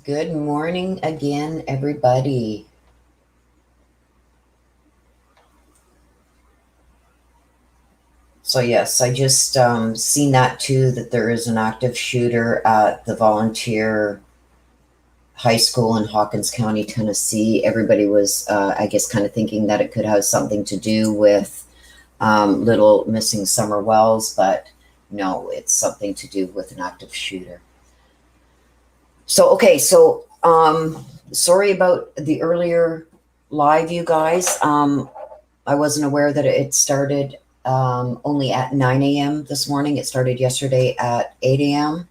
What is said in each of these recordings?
Good morning again, everybody. So yes, I just seen that too, that there is an active shooter at the volunteer high school in Hawkins County, Tennessee. Everybody was, I guess, kind of thinking that it could have something to do with little missing Summer Wells, but no, it's something to do with an active shooter. So, okay, so sorry about the earlier live, you guys. I wasn't aware that it started only at 9 a.m. this morning. It started yesterday at 8 a.m.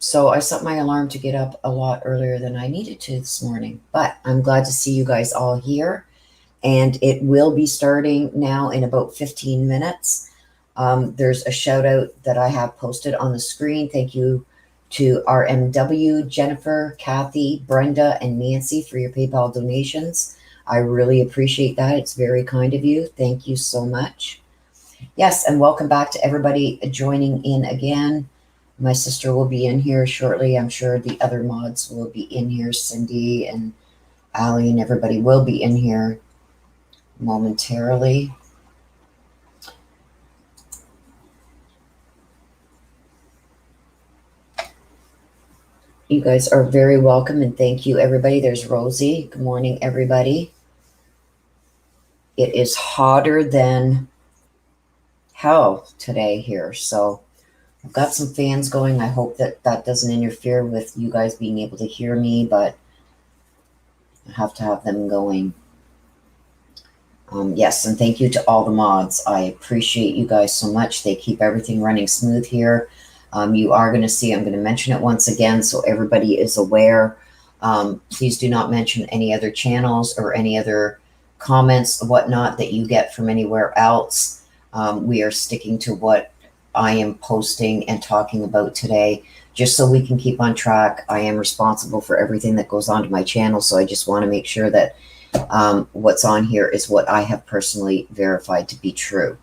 So I set my alarm to get up a lot earlier than I needed to this morning. But I'm glad to see you guys all here. And it will be starting now in about 15 minutes. There's a shout out that I have posted on the screen. Thank you to RMW, Jennifer, Kathy, Brenda, and Nancy for your PayPal donations. I really appreciate that. It's very kind of you. Thank you so much. Yes, and welcome back to everybody joining in again. My sister will be in here shortly. I'm sure the other mods will be in here. Cindy and Allie and everybody will be in here momentarily. You guys are very welcome, and thank you, everybody. There's Rosie. Good morning, everybody. It is hotter than hell today here, so I've got some fans going. I hope that that doesn't interfere with you guys being able to hear me, but I have to have them going. Yes, and thank you to all the mods. I appreciate you guys so much. They keep everything running smooth here. You are going to see, I'm going to mention it once again so everybody is aware. Please do not mention any other channels or any other comments or whatnot that you get from anywhere else. We are sticking to what I am posting and talking about today, just so we can keep on track. I am responsible for everything that goes onto my channel, so I just want to make sure that what's on here is what I have personally verified to be true.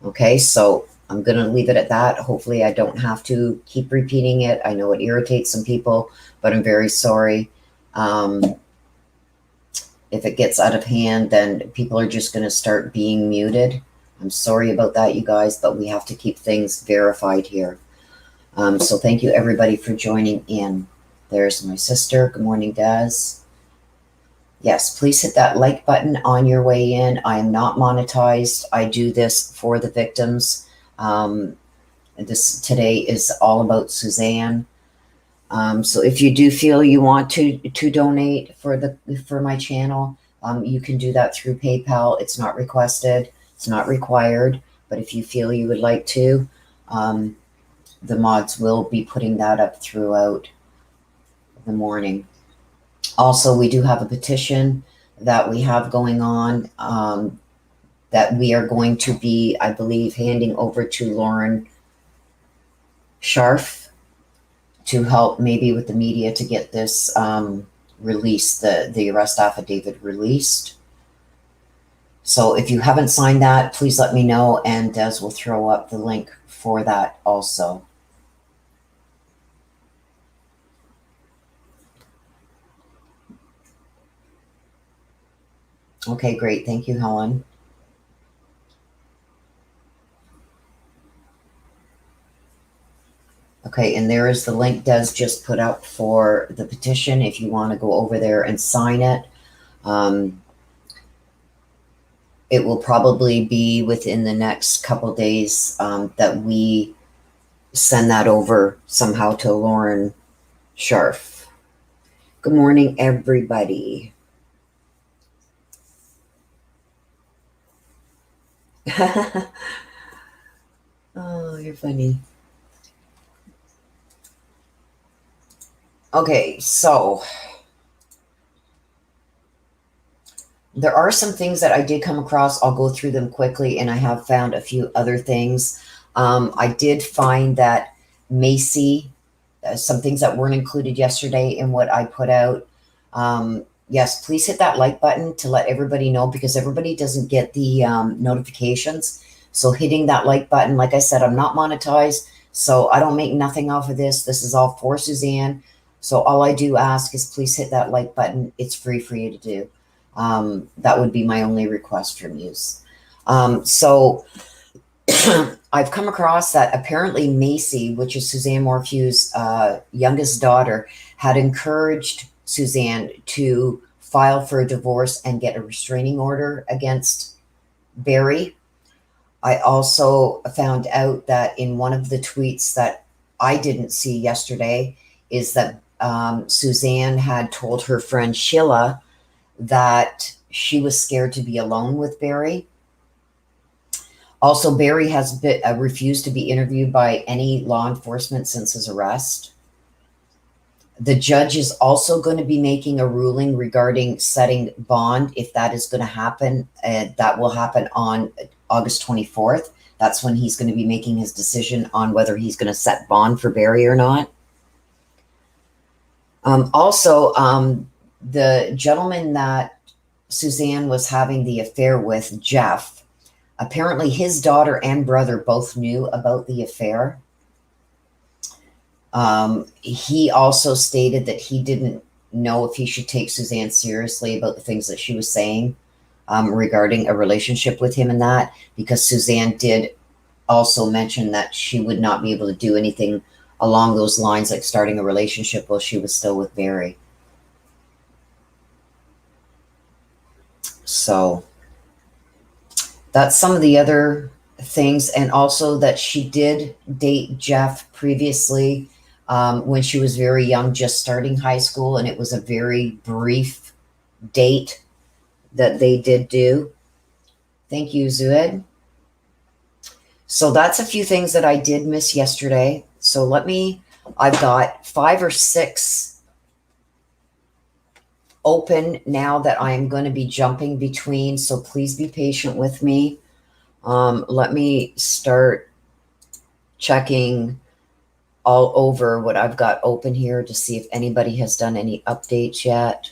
Okay, so I'm going to leave it at that. Hopefully I don't have to keep repeating it. I know it irritates some people, but I'm very sorry. If it gets out of hand, then people are just going to start being muted. I'm sorry about that, you guys, but we have to keep things verified here. So thank you, everybody, for joining in. There's my sister. Good morning, Daz. Yes, please hit that like button on your way in. I am not monetized. I do this for the victims. This today is all about Suzanne. So if you do feel you want to donate for my channel, you can do that through PayPal. It's not requested. It's not required. But if you feel you would like to, the mods will be putting that up throughout the morning. Also, we do have a petition that we have going on that we are going to be, I believe, handing over to Lauren Scharf to help maybe with the media to get this released, the arrest affidavit released. So if you haven't signed that, please let me know, and Des will throw up the link for that also. Okay, great. Thank you, Helen. Okay, and there is the link Des just put up for the petition if you want to go over there and sign it. It will probably be within the next couple days that we send that over somehow to Lauren Scharf. Good morning, everybody. Oh, you're funny. Okay, so there are some things that I did come across. I'll go through them quickly, and I have found a few other things. I did find that Macy, some things that weren't included yesterday in what I put out. Yes, please hit that like button to let everybody know, because everybody doesn't get the notifications. So hitting that like button, like I said, I'm not monetized, so I don't make nothing off of this. This is all for Suzanne. So all I do ask is please hit that like button. It's free for you to do. That would be my only request from you. So I've come across that apparently Macy, which is Suzanne Morphew's youngest daughter, had encouraged Suzanne to file for a divorce and get a restraining order against Barry. I also found out that in one of the tweets that I didn't see yesterday is that Suzanne had told her friend Sheila that she was scared to be alone with Barry. Also, Barry has refused to be interviewed by any law enforcement since his arrest. The judge is also going to be making a ruling regarding setting bond, if that is going to happen. That will happen on August 24th. That's when he's going to be making his decision on whether he's going to set bond for Barry or not. The gentleman that Suzanne was having the affair with, Jeff, apparently his daughter and brother both knew about the affair. He also stated that he didn't know if he should take Suzanne seriously about the things that she was saying regarding a relationship with him and that, because Suzanne did also mention that she would not be able to do anything along those lines, like starting a relationship while she was still with Barry. So that's some of the other things. And also that she did date Jeff previously when she was very young, just starting high school. And it was a very brief date that they did do. Thank you, Zued. So that's a few things that I did miss yesterday. So I've got 5 or 6 open now that I'm going to be jumping between. So please be patient with me. Let me start checking all over what I've got open here to see if anybody has done any updates yet.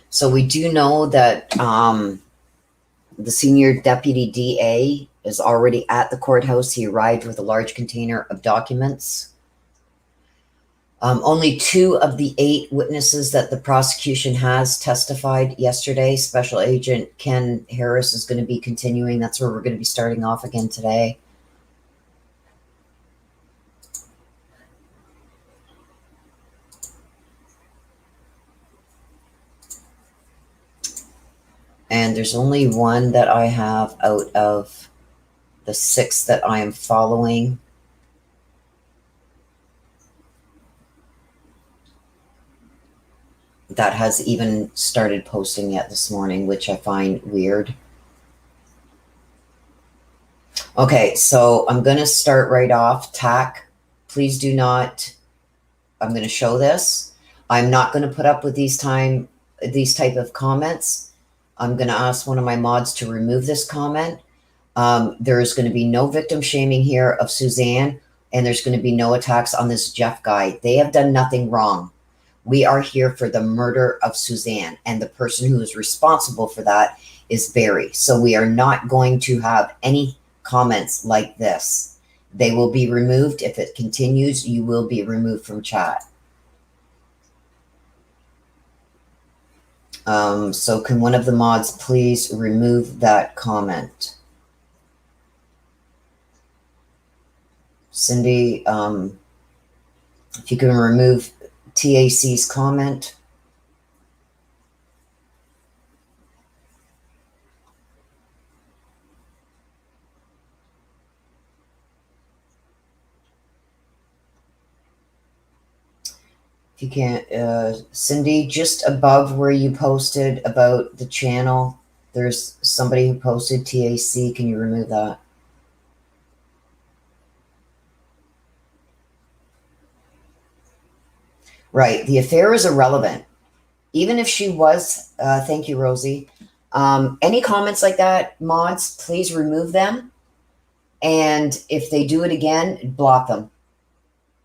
So we do know that the senior deputy DA is already at the courthouse. He arrived with a large container of documents. Only 2 of the 8 witnesses that the prosecution has testified yesterday. Special Agent Ken Harris is going to be continuing. That's where we're going to be starting off again today. And there's only one that I have out of the 6 that I am following. That has even started posting yet this morning, which I find weird. Okay, so I'm going to start right off. TAC, please do not, I'm going to show this. I'm not going to put up with these type of comments. I'm going to ask one of my mods to remove this comment. There is going to be no victim shaming here of Suzanne, and there's going to be no attacks on this Jeff guy. They have done nothing wrong. We are here for the murder of Suzanne, and the person who is responsible for that is Barry. So we are not going to have any comments like this. They will be removed. If it continues, you will be removed from chat. So can one of the mods please remove that comment? Cindy, if you can remove TAC's comment. If you can't, Cindy, just above where you posted about the channel, there's somebody who posted TAC. Can you remove that? Right. The affair is irrelevant. even if she was, thank you, Rosie. Any comments like that, mods, please remove them. And if they do it again, block them.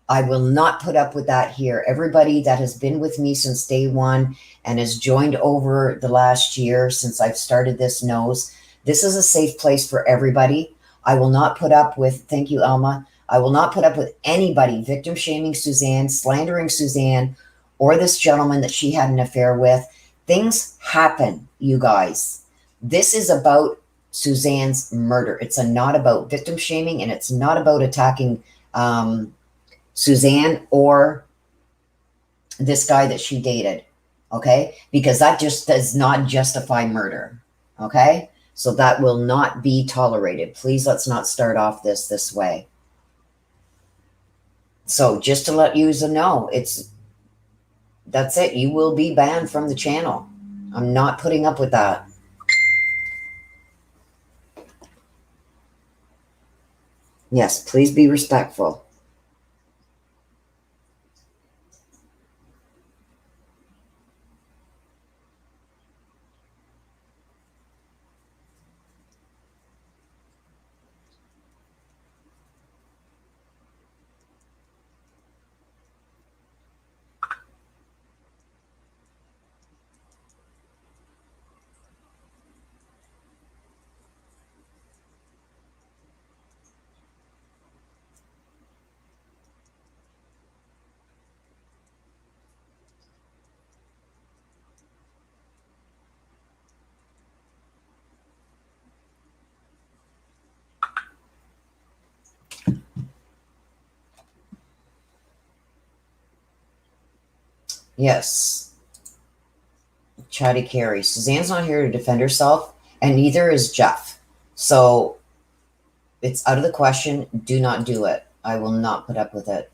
I will not put up with that here. Everybody that has been with me since day one and has joined over the last year since I've started this knows this is a safe place for everybody. I will not put up with, thank you, Alma. I will not put up with anybody victim shaming Suzanne, slandering Suzanne, or this gentleman that she had an affair with. Things happen, you guys. This is about Suzanne's murder. It's not about victim shaming, and it's not about attacking Suzanne or this guy that she dated, okay? Because that just does not justify murder, okay? So that will not be tolerated. Please, let's not start off this way. So just to let you know, that's it. You will be banned from the channel. I'm not putting up with that. Yes, please be respectful. Yes. Chatty Carrie. Suzanne's not here to defend herself, and neither is Jeff. So it's out of the question. Do not do it. I will not put up with it.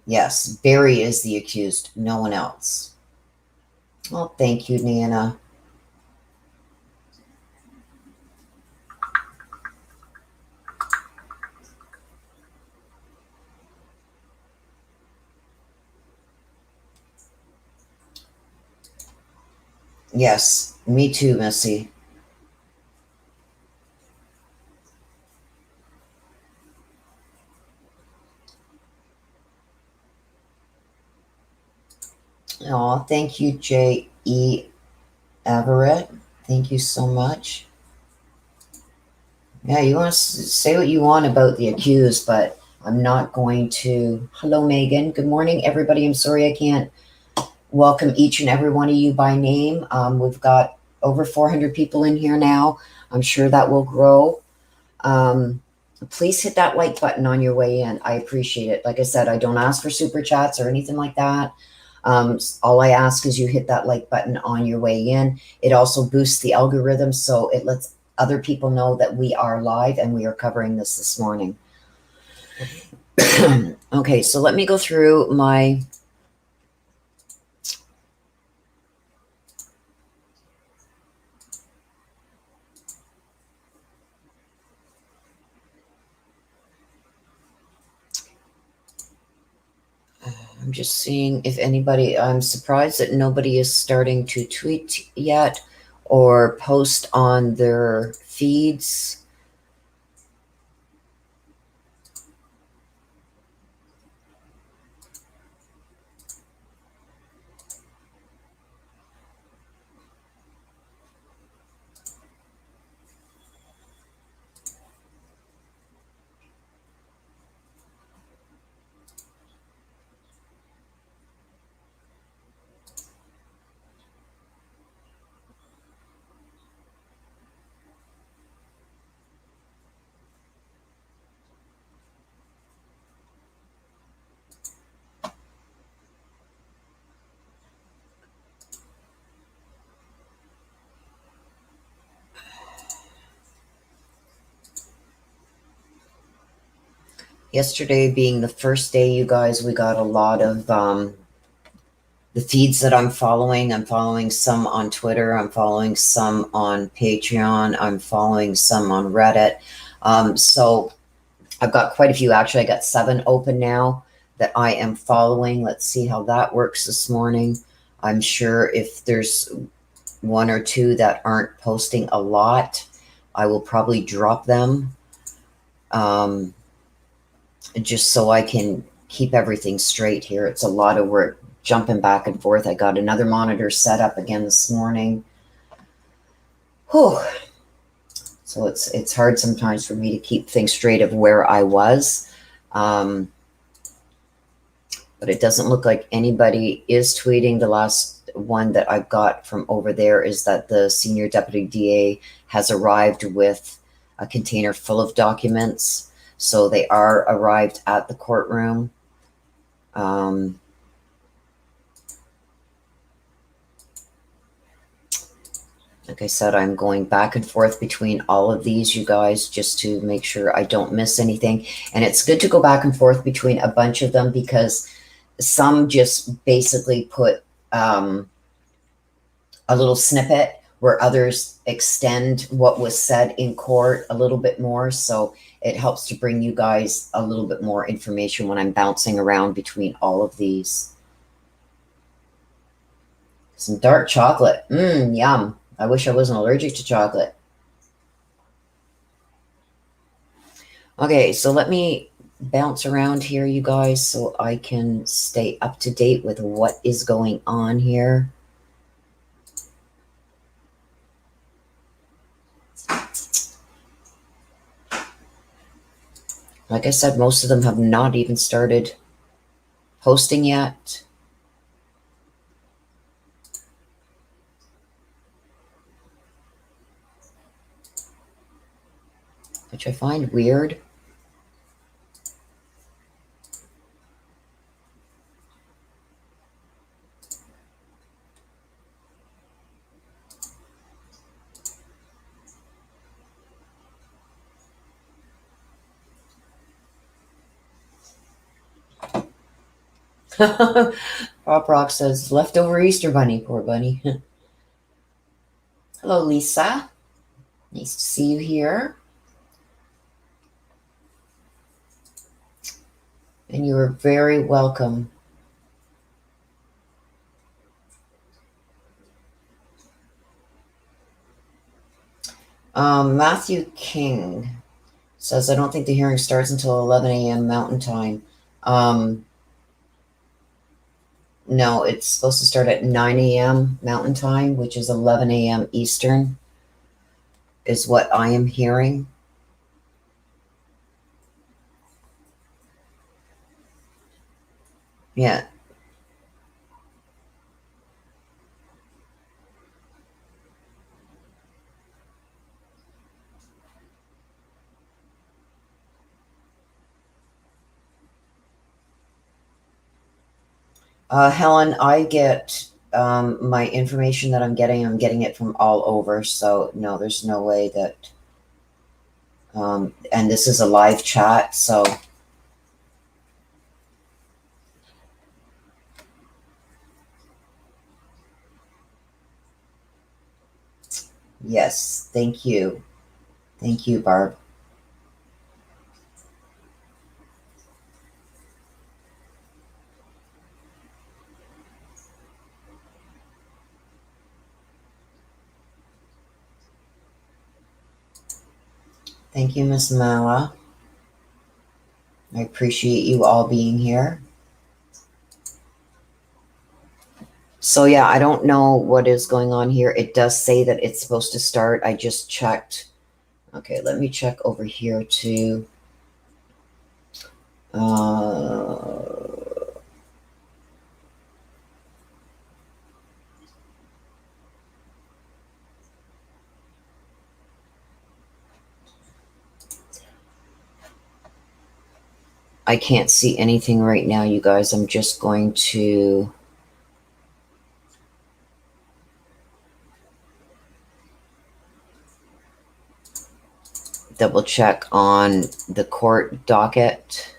Yes, Barry is the accused, no one else. Well, thank you, Nana. Yes, me too, Missy. Oh, thank you, J.E. Everett. Thank you so much. Yeah, you want to say what you want about the accused, but I'm not going to. Hello, Megan. Good morning, everybody. I'm sorry I can't welcome each and every one of you by name. We've got over 400 people in here now. I'm sure that will grow. Please hit that like button on your way in. I appreciate it. Like I said, I don't ask for super chats or anything like that. All I ask is you hit that like button on your way in. It also boosts the algorithm, so it lets other people know that we are live and we are covering this morning. Okay, so let me go through my... I'm just seeing if anybody... I'm surprised that nobody is starting to tweet yet or post on their feeds. Yesterday being the first day, you guys, we got a lot of the feeds that I'm following. I'm following some on Twitter. I'm following some on Patreon. I'm following some on Reddit. So I've got quite a few. Actually, I got 7 open now that I am following. Let's see how that works this morning. I'm sure if there's one or two that aren't posting a lot, I will probably drop them, just so I can keep everything straight here. It's a lot of work jumping back and forth. I got another monitor set up again this morning. Whew. So it's hard sometimes for me to keep things straight of where I was. But it doesn't look like anybody is tweeting. The last one that I've got from over there is that the senior deputy DA has arrived with a container full of documents. So they are arrived at the courtroom. Like I said, I'm going back and forth between all of these, you guys, just to make sure I don't miss anything. And it's good to go back and forth between a bunch of them because some just basically put a little snippet where others extend what was said in court a little bit more. So it helps to bring you guys a little bit more information when I'm bouncing around between all of these. Some dark chocolate. Yum. I wish I wasn't allergic to chocolate. Okay, so let me bounce around here, you guys, so I can stay up to date with what is going on here. Like I said, most of them have not even started posting yet. Which I find weird. Pop Rock says, leftover Easter bunny, poor bunny. Hello, Lisa. Nice to see you here. And you are very welcome. Matthew King says, I don't think the hearing starts until 11 a.m. Mountain Time. No, it's supposed to start at 9 a.m. Mountain Time, which is 11 a.m. Eastern, is what I am hearing. Yeah. Helen, I get my information that I'm getting it from all over. So no, there's no way that, and this is a live chat. So yes, thank you. Thank you, Barb. Thank you, Miss Mala. I appreciate you all being here. So yeah, I don't know what is going on here. It does say that it's supposed to start. I just checked. Okay, let me check over here too. I can't see anything right now, you guys. I'm just going to double check on the court docket.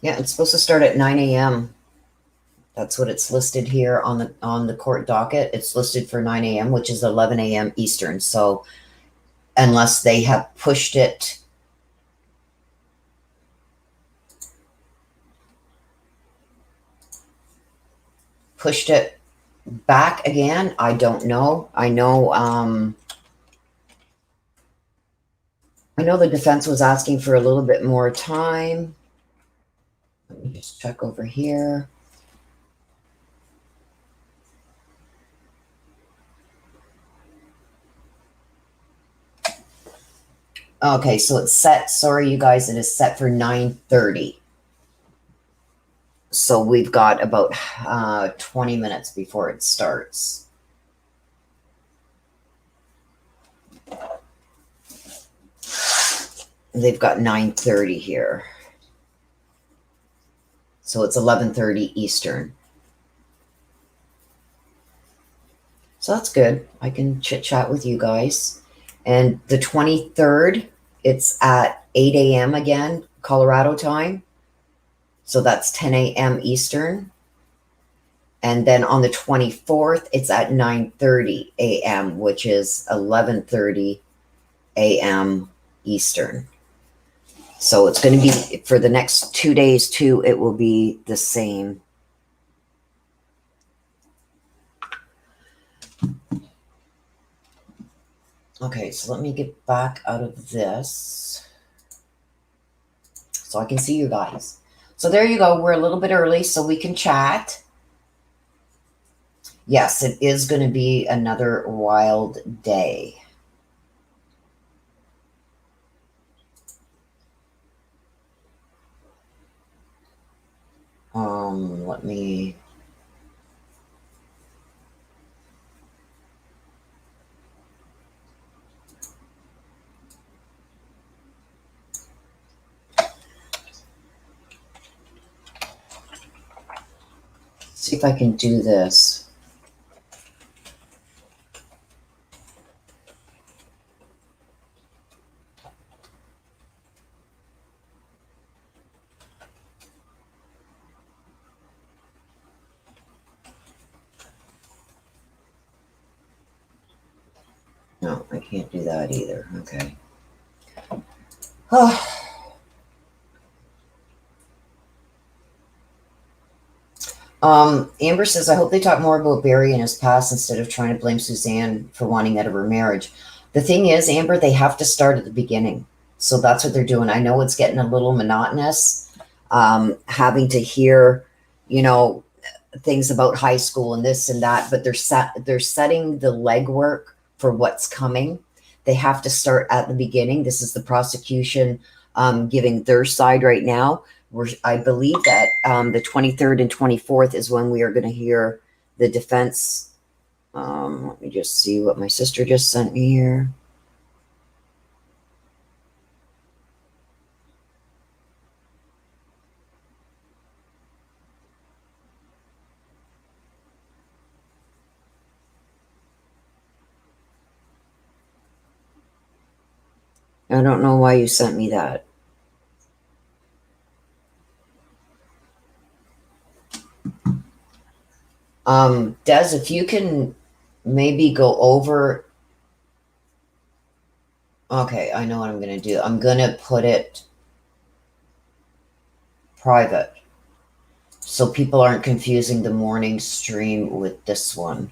Yeah, it's supposed to start at 9 a.m. That's what it's listed here on the court docket. It's listed for 9 a.m., which is 11 a.m. Eastern. So unless they have pushed it back again, I don't know. I know the defense was asking for a little bit more time. Let me just check over here. Okay, so it's set. Sorry, you guys, it is set for 9:30. So we've got about 20 minutes before it starts. They've got 9:30 here. So it's 11:30 Eastern. So that's good. I can chit chat with you guys. And the 23rd, it's at 8 a.m. again, Colorado time. So that's 10 a.m. Eastern. And then on the 24th, it's at 9:30 a.m., which is 11:30 a.m. Eastern. So it's going to be, for the next 2 days too, it will be the same. Okay, so let me get back out of this so I can see you guys. So there you go. We're a little bit early so we can chat. Yes, it is going to be another wild day. Let me... see if I can do this. No, I can't do that either. Okay. Oh. Amber says, I hope they talk more about Barry and his past instead of trying to blame Suzanne for wanting out of her marriage. The thing is, Amber, they have to start at the beginning. So that's what they're doing. I know it's getting a little monotonous, having to hear, things about high school and this and that, but they're setting the legwork for what's coming. They have to start at the beginning. This is the prosecution giving their side right now. I believe that the 23rd and 24th is when we are going to hear the defense. Let me just see what my sister just sent me here. I don't know why you sent me that. Des, if you can maybe go over. Okay, I know what I'm going to do. I'm going to put it private so people aren't confusing the morning stream with this one.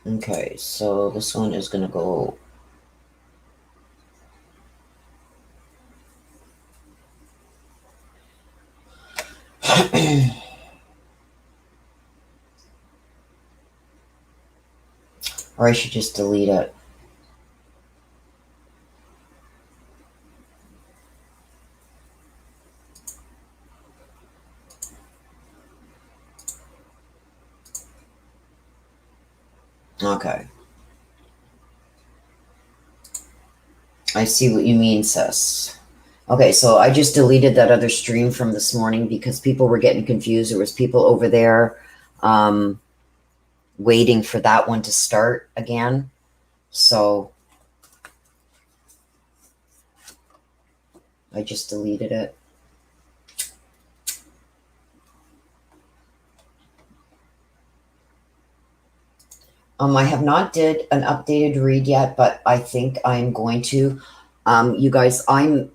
Okay, so this one is going to go. Or I should just delete it. Okay. I see what you mean, sis. Okay, so I just deleted that other stream from this morning because people were getting confused. There was people over there waiting for that one to start again. So I just deleted it. I have not did an updated read yet, but I think I'm going to. You guys, I'm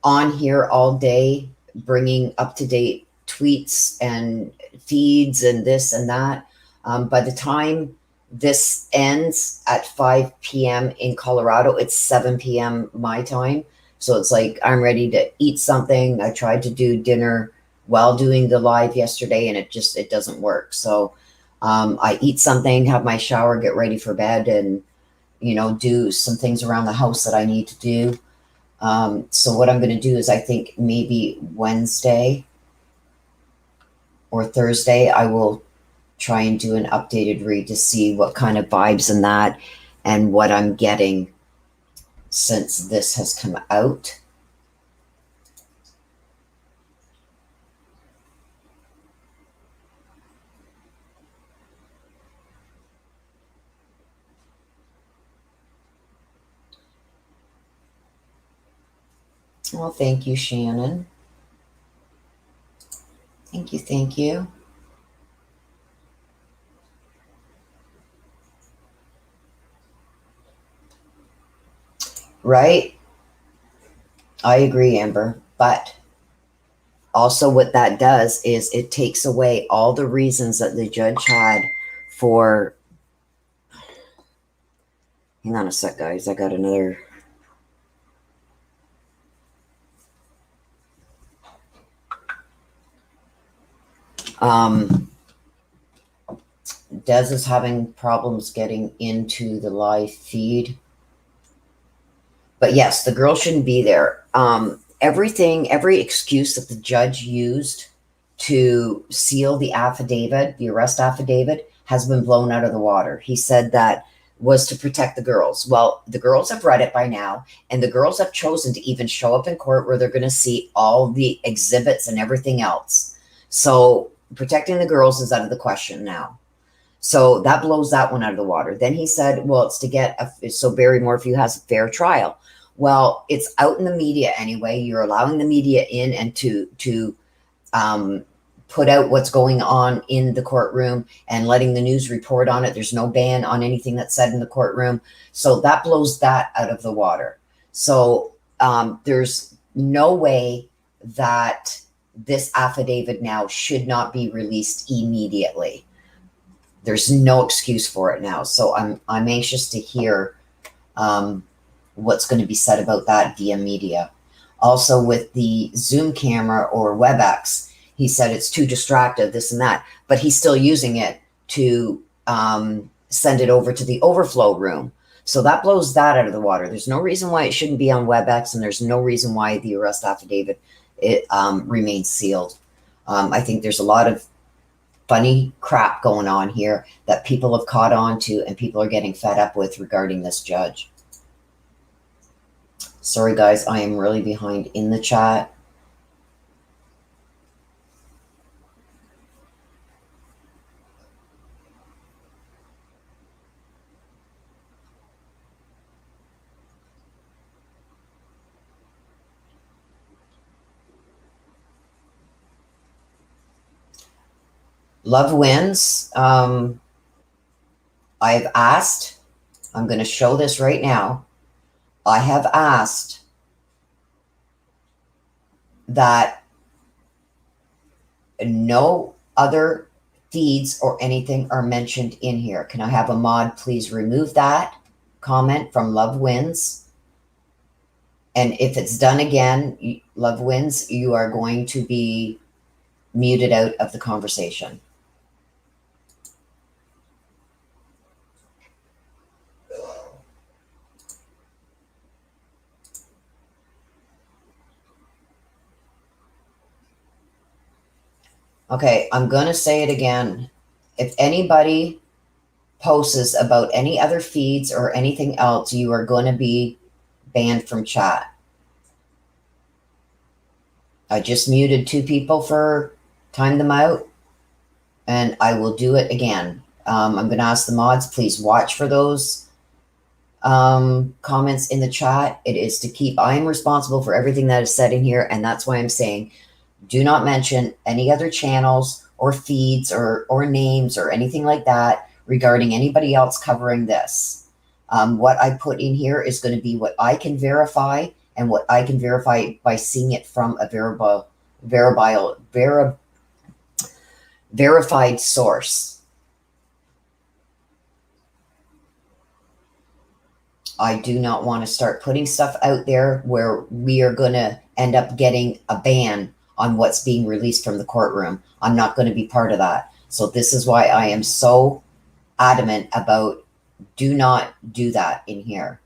on here all day bringing up-to-date tweets and feeds and this and that. By the time this ends at 5 p.m. in Colorado, it's 7 p.m. my time. So it's like I'm ready to eat something. I tried to do dinner while doing the live yesterday, and it doesn't work. So I eat something, have my shower, get ready for bed, and do some things around the house that I need to do. So what I'm going to do is I think maybe Wednesday or Thursday, I will try and do an updated read to see what kind of vibes and that and what I'm getting since this has come out. Well, thank you, Shannon. Thank you, thank you. Right? I agree, Amber. But also what that does is it takes away all the reasons that the judge had for... Hang on a sec, guys. I got another... Des is having problems getting into the live feed. But yes, the girl shouldn't be there. Every excuse that the judge used to seal the affidavit, the arrest affidavit, has been blown out of the water. He said that was to protect the girls. Well, the girls have read it by now, and the girls have chosen to even show up in court where they're going to see all the exhibits and everything else. So protecting the girls is out of the question now. So that blows that one out of the water. Then he said, well, it's to get so Barry Morphew has a fair trial. Well, it's out in the media anyway. You're allowing the media in and to put out what's going on in the courtroom and letting the news report on it. There's no ban on anything that's said in the courtroom. So that blows that out of the water. So there's no way that this affidavit now should not be released immediately. There's no excuse for it now. So I'm anxious to hear what's going to be said about that via media. Also with the Zoom camera or WebEx, he said it's too distracted, this and that, but he's still using it to send it over to the overflow room. So that blows that out of the water. There's no reason why it shouldn't be on WebEx, and there's no reason why the arrest affidavit remains sealed. I think there's a lot of funny crap going on here that people have caught on to and people are getting fed up with regarding this judge. Sorry, guys, I am really behind in the chat. Love wins. I've asked, I'm going to show this right now. I have asked that no other feeds or anything are mentioned in here. Can I have a mod please remove that comment from Love Wins? And if it's done again, Love Wins, you are going to be muted out of the conversation. Okay, I'm going to say it again. If anybody posts about any other feeds or anything else, you are going to be banned from chat. I just muted 2 people for time them out, and I will do it again. I'm going to ask the mods, please watch for those comments in the chat. It is to keep, I am responsible for everything that is said in here, and that's why I'm saying do not mention any other channels or feeds or names or anything like that regarding anybody else covering this. What I put in here is going to be what I can verify and what I can verify by seeing it from a verified source. I do not want to start putting stuff out there where we are going to end up getting a ban on what's being released from the courtroom. I'm not going to be part of that. So this is why I am so adamant about do not do that in here.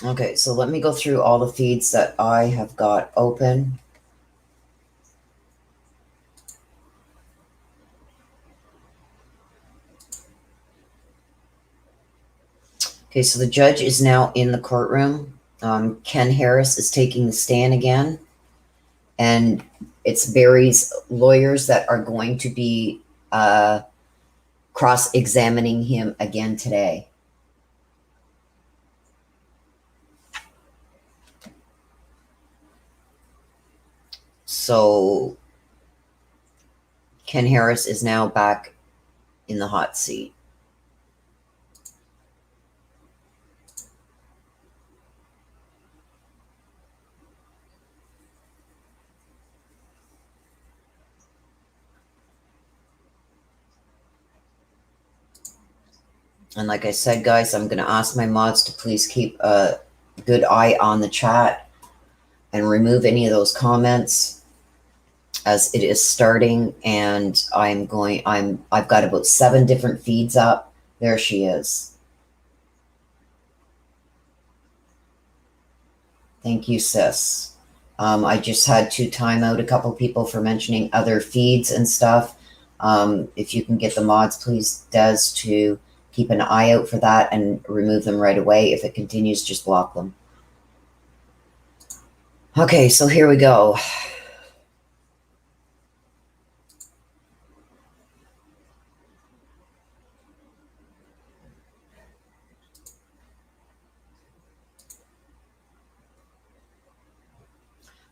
Okay, so let me go through all the feeds that I have got open. Okay, so the judge is now in the courtroom. Ken Harris is taking the stand again. And it's Barry's lawyers that are going to be cross-examining him again today. So Ken Harris is now back in the hot seat. And like I said, guys, I'm going to ask my mods to please keep a good eye on the chat and remove any of those comments as it is starting. And I've got about 7 different feeds up. There she is. Thank you, sis. I just had to time out a couple people for mentioning other feeds and stuff. If you can get the mods, please, Des, to keep an eye out for that and remove them right away. If it continues, just block them. Okay, so here we go.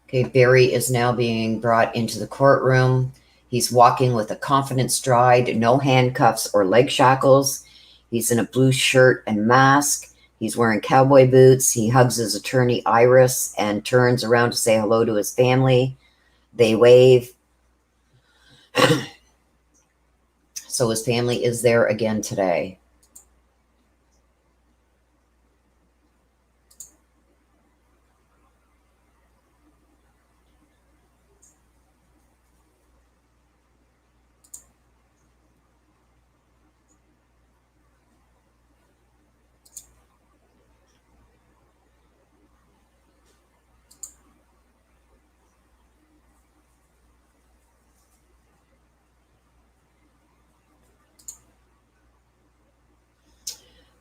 Okay, Barry is now being brought into the courtroom. He's walking with a confident stride, no handcuffs or leg shackles. He's in a blue shirt and mask. He's wearing cowboy boots. He hugs his attorney, Iris, and turns around to say hello to his family. They wave. So his family is there again today.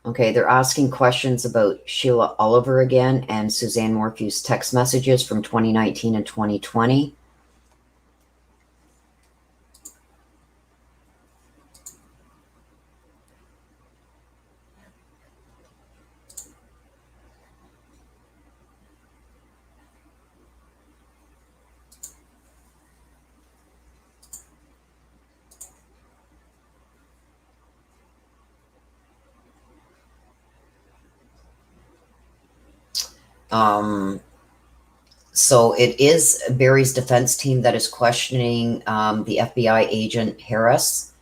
Okay, they're asking questions about Sheila Oliver again and Suzanne Morphew's text messages from 2019 and 2020. So it is Barry's defense team that is questioning the FBI agent Harris.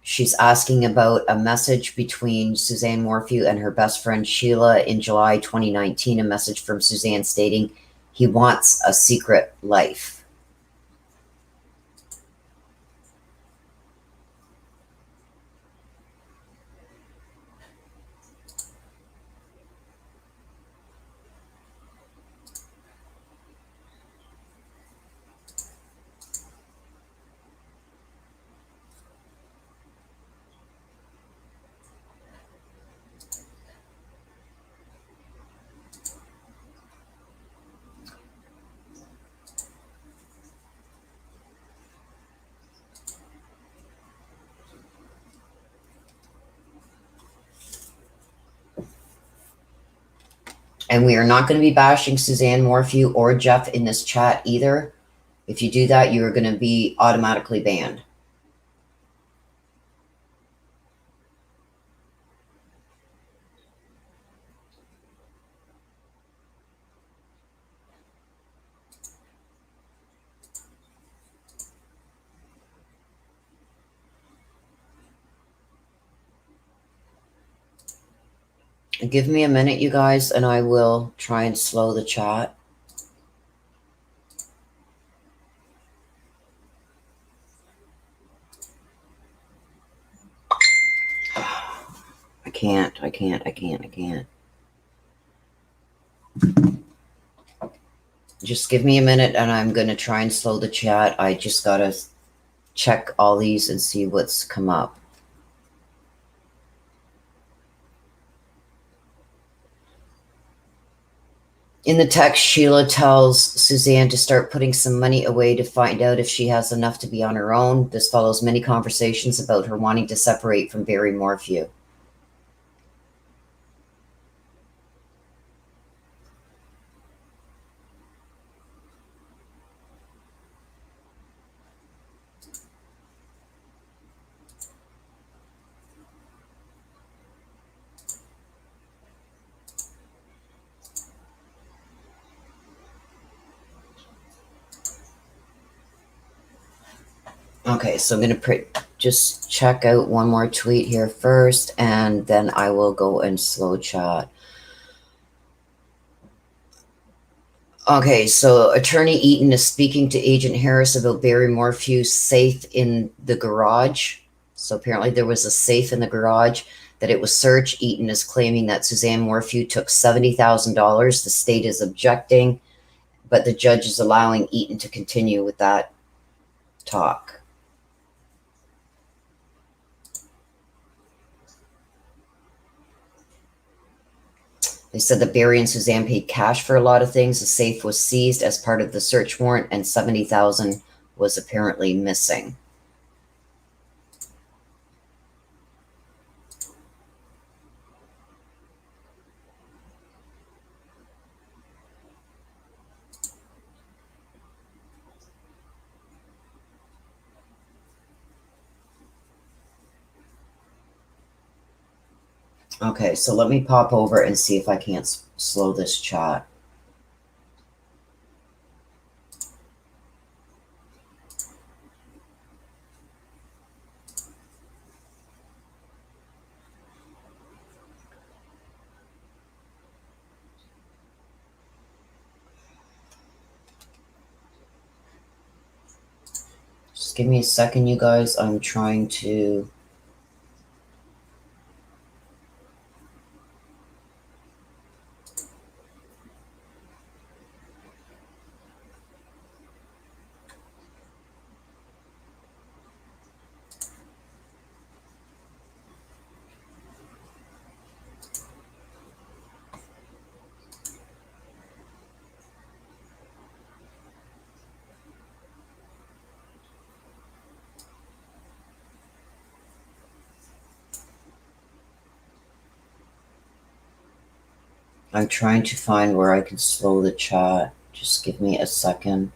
She's asking about a message between Suzanne Morphew and her best friend Sheila in July 2019, a message from Suzanne stating he wants a secret life. And we are not going to be bashing Suzanne Morphew or Jeff in this chat either. If you do that, you are going to be automatically banned. Give me a minute, you guys, and I will try and slow the chat. I can't. Just give me a minute, and I'm going to try and slow the chat. I just got to check all these and see what's come up. In the text, Sheila tells Suzanne to start putting some money away to find out if she has enough to be on her own. This follows many conversations about her wanting to separate from Barry Morphew. Okay, so I'm going to just check out one more tweet here first, and then I will go and slow chat. Okay, so Attorney Eaton is speaking to Agent Harris about Barry Morphew's safe in the garage. So apparently there was a safe in the garage that it was searched. Eaton is claiming that Suzanne Morphew took $70,000. The state is objecting, but the judge is allowing Eaton to continue with that talk. They said that Barry and Suzanne paid cash for a lot of things. The safe was seized as part of the search warrant, and $70,000 was apparently missing. Okay, so let me pop over and see if I can't slow this chat. Just give me a second, you guys. I'm trying to... I'm trying to find where I can slow the chat. Just give me a second.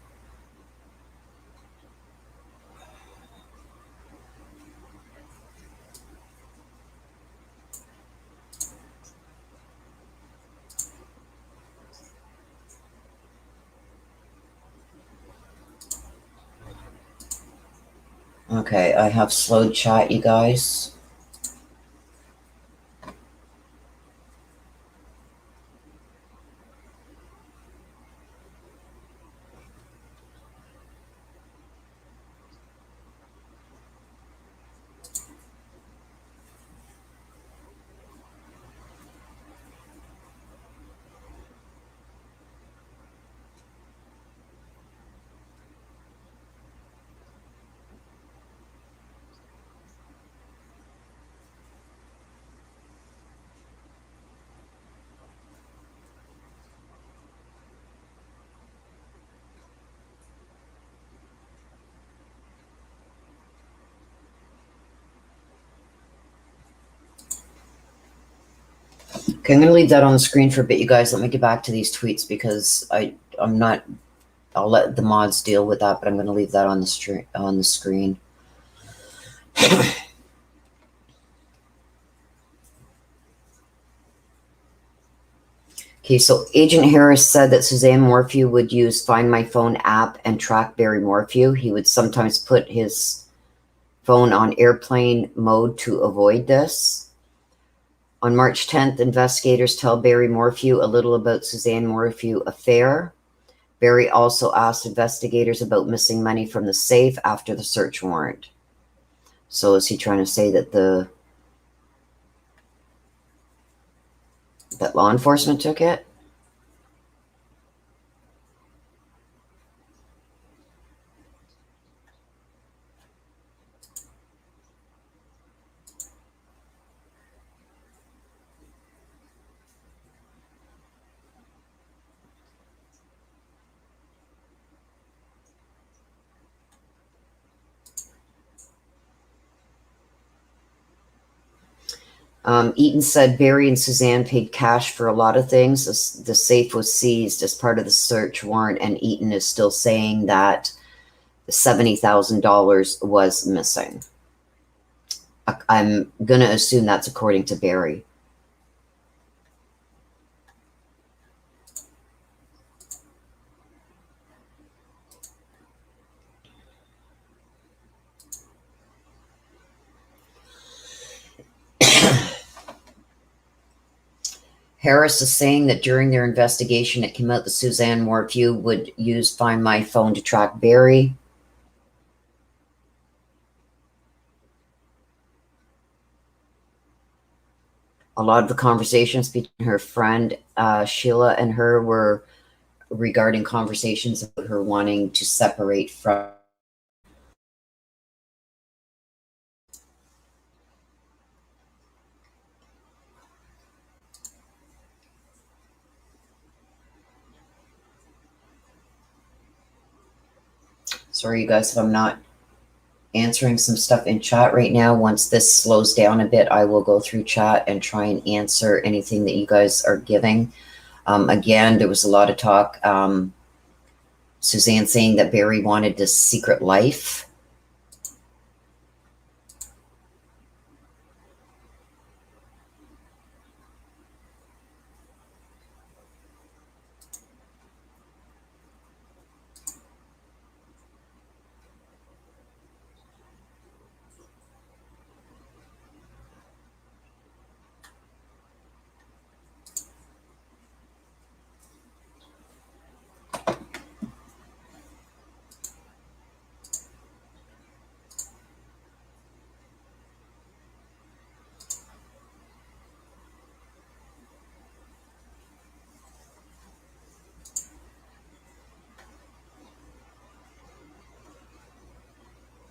Okay, I have slowed chat, you guys. Okay, I'm going to leave that on the screen for a bit, you guys. Let me get back to these tweets because I'm not. I'll let the mods deal with that, but I'm going to leave that on the screen. Okay, so Agent Harris said that Suzanne Morphew would use Find My Phone app and track Barry Morphew. He would sometimes put his phone on airplane mode to avoid this. On March 10th, investigators tell Barry Morphew a little about Suzanne Morphew affair. Barry also asked investigators about missing money from the safe after the search warrant. So is he trying to say that that law enforcement took it? Eaton said Barry and Suzanne paid cash for a lot of things. The safe was seized as part of the search warrant, and Eaton is still saying that $70,000 was missing. I'm going to assume that's according to Barry. Harris is saying that during their investigation, it came out that Suzanne Morphew would use Find My Phone to track Barry. A lot of the conversations between her friend Sheila and her were regarding conversations about her wanting to separate from. Sorry, you guys, if I'm not answering some stuff in chat right now. Once this slows down a bit, I will go through chat and try and answer anything that you guys are giving. Again, there was a lot of talk. Suzanne saying that Barry wanted this secret life.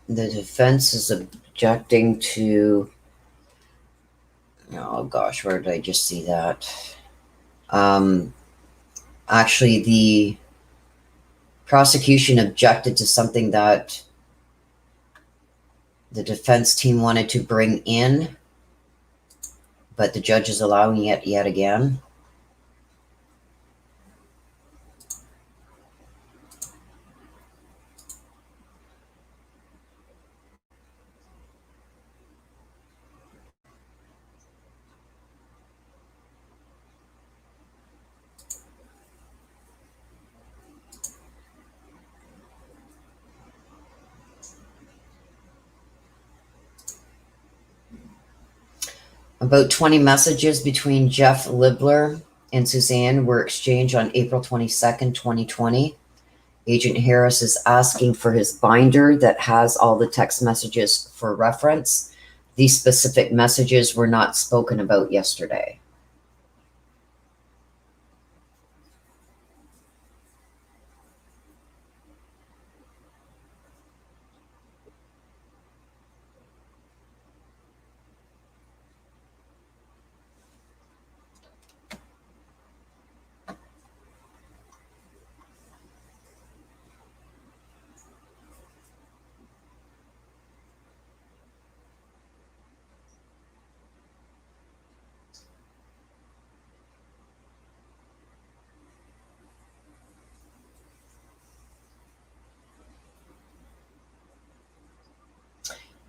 The defense is objecting to, oh gosh, where did I just see that? Actually, the prosecution objected to something that the defense team wanted to bring in, but the judge is allowing it yet again. About 20 messages between Jeff Libler and Suzanne were exchanged on April 22nd, 2020. Agent Harris is asking for his binder that has all the text messages for reference. These specific messages were not spoken about yesterday.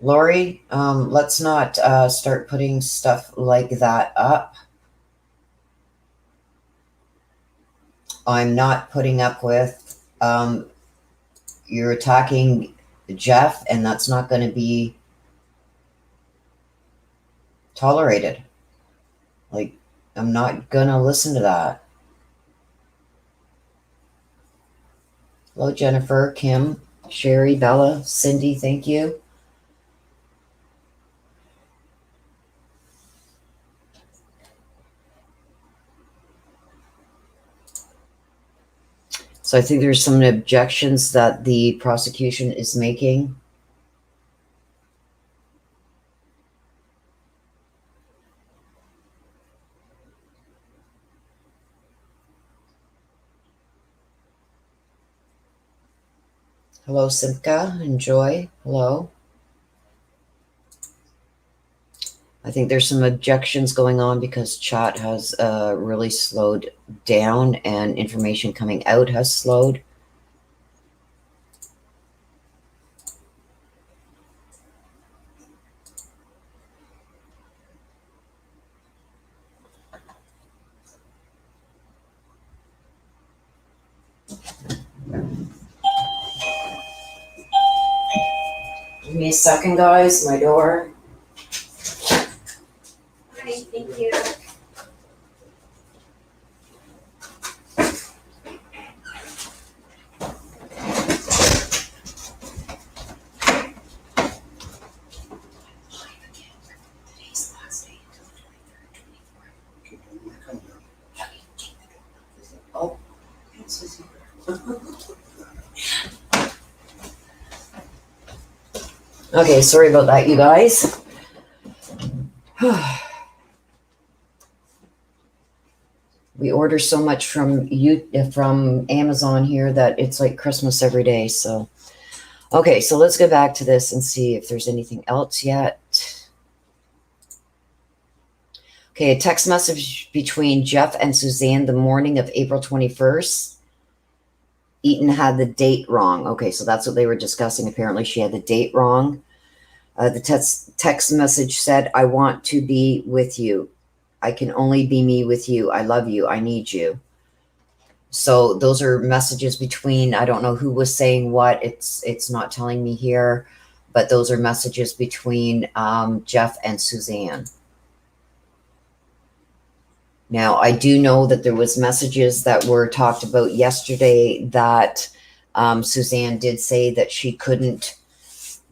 Lori, let's not start putting stuff like that up. I'm not putting up with, you're attacking Jeff, and that's not going to be tolerated. Like, I'm not going to listen to that. Hello, Jennifer, Kim, Sherry, Bella, Cindy, thank you. So I think there's some objections that the prosecution is making. Hello, Simka, enjoy. Hello. I think there's some objections going on because chat has really slowed down and information coming out has slowed. Give me a second, guys. My door. Hi, thank you. Oh. Okay, sorry about that, you guys. We order so much from Amazon here that it's like Christmas every day. So, okay, so let's go back to this and see if there's anything else yet. Okay, a text message between Jeff and Suzanne the morning of April 21st. Eaton had the date wrong. Okay, so that's what they were discussing. Apparently, she had the date wrong. The text message said, I want to be with you. I can only be me with you. I love you. I need you. So those are messages between, I don't know who was saying what. It's not telling me here, but those are messages between Jeff and Suzanne. Now, I do know that there was messages that were talked about yesterday that Suzanne did say that she couldn't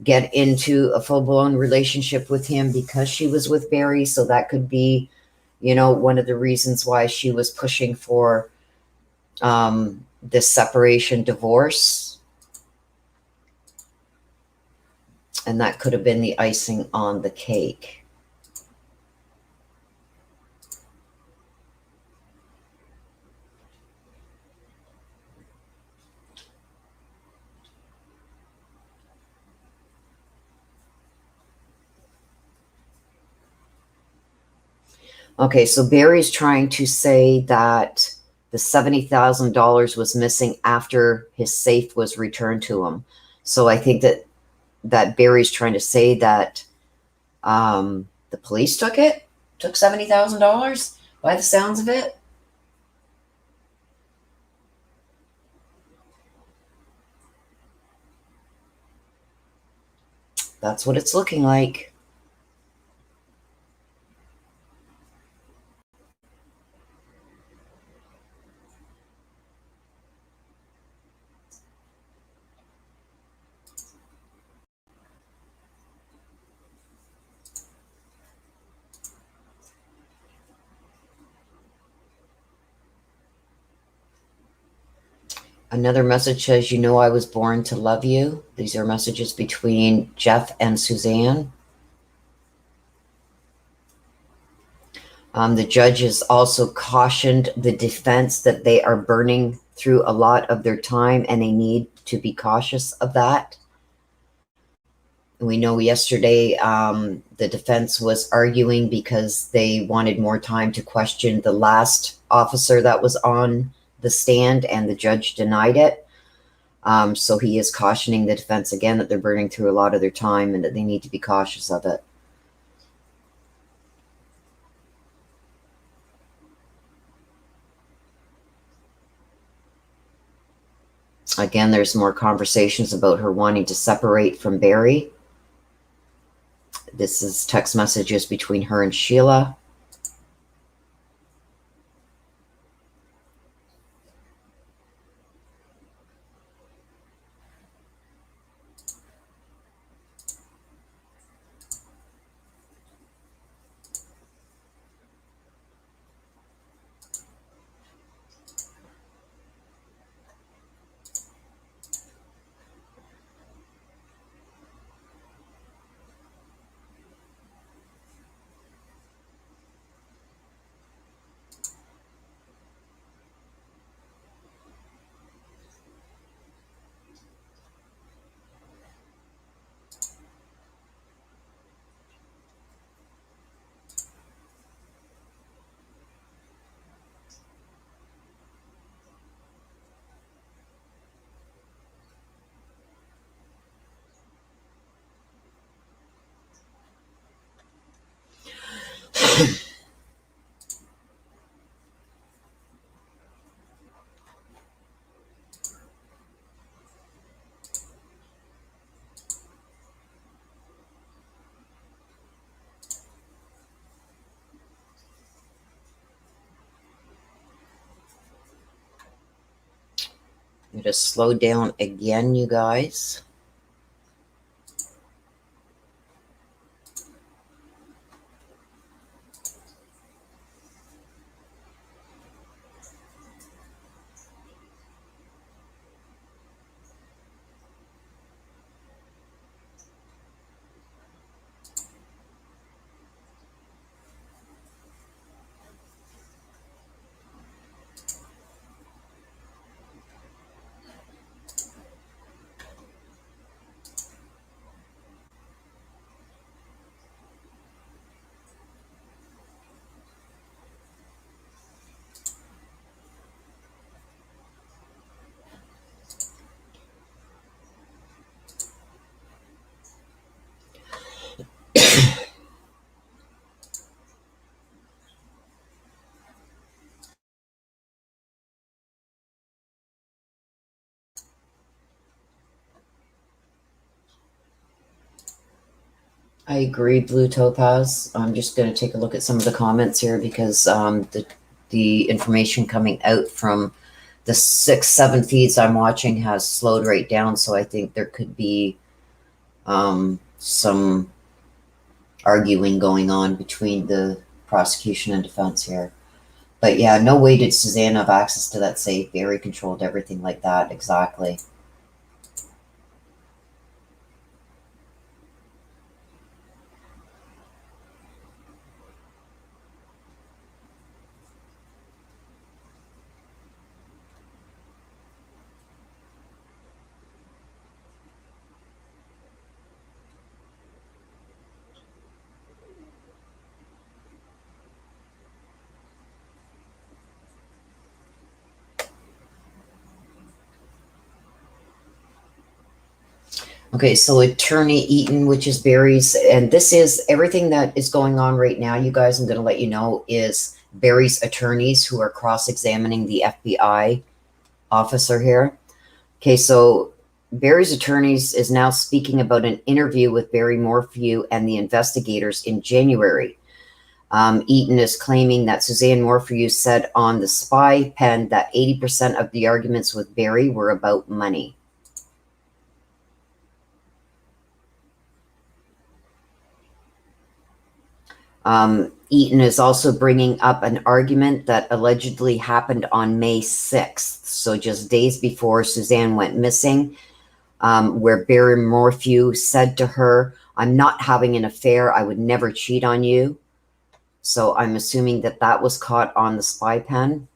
get into a full-blown relationship with him because she was with Barry. So that could be, you know, one of the reasons why she was pushing for this separation divorce. And that could have been the icing on the cake. Okay, so Barry's trying to say that the $70,000 was missing after his safe was returned to him. So I think that Barry's trying to say that the police took $70,000 by the sounds of it. That's what it's looking like. Another message says, you know, I was born to love you. These are messages between Jeff and Suzanne. The judge has also cautioned the defense that they are burning through a lot of their time and they need to be cautious of that. We know yesterday the defense was arguing because they wanted more time to question the last officer that was on the stand, and the judge denied it. So he is cautioning the defense again that they're burning through a lot of their time and that they need to be cautious of it. Again, there's more conversations about her wanting to separate from Barry. This is text messages between her and Sheila. I'm going to slow down again, you guys. I agree, Blue Topaz. I'm just going to take a look at some of the comments here because the information coming out from the 6-7 feeds I'm watching has slowed right down. So I think there could be some arguing going on between the prosecution and defense here. But yeah, no way did Suzanne have access to that safe. Barry controlled everything like that. Exactly. Okay, so Attorney Eaton, which is Barry's, and this is everything that is going on right now, you guys, I'm going to let you know, is Barry's attorneys who are cross-examining the FBI officer here. Okay, so Barry's attorneys is now speaking about an interview with Barry Morphew and the investigators in January. Eaton is claiming that Suzanne Morphew said on the spy pen that 80% of the arguments with Barry were about money. Eaton is also bringing up an argument that allegedly happened on May 6th, so just days before Suzanne went missing, where Barry Morphew said to her, "I'm not having an affair. I would never cheat on you." So I'm assuming that that was caught on the spy pen.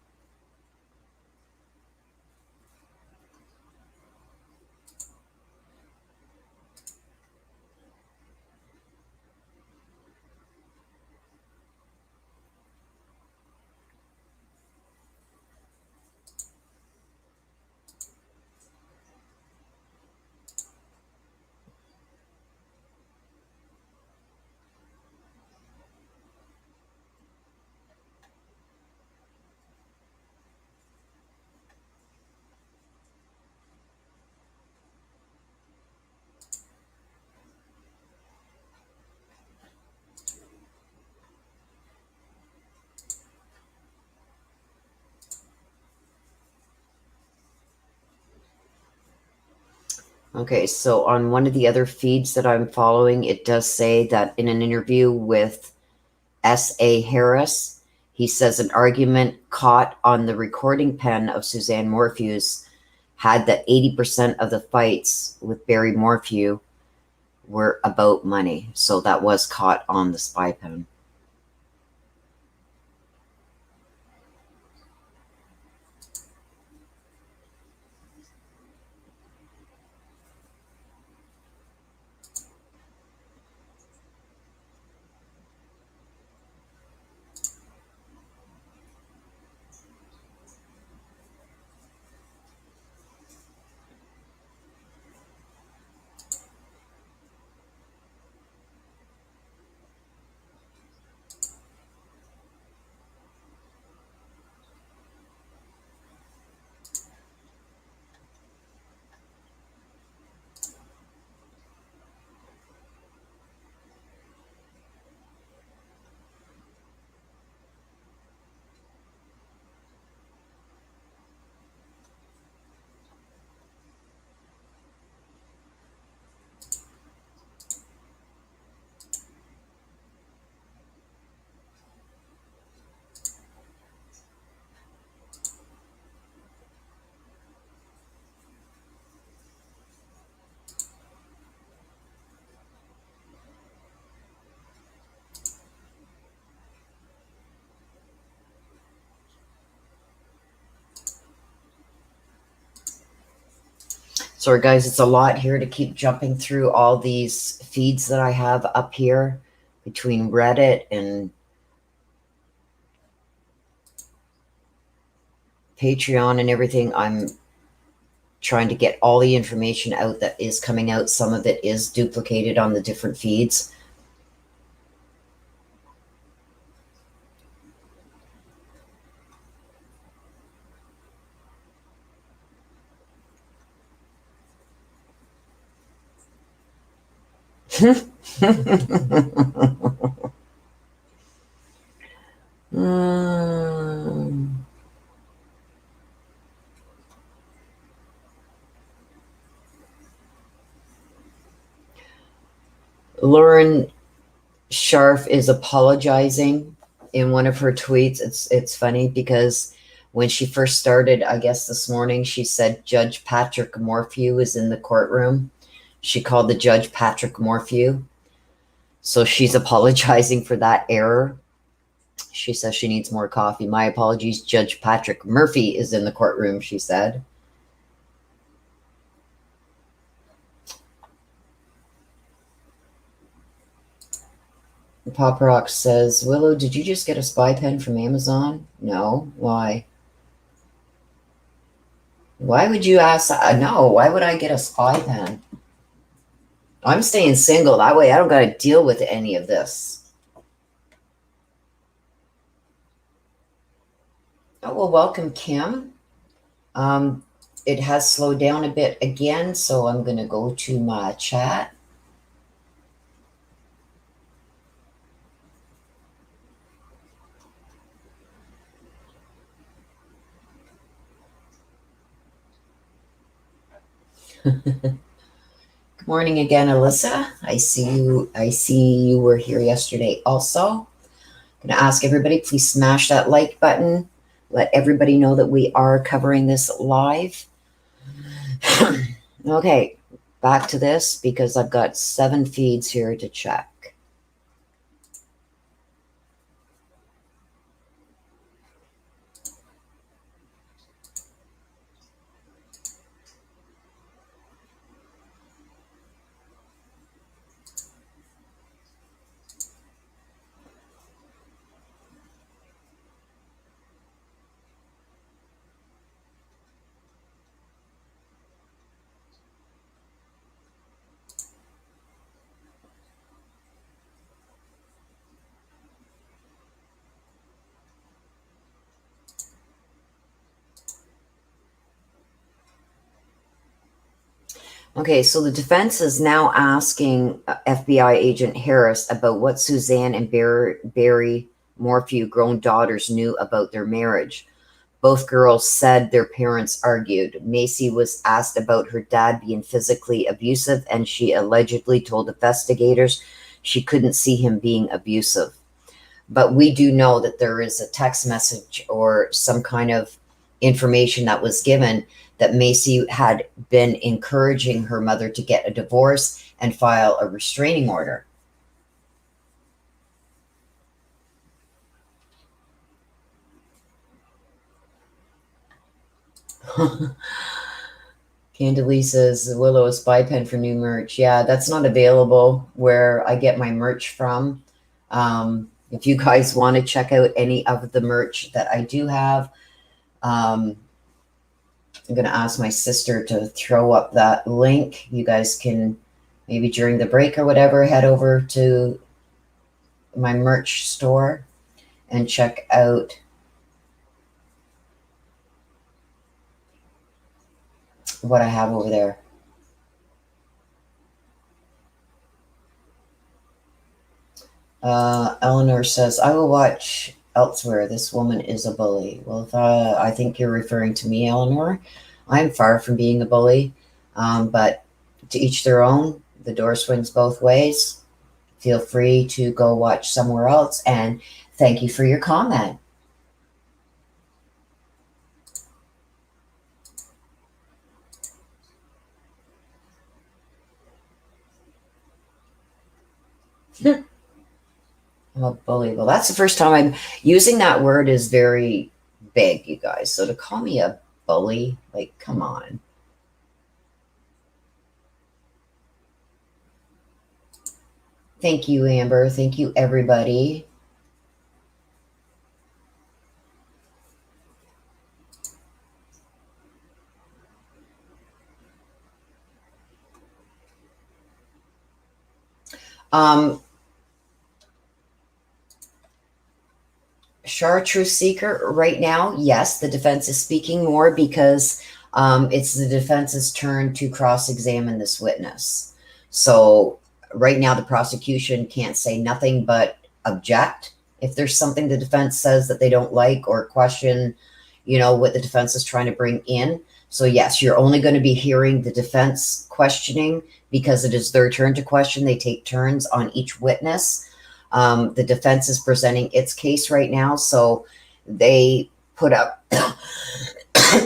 Okay, so on one of the other feeds that I'm following, it does say that in an interview with S.A. Harris, he says an argument caught on the recording pen of Suzanne Morphew's had that 80% of the fights with Barry Morphew were about money. So that was caught on the spy pen. Sorry, guys, it's a lot here to keep jumping through all these feeds that I have up here between Reddit and Patreon and everything. I'm trying to get all the information out that is coming out. Some of it is duplicated on the different feeds. Lauren Scharf is apologizing in one of her tweets. It's funny because when she first started, I guess this morning, she said Judge Patrick Morphew is in the courtroom. She called the judge Patrick Morphew. So she's apologizing for that error. She says she needs more coffee. My apologies, Judge Patrick Murphy is in the courtroom, she said. Pop Rock says, Willow, did you just get a spy pen from Amazon? No. Why? Why would you ask? No, why would I get a spy pen? I'm staying single. That way I don't got to deal with any of this. Oh, well, welcome, Kim. It has slowed down a bit again, so I'm going to go to my chat. Good morning again, Alyssa. I see you were here yesterday also. I'm going to ask everybody, please smash that like button. Let everybody know that we are covering this live. Okay, back to this because I've got 7 feeds here to check. Okay, so the defense is now asking FBI agent Harris about what Suzanne and Barry Morphew grown daughters knew about their marriage. Both girls said their parents argued. Macy was asked about her dad being physically abusive, and she allegedly told investigators she couldn't see him being abusive. But we do know that there is a text message or some kind of information that was given that Macy had been encouraging her mother to get a divorce and file a restraining order. Candalee says Willow spy pen for new merch. Yeah, that's not available where I get my merch from. If you guys want to check out any of the merch that I do have, I'm going to ask my sister to throw up that link. You guys can maybe during the break or whatever head over to my merch store and check out what I have over there. Eleanor says, I will watch elsewhere. This woman is a bully. Well, if I think you're referring to me, Eleanor. I'm far from being a bully, but to each their own. The door swings both ways. Feel free to go watch somewhere else, and thank you for your comment. I'm a bully. Well, that's the first time I'm using that word is very big, you guys. So to call me a bully, like, come on. Thank you, Amber. Thank you, everybody. Chartreuse Seeker, right now, yes, the defense is speaking more because it's the defense's turn to cross-examine this witness. So right now, the prosecution can't say nothing but object. If there's something the defense says that they don't like or question, you know, what the defense is trying to bring in. So yes, you're only going to be hearing the defense questioning because it is their turn to question. They take turns on each witness. The defense is presenting its case right now. So they put up,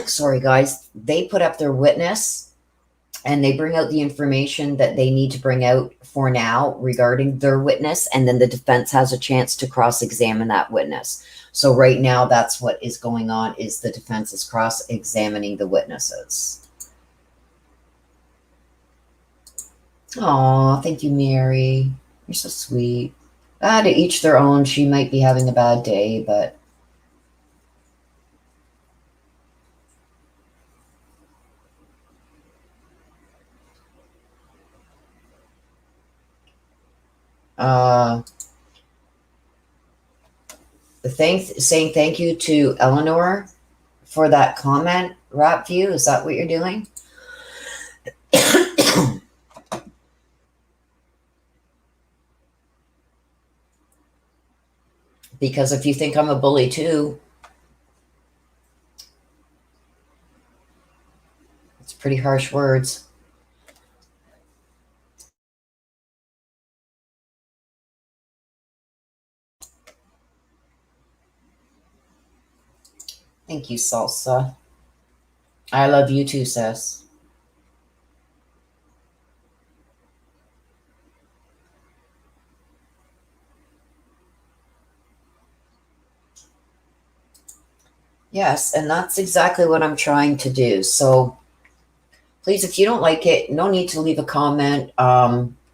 sorry guys, they put up their witness and they bring out the information that they need to bring out for now regarding their witness. And then the defense has a chance to cross-examine that witness. So right now, that's what is going on, is the defense is cross-examining the witnesses. Oh, thank you, Mary. You're so sweet. To each their own. She might be having a bad day, but saying thank you to Eleanor for that comment. Rap View, is that what you're doing? Because if you think I'm a bully too, it's pretty harsh words. Thank you, Salsa. I love you too, sis. Yes, and that's exactly what I'm trying to do. So please, if you don't like it, no need to leave a comment.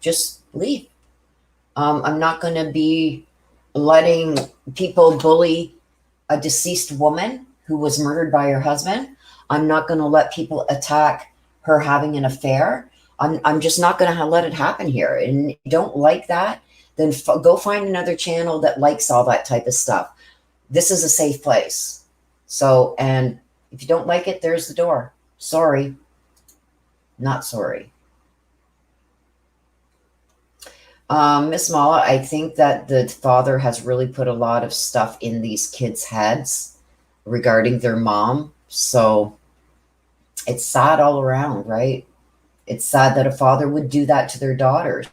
Just leave. I'm not going to be letting people bully a deceased woman who was murdered by her husband. I'm not going to let people attack her having an affair. I'm just not going to let it happen here. And if you don't like that, then go find another channel that likes all that type of stuff. This is a safe place. So, and if you don't like it, there's the door. Sorry. Not sorry. Miss Mala, I think that the father has really put a lot of stuff in these kids' heads regarding their mom. So it's sad all around, right? It's sad that a father would do that to their daughters.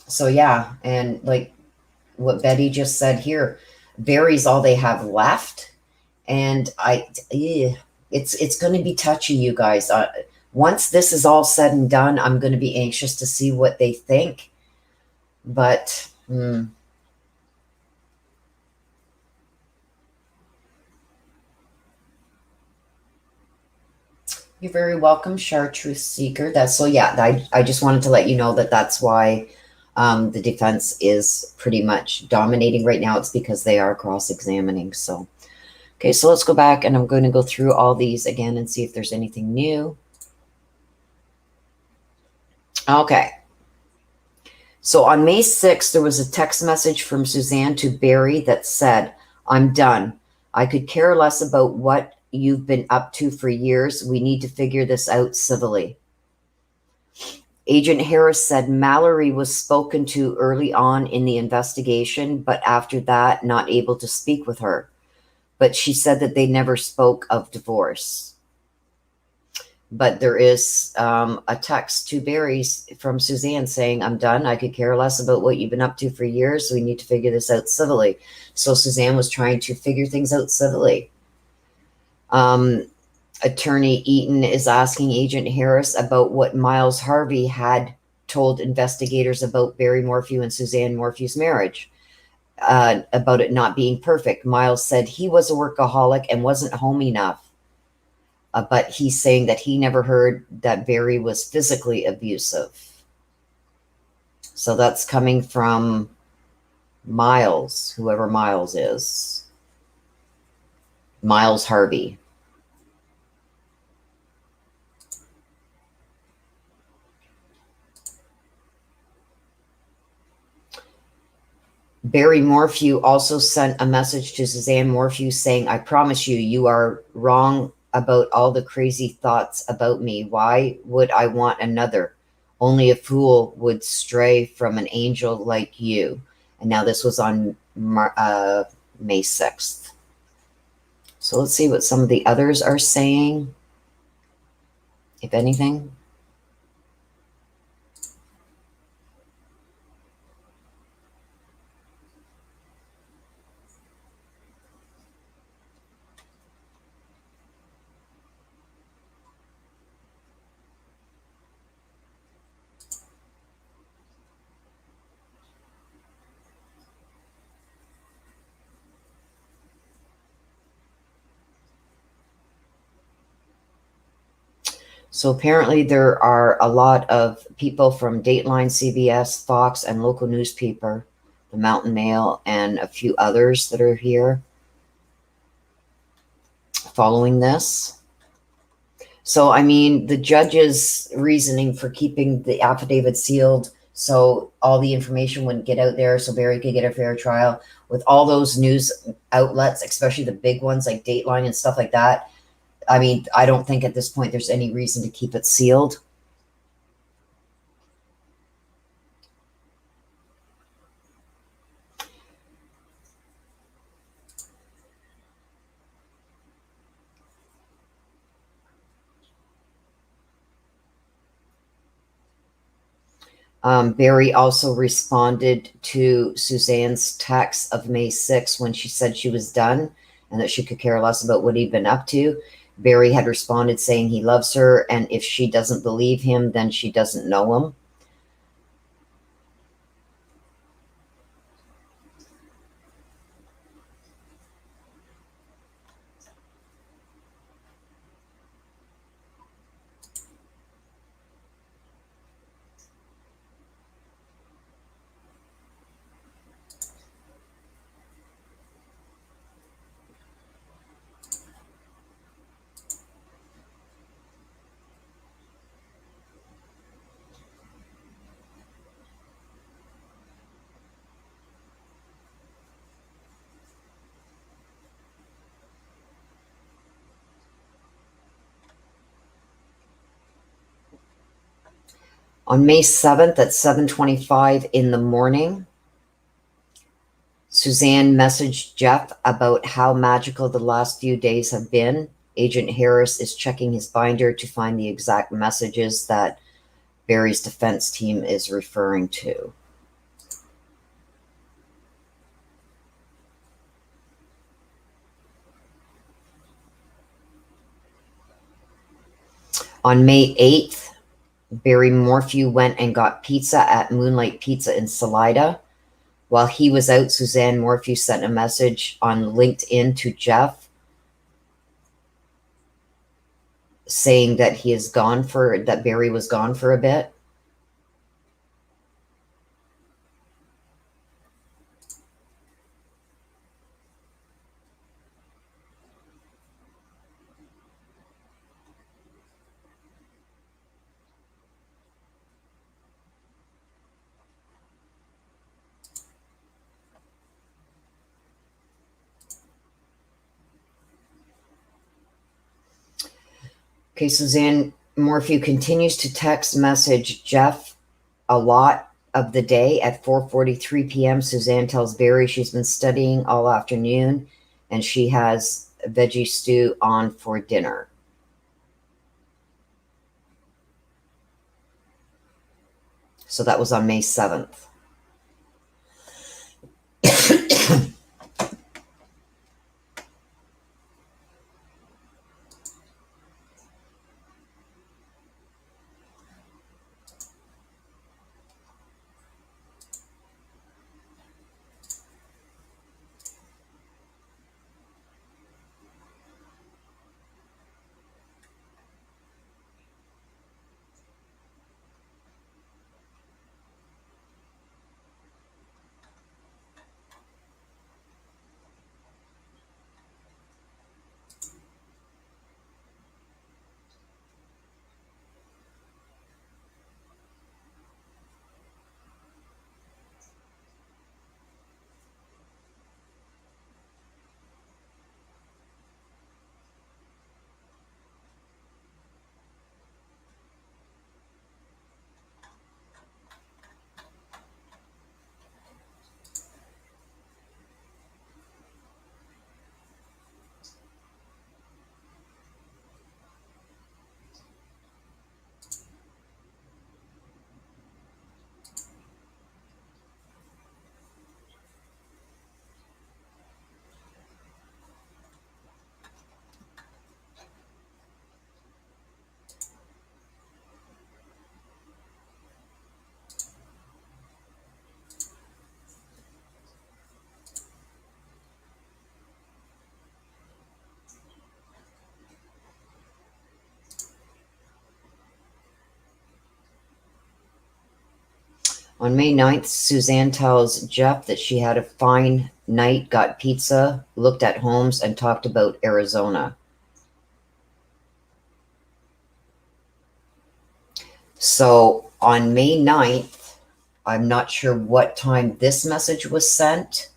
So yeah, and like what Betty just said here, Barry's all they have left, and it's going to be touchy, you guys. Once this is all said and done, I'm going to be anxious to see what they think. But you're very welcome, Chartreuse Seeker. That's so yeah. I just wanted to let you know that that's why the defense is pretty much dominating right now. It's because they are cross-examining. So okay, so let's go back, and I'm going to go through all these again and see if there's anything new. Okay. So on May 6th, there was a text message from Suzanne to Barry that said, "I'm done. I could care less about what you've been up to for years. We need to figure this out civilly." Agent Harris said Mallory was spoken to early on in the investigation, but after that, not able to speak with her. But she said that they never spoke of divorce. But there is a text to Barry from Suzanne saying, "I'm done. I could care less about what you've been up to for years. We need to figure this out civilly." So Suzanne was trying to figure things out civilly. Attorney Eaton is asking Agent Harris about what Miles Harvey had told investigators about Barry Morphew and Suzanne Morphew's marriage, about it not being perfect. Miles said he was a workaholic and wasn't home enough. But he's saying that he never heard that Barry was physically abusive. So that's coming from Miles, whoever Miles is. Miles Harvey. Barry Morphew also sent a message to Suzanne Morphew saying, "I promise you, you are wrong about all the crazy thoughts about me. Why would I want another? Only a fool would stray from an angel like you." And now this was on May 6th. So let's see what some of the others are saying, if anything. So apparently there are a lot of people from Dateline, CBS, Fox, and local newspaper, the Mountain Mail, and a few others that are here following this. So, I mean, the judge's reasoning for keeping the affidavit sealed so all the information wouldn't get out there so Barry could get a fair trial, with all those news outlets, especially the big ones like Dateline and stuff like that. I mean, I don't think at this point there's any reason to keep it sealed. Barry also responded to Suzanne's text of May 6th when she said she was done and that she could care less about what he'd been up to. Barry had responded saying he loves her, and if she doesn't believe him, then she doesn't know him. On May 7th at 7:25 in the morning, Suzanne messaged Jeff about how magical the last few days have been. Agent Harris is checking his binder to find the exact messages that Barry's defense team is referring to. On May 8th, Barry Morphew went and got pizza at Moonlight Pizza in Salida. While he was out, Suzanne Morphew sent a message on LinkedIn to Jeff saying that that Barry was gone for a bit. Okay, Suzanne Morphew continues to text message Jeff a lot of the day. At 4:43 p.m., Suzanne tells Barry she's been studying all afternoon and she has veggie stew on for dinner. So that was on May 7th. On May 9th, Suzanne tells Jeff that she had a fine night, got pizza, looked at homes, and talked about Arizona. So on May 9th, I'm not sure what time this message was sent,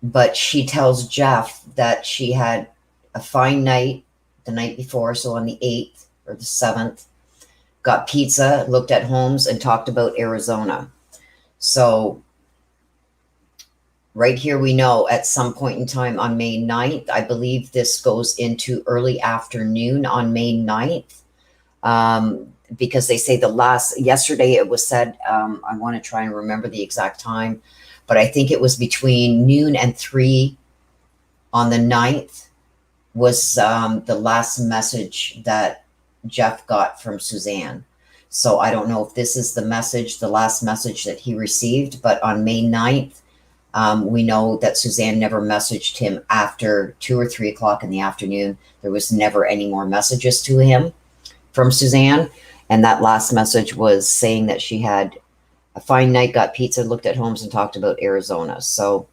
but she tells Jeff that she had a fine night the night before, so on the 8th or the 7th, got pizza, looked at homes, and talked about Arizona. So right here, we know at some point in time on May 9th, I believe this goes into early afternoon on May 9th, because they say yesterday it was said, I want to try and remember the exact time, but I think it was between noon and 3 on the 9th was the last message that Jeff got from Suzanne. So I don't know if this is the last message that he received, but on May 9th, we know that Suzanne never messaged him after 2 or 3 o'clock in the afternoon. There was never any more messages to him from Suzanne. And that last message was saying that she had a fine night, got pizza, looked at homes, and talked about Arizona. So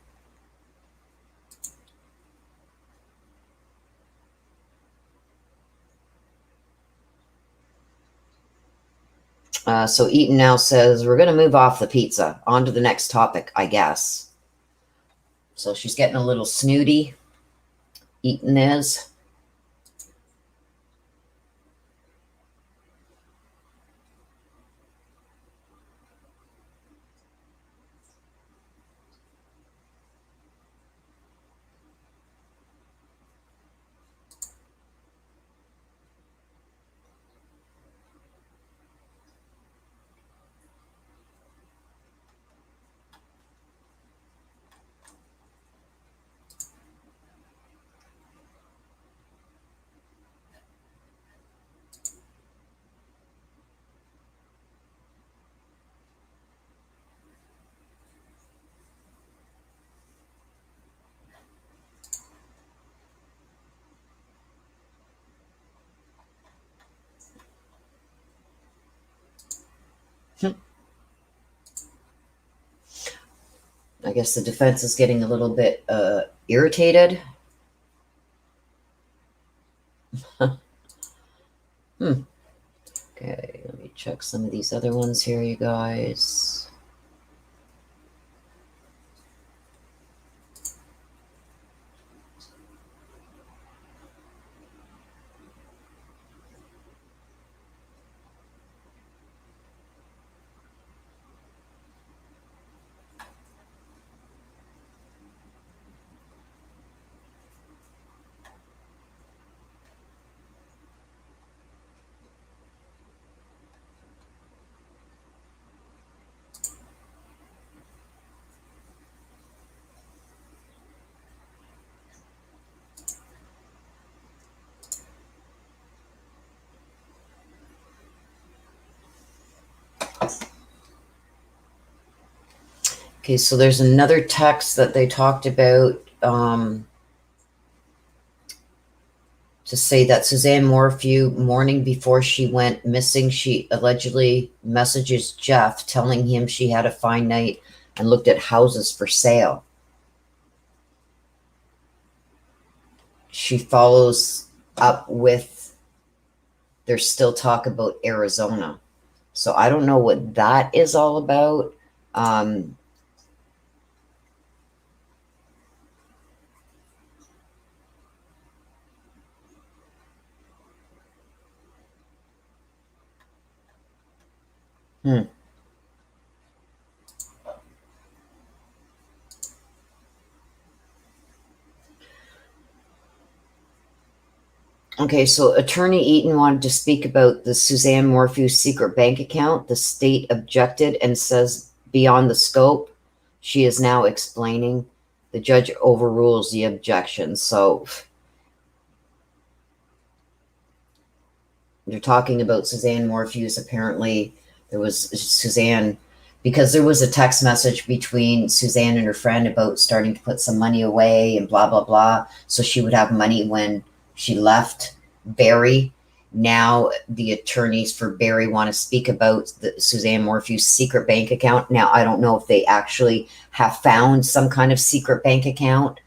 so Eaton now says, we're going to move off the pizza. On to the next topic, I guess. So she's getting a little snooty. Eaton is. I guess the defense is getting a little bit irritated. Okay, let me check some of these other ones here, you guys. Okay, so there's another text that they talked about to say that Suzanne Morphew, morning before she went missing, she allegedly messages Jeff telling him she had a fine night and looked at houses for sale. She follows up with, there's still talk about Arizona. So I don't know what that is all about. Okay, so Attorney Eaton wanted to speak about the Suzanne Morphew secret bank account. The state objected and says beyond the scope. She is now explaining. The judge overrules the objection. So they're talking about Suzanne Morphew's. Apparently, there was Suzanne, because there was a text message between Suzanne and her friend about starting to put some money away and blah, blah, blah. So she would have money when she left Barry. Now the attorneys for Barry want to speak about the Suzanne Morphew's secret bank account. Now, I don't know if they actually have found some kind of secret bank account,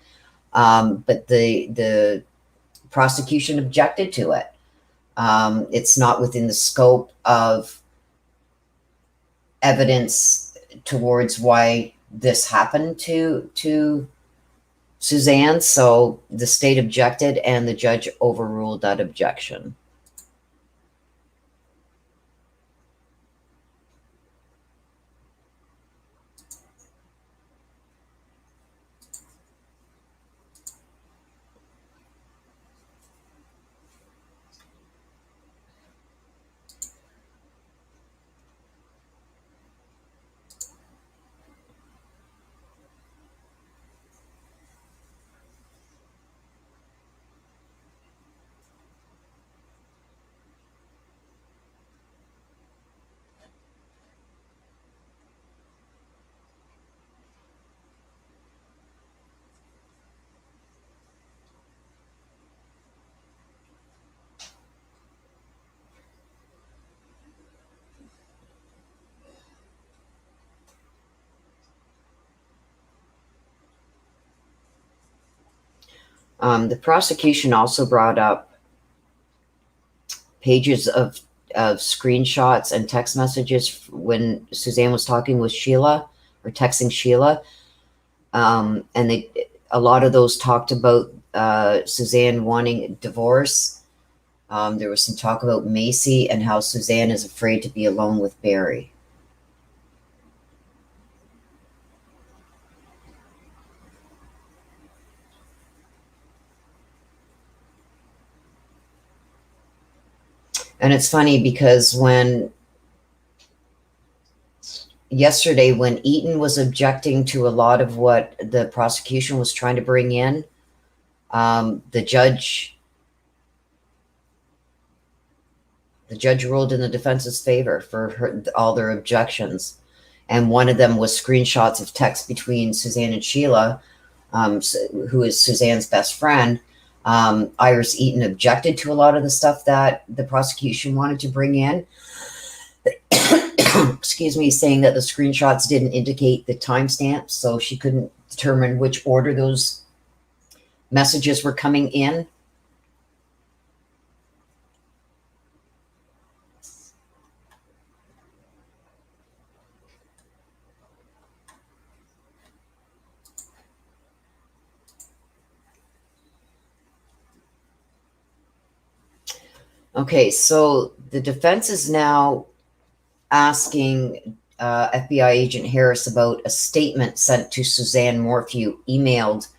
but the prosecution objected to it. It's not within the scope of evidence towards why this happened to Suzanne. So the state objected and the judge overruled that objection. The prosecution also brought up pages of screenshots and text messages when Suzanne was talking with Sheila or texting Sheila. And a lot of those talked about Suzanne wanting a divorce. There was some talk about Macy and how Suzanne is afraid to be alone with Barry. And it's funny because yesterday, when Eaton was objecting to a lot of what the prosecution was trying to bring in, the judge ruled in the defense's favor for all their objections. And one of them was screenshots of text between Suzanne and Sheila, who is Suzanne's best friend. Iris Eaton objected to a lot of the stuff that the prosecution wanted to bring in. excuse me, saying that the screenshots didn't indicate the timestamps, so she couldn't determine which order those messages were coming in. Okay, so the defense is now asking FBI agent Harris about a statement sent to Suzanne Morphew, emailed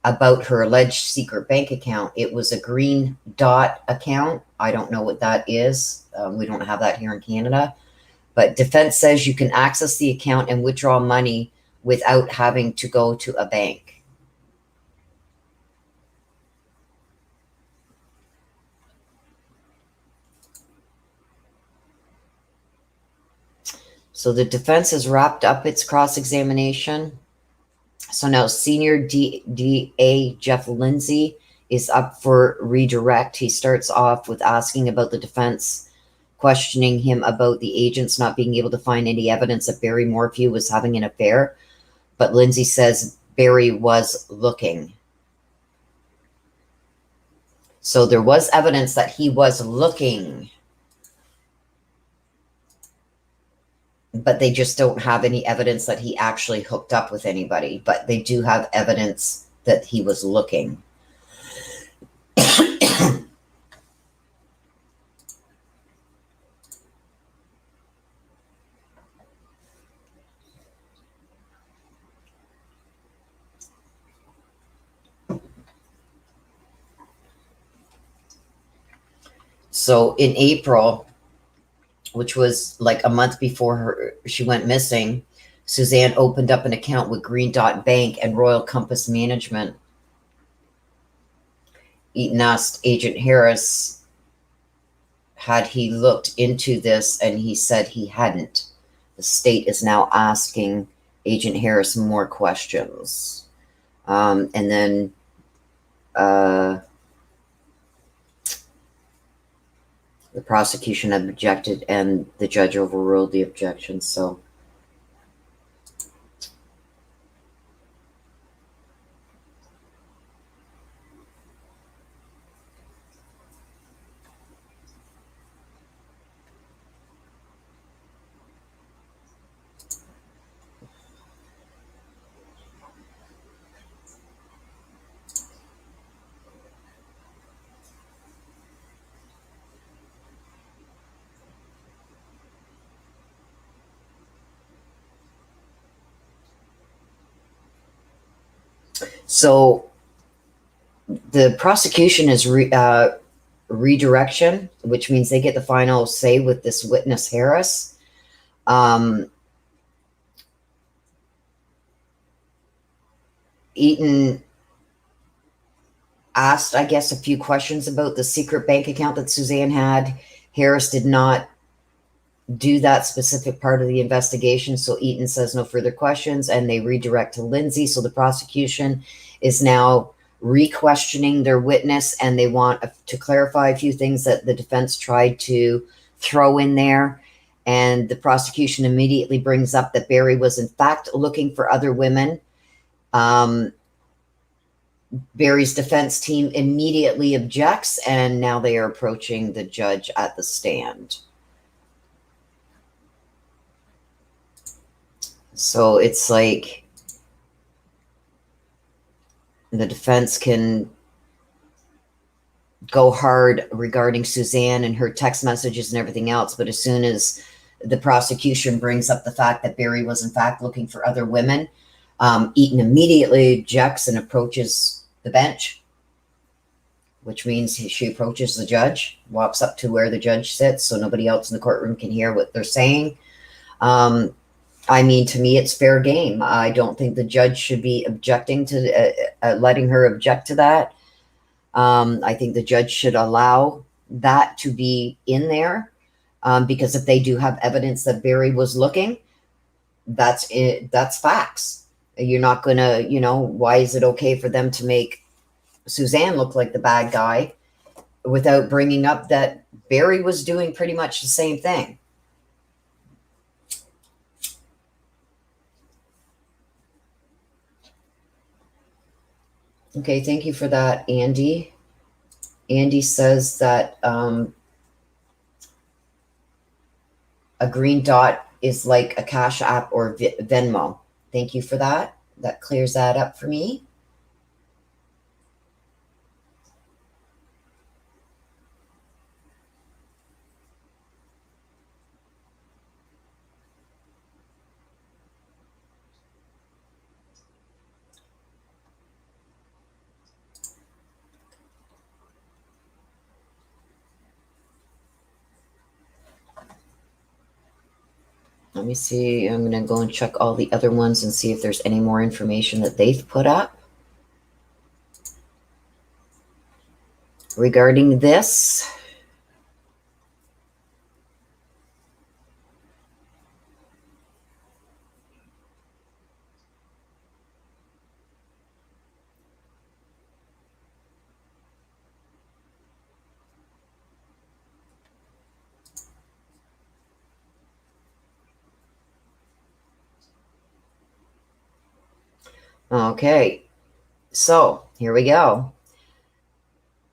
about her alleged secret bank account. It was a green dot account. I don't know what that is. We don't have that here in Canada. But defense says you can access the account and withdraw money without having to go to a bank. So the defense has wrapped up its cross-examination. So now Senior DA Jeff Lindsay is up for redirect. He starts off with asking about the defense, questioning him about the agents not being able to find any evidence that Barry Morphew was having an affair. But Lindsay says Barry was looking. So there was evidence that he was looking, but they just don't have any evidence that he actually hooked up with anybody. But they do have evidence that he was looking. So in April, which was like a month before she went missing, Suzanne opened up an account with Green Dot Bank and Royal Compass Management. Eaton asked Agent Harris, had he looked into this, and he said he hadn't. The state is now asking Agent Harris more questions. And then the prosecution objected, and the judge overruled the objection. So So the prosecution is redirection, which means they get the final say with this witness Harris. Eaton asked, I guess, a few questions about the secret bank account that Suzanne had. Harris did not do that specific part of the investigation, so Eaton says no further questions, and they redirect to Lindsay. So the prosecution is now re-questioning their witness, and they want to clarify a few things that the defense tried to throw in there. And the prosecution immediately brings up that Barry was in fact looking for other women. Barry's defense team immediately objects, and now they are approaching the judge at the stand. So it's like the defense can go hard regarding Suzanne and her text messages and everything else, but as soon as the prosecution brings up the fact that Barry was in fact looking for other women, Eaton immediately objects and approaches the bench, which means she approaches the judge, walks up to where the judge sits so nobody else in the courtroom can hear what they're saying. I mean, to me, it's fair game. I don't think the judge should be objecting to letting her object to that. I think the judge should allow that to be in there, because if they do have evidence that Barry was looking, that's it. That's facts. You're not going to, why is it okay for them to make Suzanne look like the bad guy without bringing up that Barry was doing pretty much the same thing? Okay, thank you for that, Andy. Andy says that a green dot is like a Cash App or Venmo. Thank you for that. That clears that up for me. Let me see. I'm going to go and check all the other ones and see if there's any more information that they've put up regarding this. Okay, so here we go.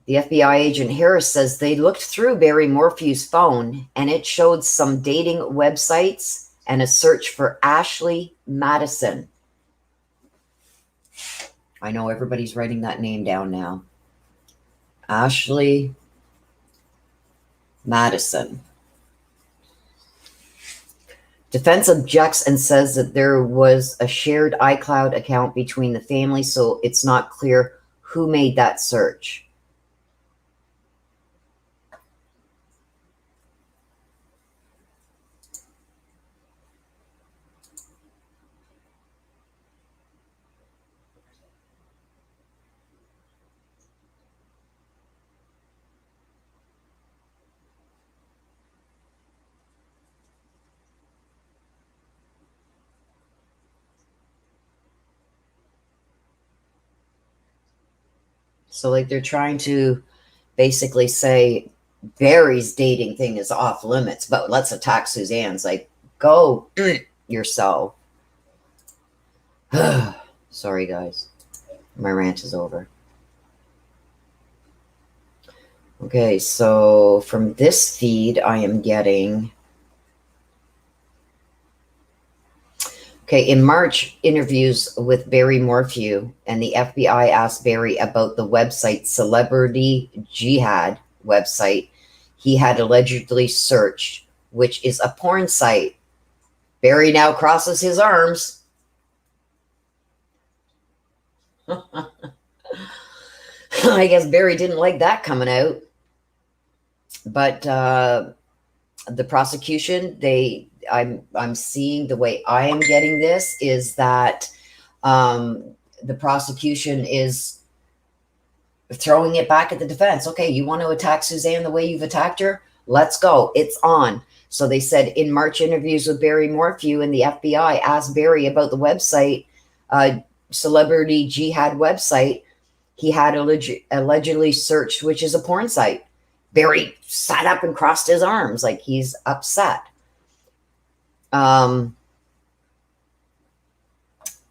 The FBI agent Harris says they looked through Barry Morphew's phone and it showed some dating websites and a search for Ashley Madison. I know everybody's writing that name down now. Ashley Madison. Defense objects and says that there was a shared iCloud account between the family, so it's not clear who made that search. So, like, they're trying to basically say Barry's dating thing is off limits, but let's attack Suzanne's. Like, go yourself. Sorry, guys. My rant is over. Okay, so from this feed, I am getting... Okay, in March, interviews with Barry Morphew, and the FBI asked Barry about the website Celebrity Jihad website he had allegedly searched, which is a porn site. Barry now crosses his arms. I guess Barry didn't like that coming out. But the prosecution, I'm seeing, the way I am getting this is that the prosecution is throwing it back at the defense. Okay, you want to attack Suzanne the way you've attacked her? Let's go. It's on. So they said in March interviews with Barry Morphew, and the FBI asked Barry about the website, Celebrity Jihad website he had allegedly searched, which is a porn site. Barry sat up and crossed his arms like he's upset.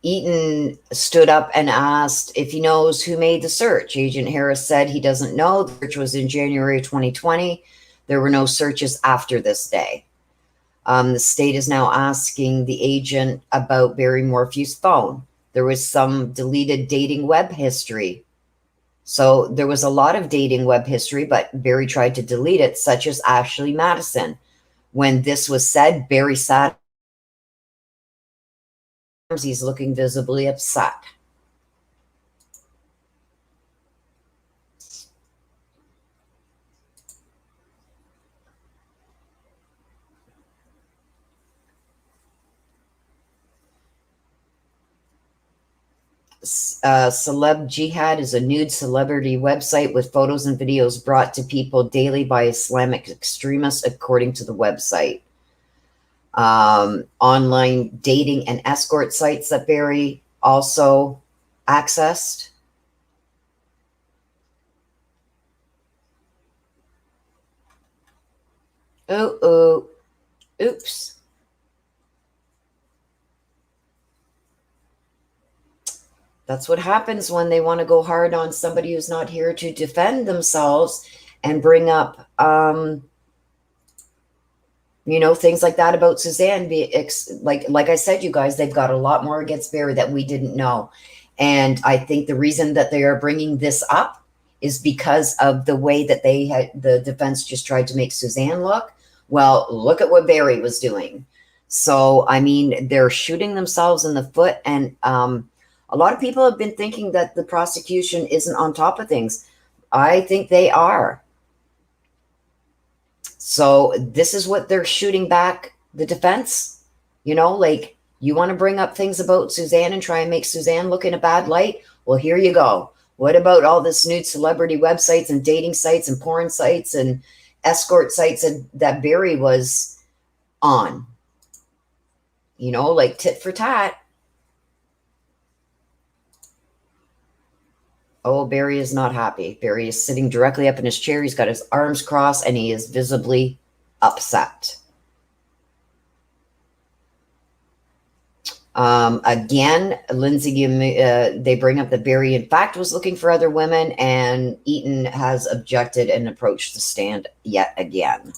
Eaton stood up and asked if he knows who made the search. Agent Harris said he doesn't know. The search was in January 2020. There were no searches after this day. The state is now asking the agent about Barry Morphew's phone. There was some deleted dating web history. So there was a lot of dating web history, but Barry tried to delete it, such as Ashley Madison. When this was said, Barry sat. He's looking visibly upset. Celeb Jihad is a nude celebrity website with photos and videos brought to people daily by Islamic extremists, according to the website. Online dating and escort sites that Barry also accessed. Oops. That's what happens when they want to go hard on somebody who's not here to defend themselves and bring up, things like that about Suzanne. Like I said, you guys, they've got a lot more against Barry that we didn't know. And I think the reason that they are bringing this up is because of the way that the defense just tried to make Suzanne look. Well, look at what Barry was doing. So, I mean, they're shooting themselves in the foot. And a lot of people have been thinking that the prosecution isn't on top of things. I think they are. So this is what they're shooting back the defense. Like, you want to bring up things about Suzanne and try and make Suzanne look in a bad light? Well, here you go. What about all this nude celebrity websites and dating sites and porn sites and escort sites that Barry was on? Like tit for tat. Oh, Barry is not happy. Barry is sitting directly up in his chair. He's got his arms crossed and he is visibly upset. Again, Lindsay, they bring up that Barry, in fact, was looking for other women, and Eaton has objected and approached the stand yet again.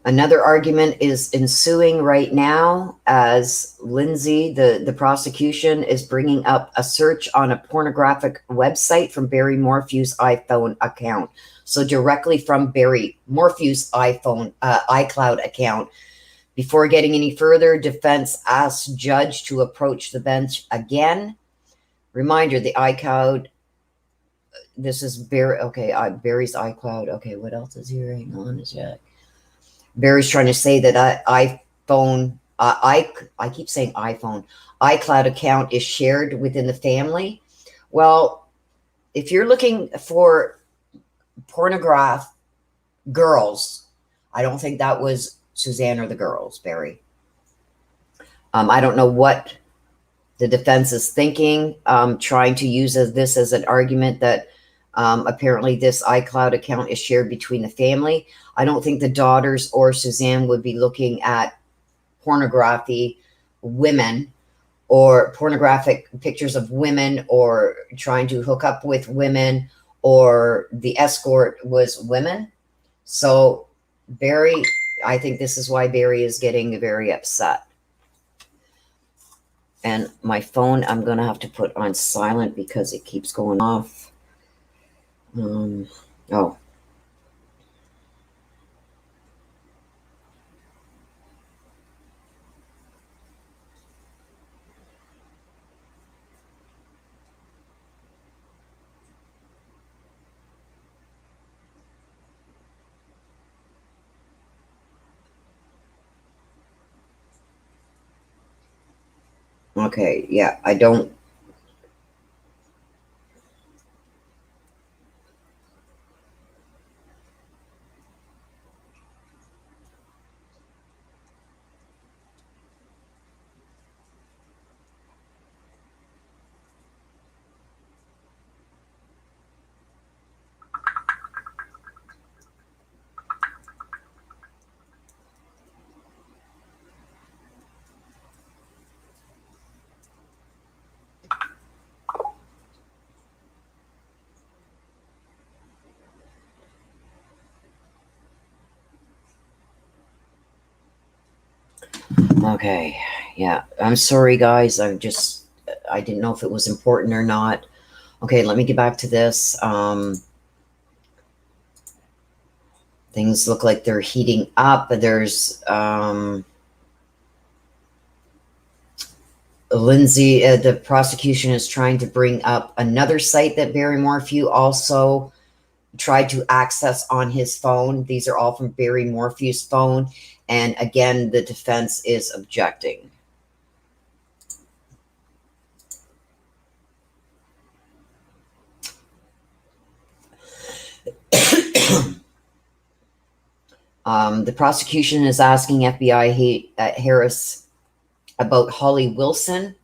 Another argument is ensuing right now as Lindsay, the prosecution, is bringing up a search on a pornographic website from Barry Morphew's iPhone account. So directly from Barry Morphew's iCloud account. Before getting any further, defense asks judge to approach the bench again. Reminder, the iCloud, this is Barry, okay, Barry's iCloud. Okay, what else is here? Hang on a sec. Barry's trying to say that iPhone, I keep saying iPhone, iCloud account is shared within the family. Well, if you're looking for pornograph girls, I don't think that was Suzanne or the girls, Barry. I don't know what the defense is thinking, trying to use this as an argument that apparently this iCloud account is shared between the family. I don't think the daughters or Suzanne would be looking at pornography, women, or pornographic pictures of women, or trying to hook up with women, or the escort was women. So Barry, I think this is why Barry is getting very upset. And my phone, I'm going to have to put on silent because it keeps going off. Oh. Okay, yeah, I don't. Okay, yeah, I'm sorry, guys. I didn't know if it was important or not. Okay, let me get back to this. Things look like they're heating up. There's Lindsay, the prosecution is trying to bring up another site that Barry Morphew also tried to access on his phone. These are all from Barry Morphew's phone. And again, the defense is objecting. The prosecution is asking FBI Harris about Holly Wilson.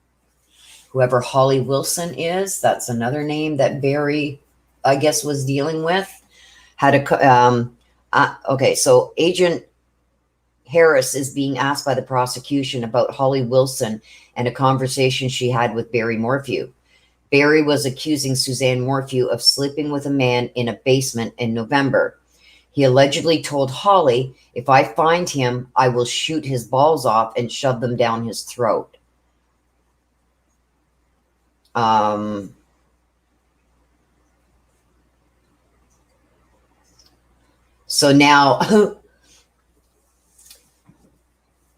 Whoever Holly Wilson is, that's another name that Barry, I guess, was dealing with. Okay, so Agent Harris is being asked by the prosecution about Holly Wilson and a conversation she had with Barry Morphew. Barry was accusing Suzanne Morphew of sleeping with a man in a basement in November. He allegedly told Holly, if I find him, I will shoot his balls off and shove them down his throat. So now,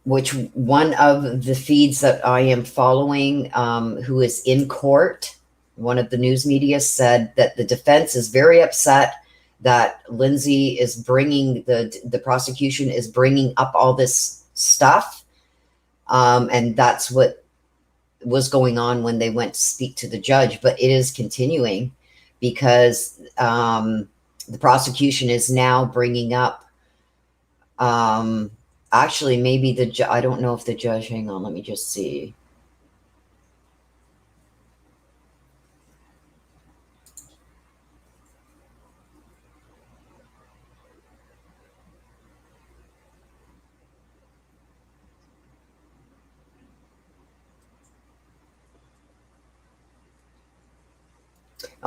which one of the feeds that I am following, who is in court, one of the news media said that the defense is very upset that Lindsay is bringing, the prosecution is bringing up all this stuff. And that's what was going on when they went to speak to the judge, but it is continuing because the prosecution is now bringing up, actually, maybe the I don't know if the judge, hang on, let me just see.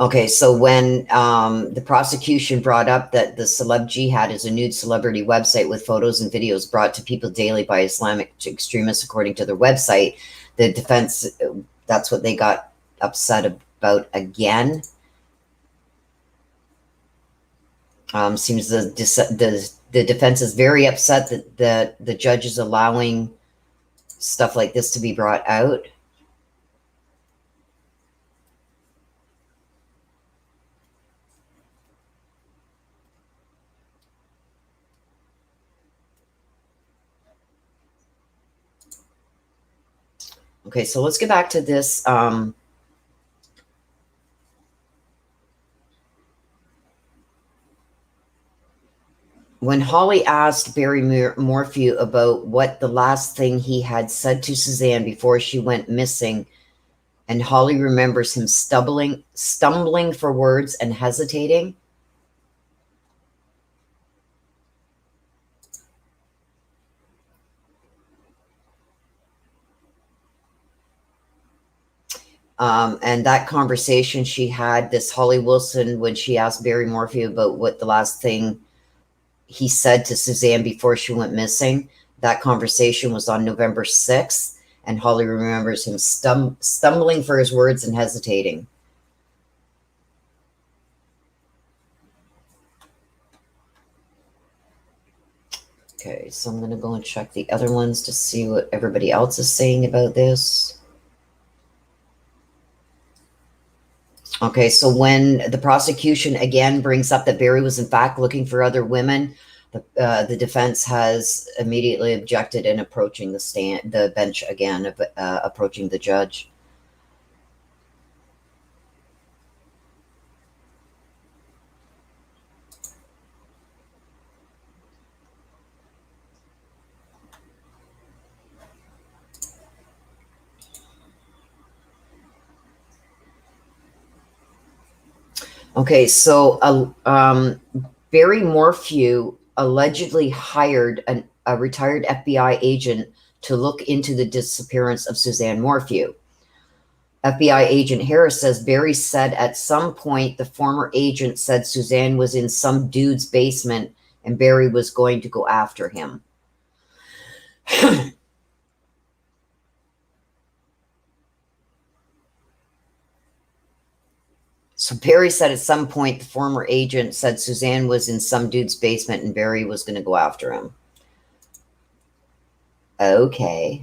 Okay, so when the prosecution brought up that the Celeb Jihad is a nude celebrity website with photos and videos brought to people daily by Islamic extremists, according to their website, the defense, that's what they got upset about again. Seems the defense is very upset that the judge is allowing stuff like this to be brought out. Okay, so let's get back to this. When Holly asked Barry Morphew about what the last thing he had said to Suzanne before she went missing, and Holly remembers him stumbling for words and hesitating. And that conversation she had, this Holly Wilson, when she asked Barry Morphew about what the last thing he said to Suzanne before she went missing, that conversation was on November 6th, and Holly remembers him stumbling for his words and hesitating. Okay, so I'm going to go and check the other ones to see what everybody else is saying about this. Okay, so when the prosecution again brings up that Barry was in fact looking for other women, the defense has immediately objected in approaching the bench again, approaching the judge. Okay, so Barry Morphew allegedly hired a retired FBI agent to look into the disappearance of Suzanne Morphew. FBI agent Harris says Barry said at some point the former agent said Suzanne was in some dude's basement and Barry was going to go after him. So Barry said at some point the former agent said Suzanne was in some dude's basement and Barry was going to go after him. Okay.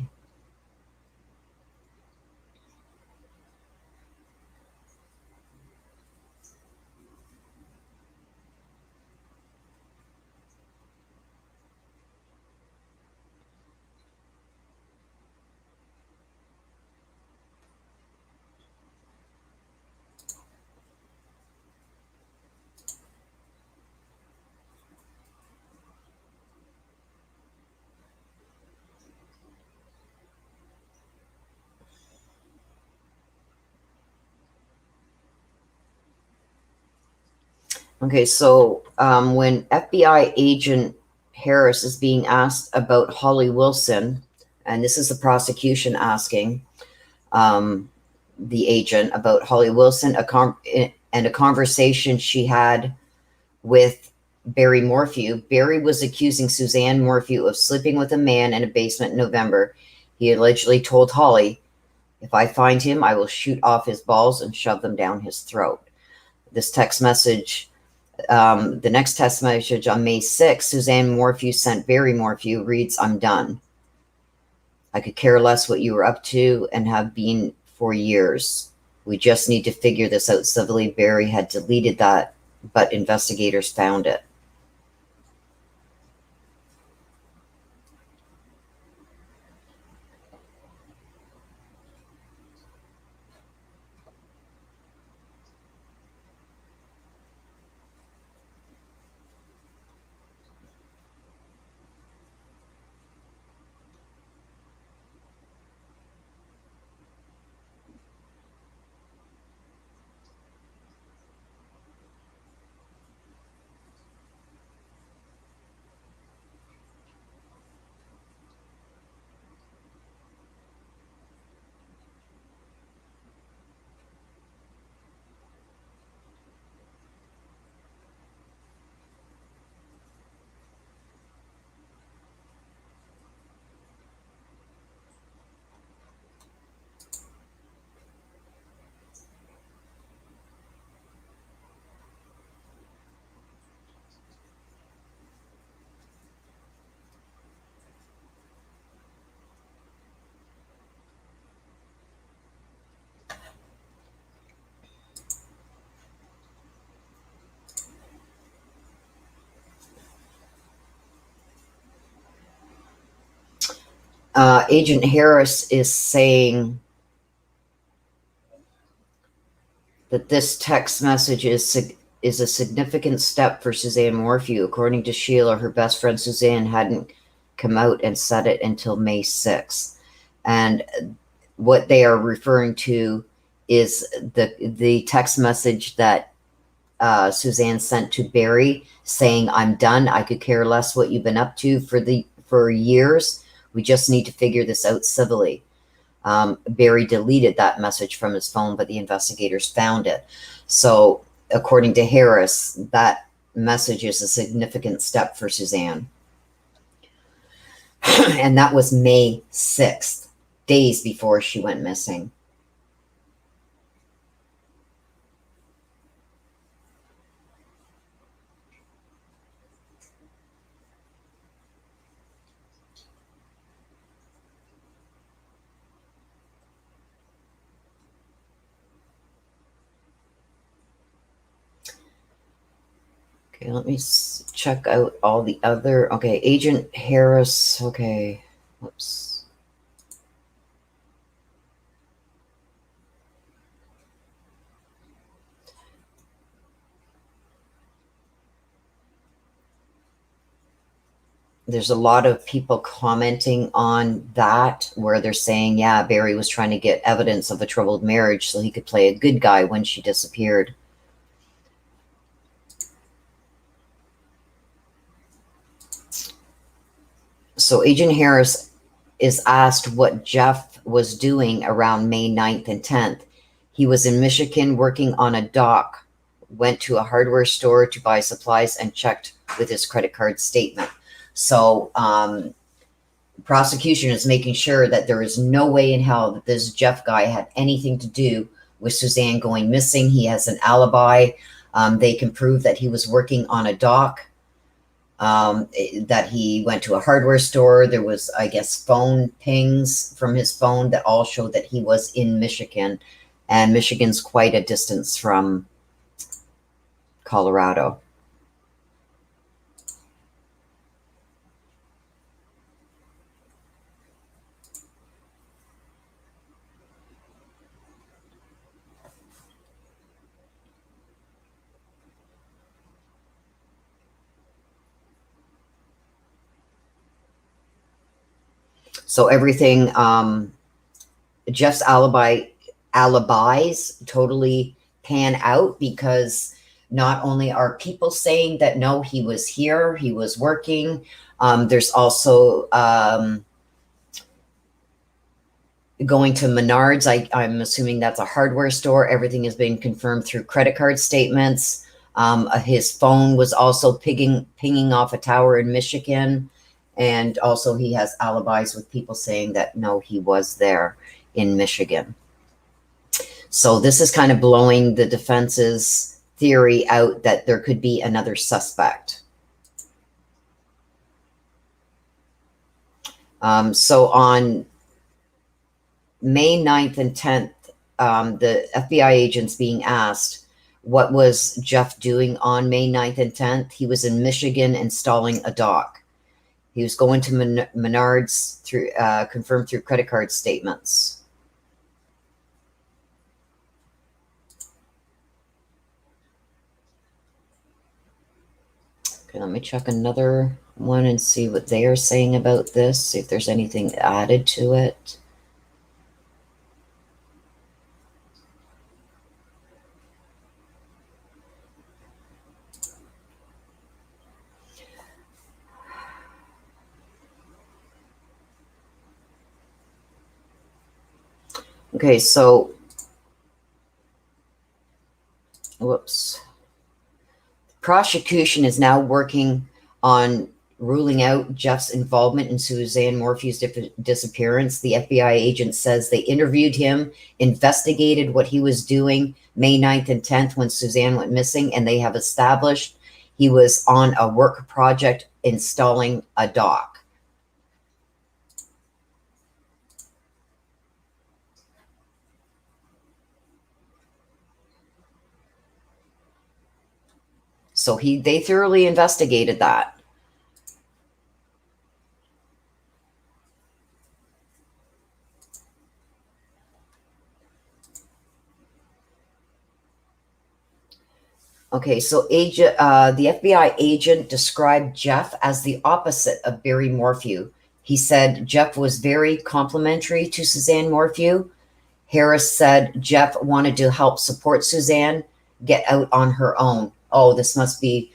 Okay, so when FBI agent Harris is being asked about Holly Wilson, and this is the prosecution asking the agent about Holly Wilson, and a conversation she had with Barry Morphew. Barry was accusing Suzanne Morphew of sleeping with a man in a basement in November. He allegedly told Holly, "If I find him, I will shoot off his balls and shove them down his throat." This text message, the next text message on May 6th, Suzanne Morphew sent Barry Morphew, reads, "I'm done. I could care less what you were up to and have been for years. We just need to figure this out civilly." Barry had deleted that, but investigators found it. Agent Harris is saying that this text message is a significant step for Suzanne Morphew. According to Sheila, her best friend Suzanne hadn't come out and said it until May 6th. And what they are referring to is the text message that Suzanne sent to Barry saying, "I'm done. I could care less what you've been up to for years. We just need to figure this out civilly." Barry deleted that message from his phone, but the investigators found it. So according to Harris, that message is a significant step for Suzanne. And that was May 6th, days before she went missing. Okay, let me check out all the other. Okay, Agent Harris. Okay, whoops. There's a lot of people commenting on that where they're saying, yeah, Barry was trying to get evidence of a troubled marriage so he could play a good guy when she disappeared. So Agent Harris is asked what Jeff was doing around May 9th and 10th. He was in Michigan working on a dock, went to a hardware store to buy supplies, and checked with his credit card statement. So prosecution is making sure that there is no way in hell that this Jeff guy had anything to do with Suzanne going missing. He has an alibi. They can prove that he was working on a dock, that he went to a hardware store. There was, I guess, phone pings from his phone that all showed that he was in Michigan, and Michigan's quite a distance from Colorado. So everything, Jeff's alibis totally pan out because Not only are people saying that, no, he was here, he was working, there's also going to Menards. I'm assuming that's a hardware store. Everything has been confirmed through credit card statements. His phone was also pinging off a tower in Michigan. And also he has alibis with people saying that, no, he was there in Michigan. So this is kind of blowing the defense's theory out that there could be another suspect. So on May 9th and 10th, the FBI agents being asked, what was Jeff doing on May 9th and 10th? He was in Michigan installing a dock. He was going to Menards through confirmed through credit card statements. Okay, let me check another one and see what they are saying about this, see if there's anything added to it. Okay, so, whoops. The prosecution is now working on ruling out Jeff's involvement in Suzanne Morphew's disappearance. The FBI agent says they interviewed him, investigated what he was doing May 9th and 10th when Suzanne went missing, and they have established he was on a work project installing a dock. So they thoroughly investigated that. Okay, so the FBI agent described Jeff as the opposite of Barry Morphew. He said Jeff was very complimentary to Suzanne Morphew. Harris said Jeff wanted to help support Suzanne get out on her own. Oh, this must be,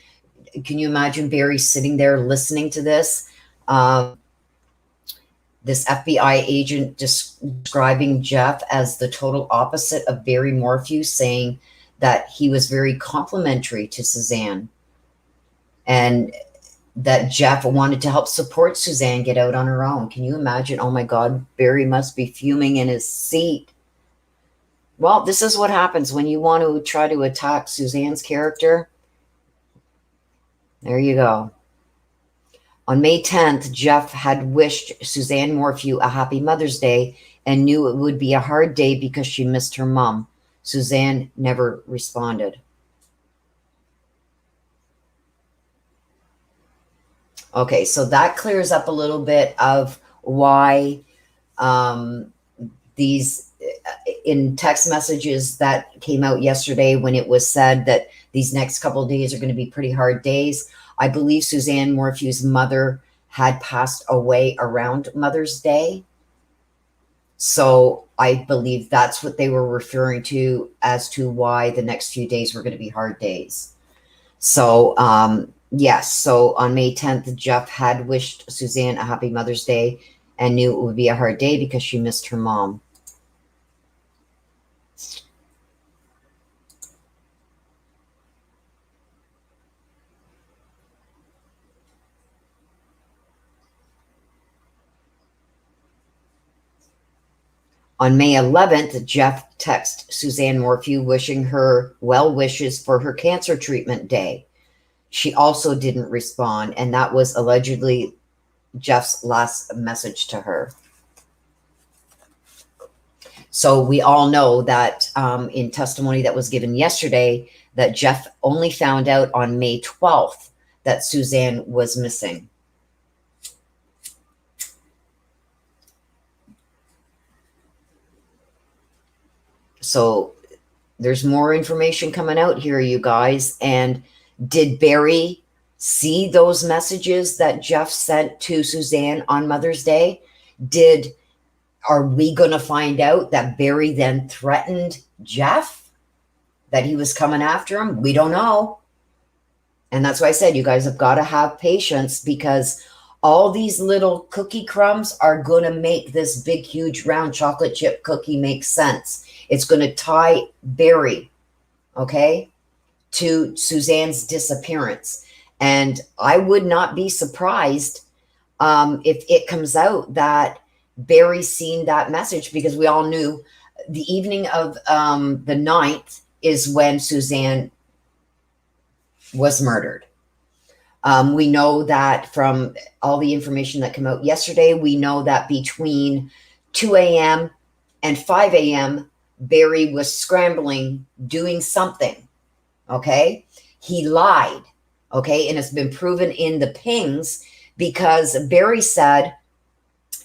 can you imagine Barry sitting there listening to this? This FBI agent describing Jeff as the total opposite of Barry Morphew, saying that he was very complimentary to Suzanne and that Jeff wanted to help support Suzanne get out on her own. Can you imagine? Oh my God, Barry must be fuming in his seat. Well, this is what happens when you want to try to attack Suzanne's character. There you go. On May 10th, Jeff had wished Suzanne Morphew a happy Mother's Day and knew it would be a hard day because she missed her mom. Suzanne never responded. Okay, so that clears up a little bit of why these in text messages that came out yesterday when it was said that these next couple of days are going to be pretty hard days. I believe Suzanne Morphew's mother had passed away around Mother's Day. So I believe that's what they were referring to as to why the next few days were going to be hard days. So, yes. So on May 10th, Jeff had wished Suzanne a happy Mother's Day and knew it would be a hard day because she missed her mom. On May 11th, Jeff texted Suzanne Morphew wishing her well wishes for her cancer treatment day. She also didn't respond, and that was allegedly Jeff's last message to her. So we all know that in testimony that was given yesterday, that Jeff only found out on May 12th that Suzanne was missing. So there's more information coming out here, you guys. And did Barry see those messages that Jeff sent to Suzanne on Mother's Day? Are we going to find out that Barry then threatened Jeff? that he was coming after him? We don't know. And that's why I said you guys have got to have patience, because all these little cookie crumbs are going to make this big, huge, round chocolate chip cookie make sense. It's going to tie Barry, okay, to Suzanne's disappearance. And I would not be surprised if it comes out that Barry's seen that message, because we all knew the evening of the 9th is when Suzanne was murdered. We know that from all the information that came out yesterday, we know that between 2 a.m. and 5 a.m., Barry was scrambling, doing something, okay? He lied, okay? And it's been proven in the pings, because Barry said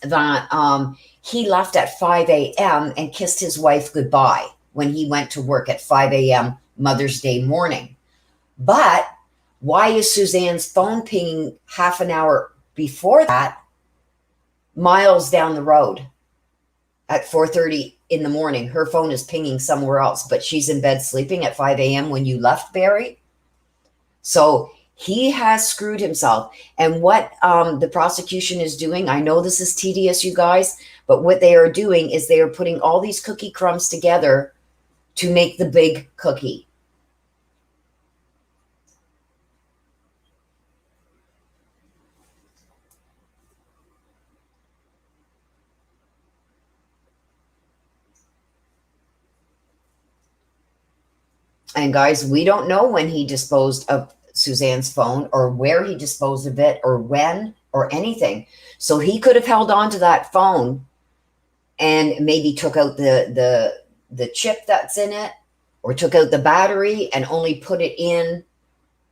that he left at 5 a.m. and kissed his wife goodbye when he went to work at 5 a.m. Mother's Day morning. But why is Suzanne's phone pinging half an hour before that, miles down the road at 4:30 in the morning? Her phone is pinging somewhere else, but she's in bed sleeping at 5 a.m. when you left, Barry. So he has screwed himself. And what the prosecution is doing, I know this is tedious, you guys, but what they are doing is they are putting all these cookie crumbs together to make the big cookie. And guys, we don't know when he disposed of Suzanne's phone, or where he disposed of it, or when, or anything. So he could have held on to that phone and maybe took out the chip that's in it, or took out the battery and only put it in,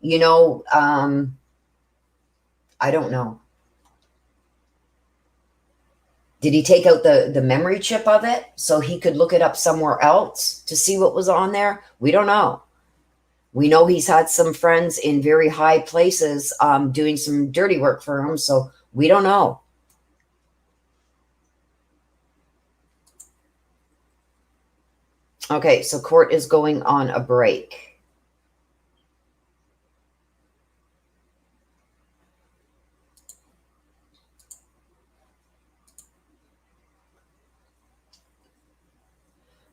you know, I don't know. Did he take out the memory chip of it so he could look it up somewhere else to see what was on there? We don't know. We know he's had some friends in very high places doing some dirty work for him, so we don't know. Okay, so court is going on a break.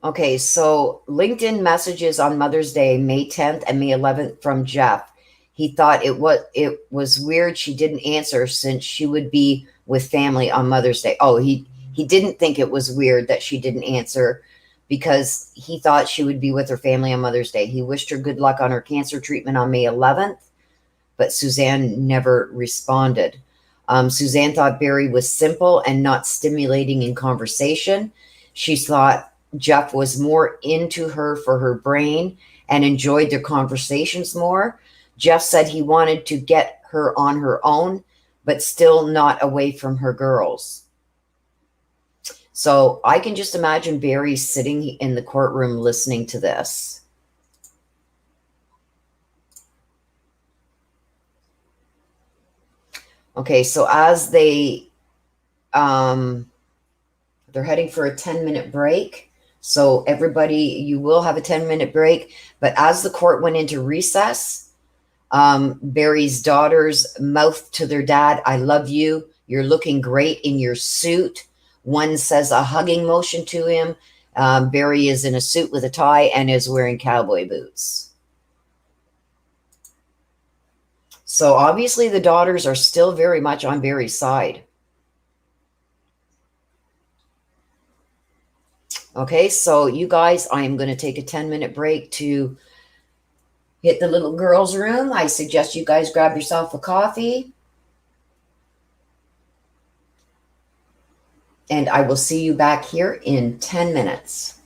Okay, so LinkedIn messages on Mother's Day, May 10th and May 11th from Jeff. He thought it was weird she didn't answer, since she would be with family on Mother's Day. Oh, he didn't think it was weird that she didn't answer, because he thought she would be with her family on Mother's Day. He wished her good luck on her cancer treatment on May 11th, but Suzanne never responded. Suzanne thought Barry was simple and not stimulating in conversation. She thought Jeff was more into her for her brain and enjoyed their conversations more. Jeff said he wanted to get her on her own, but still not away from her girls. So I can just imagine Barry sitting in the courtroom listening to this. Okay, so as they're heading for a 10-minute break. So everybody, you will have a 10-minute break. But as the court went into recess, Barry's daughters mouthed to their dad, "I love you. You're looking great in your suit." One says a hugging motion to him. Barry is in a suit with a tie and is wearing cowboy boots. So obviously the daughters are still very much on Barry's side. Okay, so you guys, I am going to take a 10-minute break to hit the little girl's room. I suggest you guys grab yourself a coffee. And I will see you back here in 10 minutes.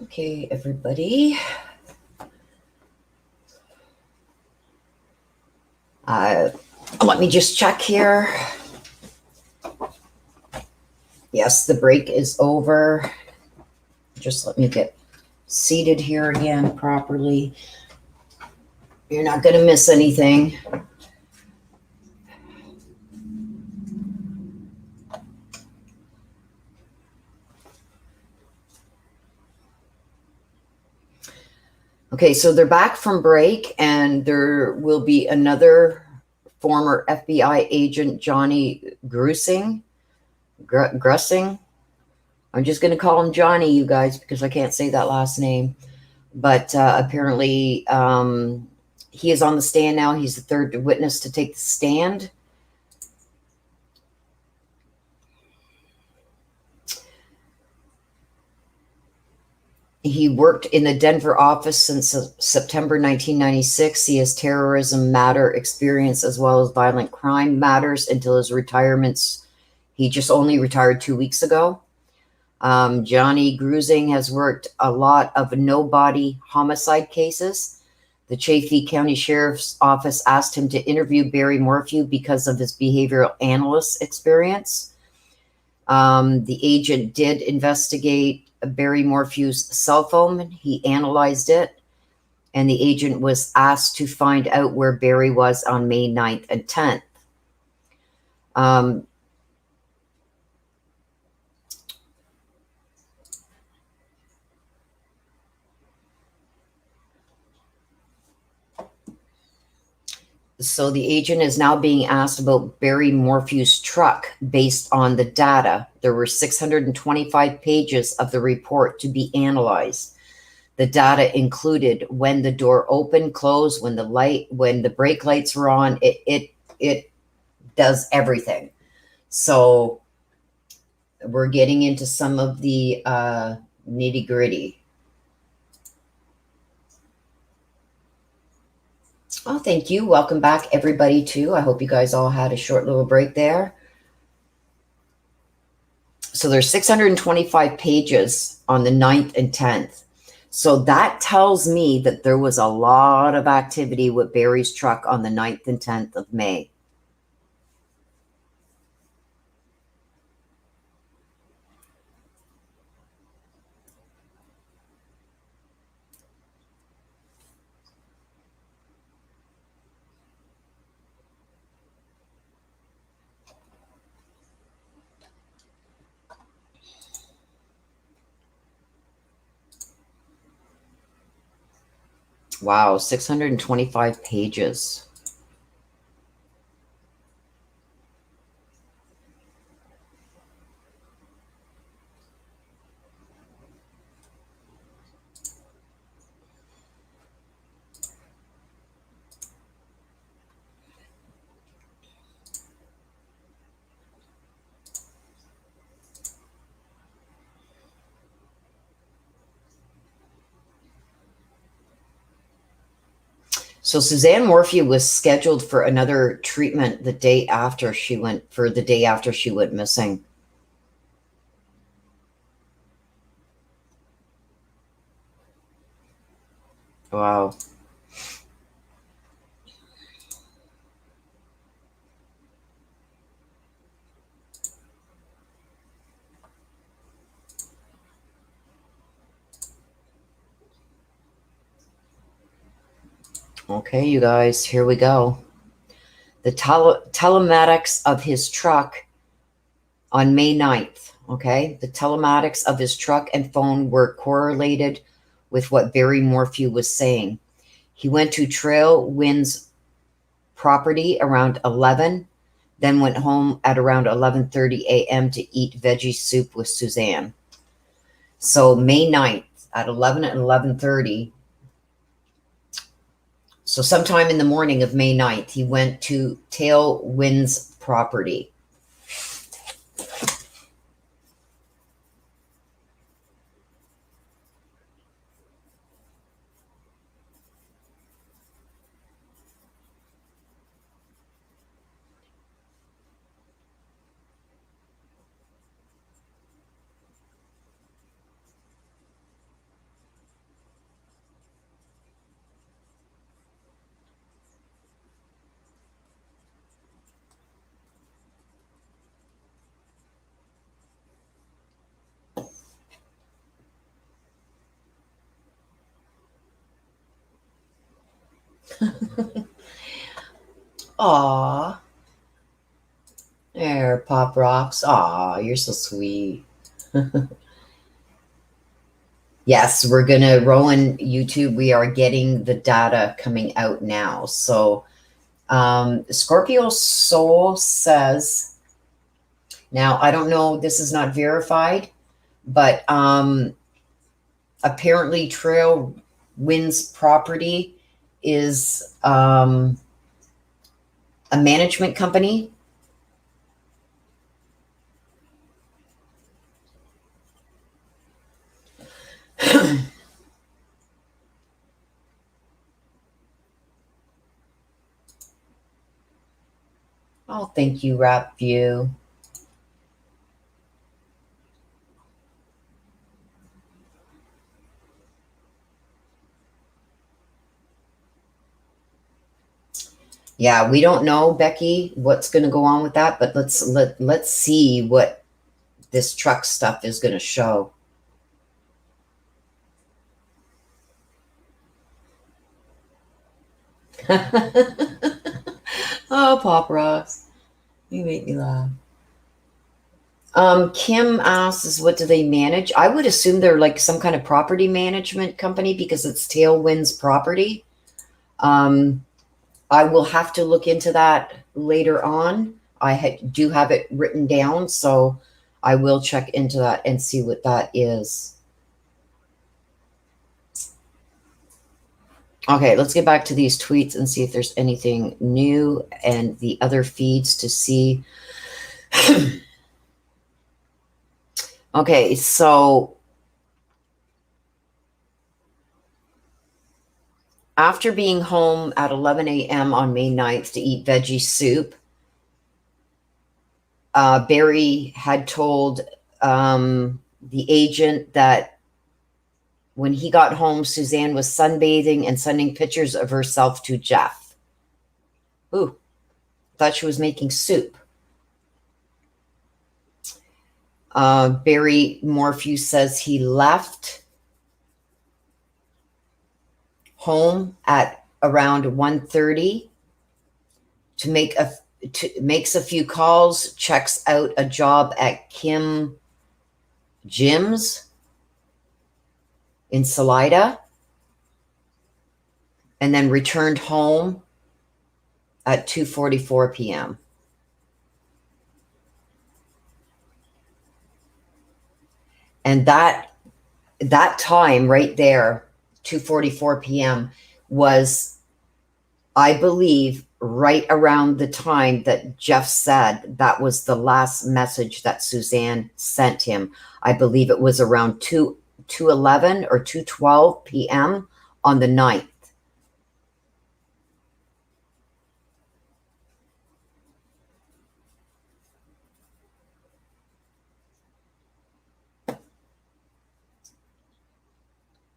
Okay, everybody. Let me just check here. Yes, the break is over. Just let me get seated here again properly. You're not going to miss anything. Okay, so they're back from break, and there will be another former FBI agent, Johnny Grussing. I'm just going to call him Johnny, you guys, because I can't say that last name. But apparently he is on the stand now. He's the third witness to take the stand. He worked in the Denver office since September 1996. He has terrorism matter experience as well as violent crime matters until his retirements. He just only retired 2 weeks ago. Johnny Grussing has worked a lot of no-body homicide cases. The Chaffee County Sheriff's Office asked him to interview Barry Morphew because of his behavioral analyst experience. The agent did investigate Barry Morphew's cell phone. He analyzed it, and the agent was asked to find out where Barry was on May 9th and 10th. So the agent is now being asked about Barry Morphew's truck based on the data. There were 625 pages of the report to be analyzed. The data included when the door opened, closed, when the brake lights were on. It does everything. So we're getting into some of the nitty gritty. Oh, thank you. Welcome back, everybody, too. I hope you guys all had a short little break there. So there's 625 pages on the 9th and 10th. So that tells me that there was a lot of activity with Barry's truck on the 9th and 10th of May. Wow, 625 pages. So Suzanne Morphew was scheduled for another treatment the day after she went missing. Wow. Okay, you guys, here we go. The telematics of his truck on May 9th, okay? The telematics of his truck and phone were correlated with what Barry Morphew was saying. He went to Trail Wind's property around 11, then went home at around 11:30 a.m. to eat veggie soup with Suzanne. So May 9th at 11 and 11:30, so sometime in the morning of May 9th, he went to Tailwind's property. Aw. There, Pop Rocks. Aw, you're so sweet. Yes, we're going to, Rowan, YouTube, we are getting the data coming out now. So Scorpio Soul says, now I don't know, this is not verified, but apparently Trail Winds Property is a management company. Oh, thank you, Rap View. Yeah, we don't know, Becky, what's going to go on with that, but let's see what this truck stuff is going to show. Oh, Pop Rocks, you make me laugh. Kim asks, what do they manage? I would assume they're like some kind of property management company because it's Tailwinds Property. I will have to look into that later on. I do have it written down, so I will check into that and see what that is. Okay, let's get back to these tweets and see if there's anything new and the other feeds to see. Okay, so after being home at 11 a.m. on May 9th to eat veggie soup, Barry had told the agent that when he got home, Suzanne was sunbathing and sending pictures of herself to Jeff. Ooh, thought she was making soup. Barry Morphew says he left home at around 1:30 makes a few calls, checks out a job at Kim Jim's in Salida, and then returned home at 2:44 p.m. And that time right there, 2:44 p.m., was, I believe, right around the time that Jeff said that was the last message that Suzanne sent him. I believe it was around 2:11 or 2:12 p.m. on the 9th.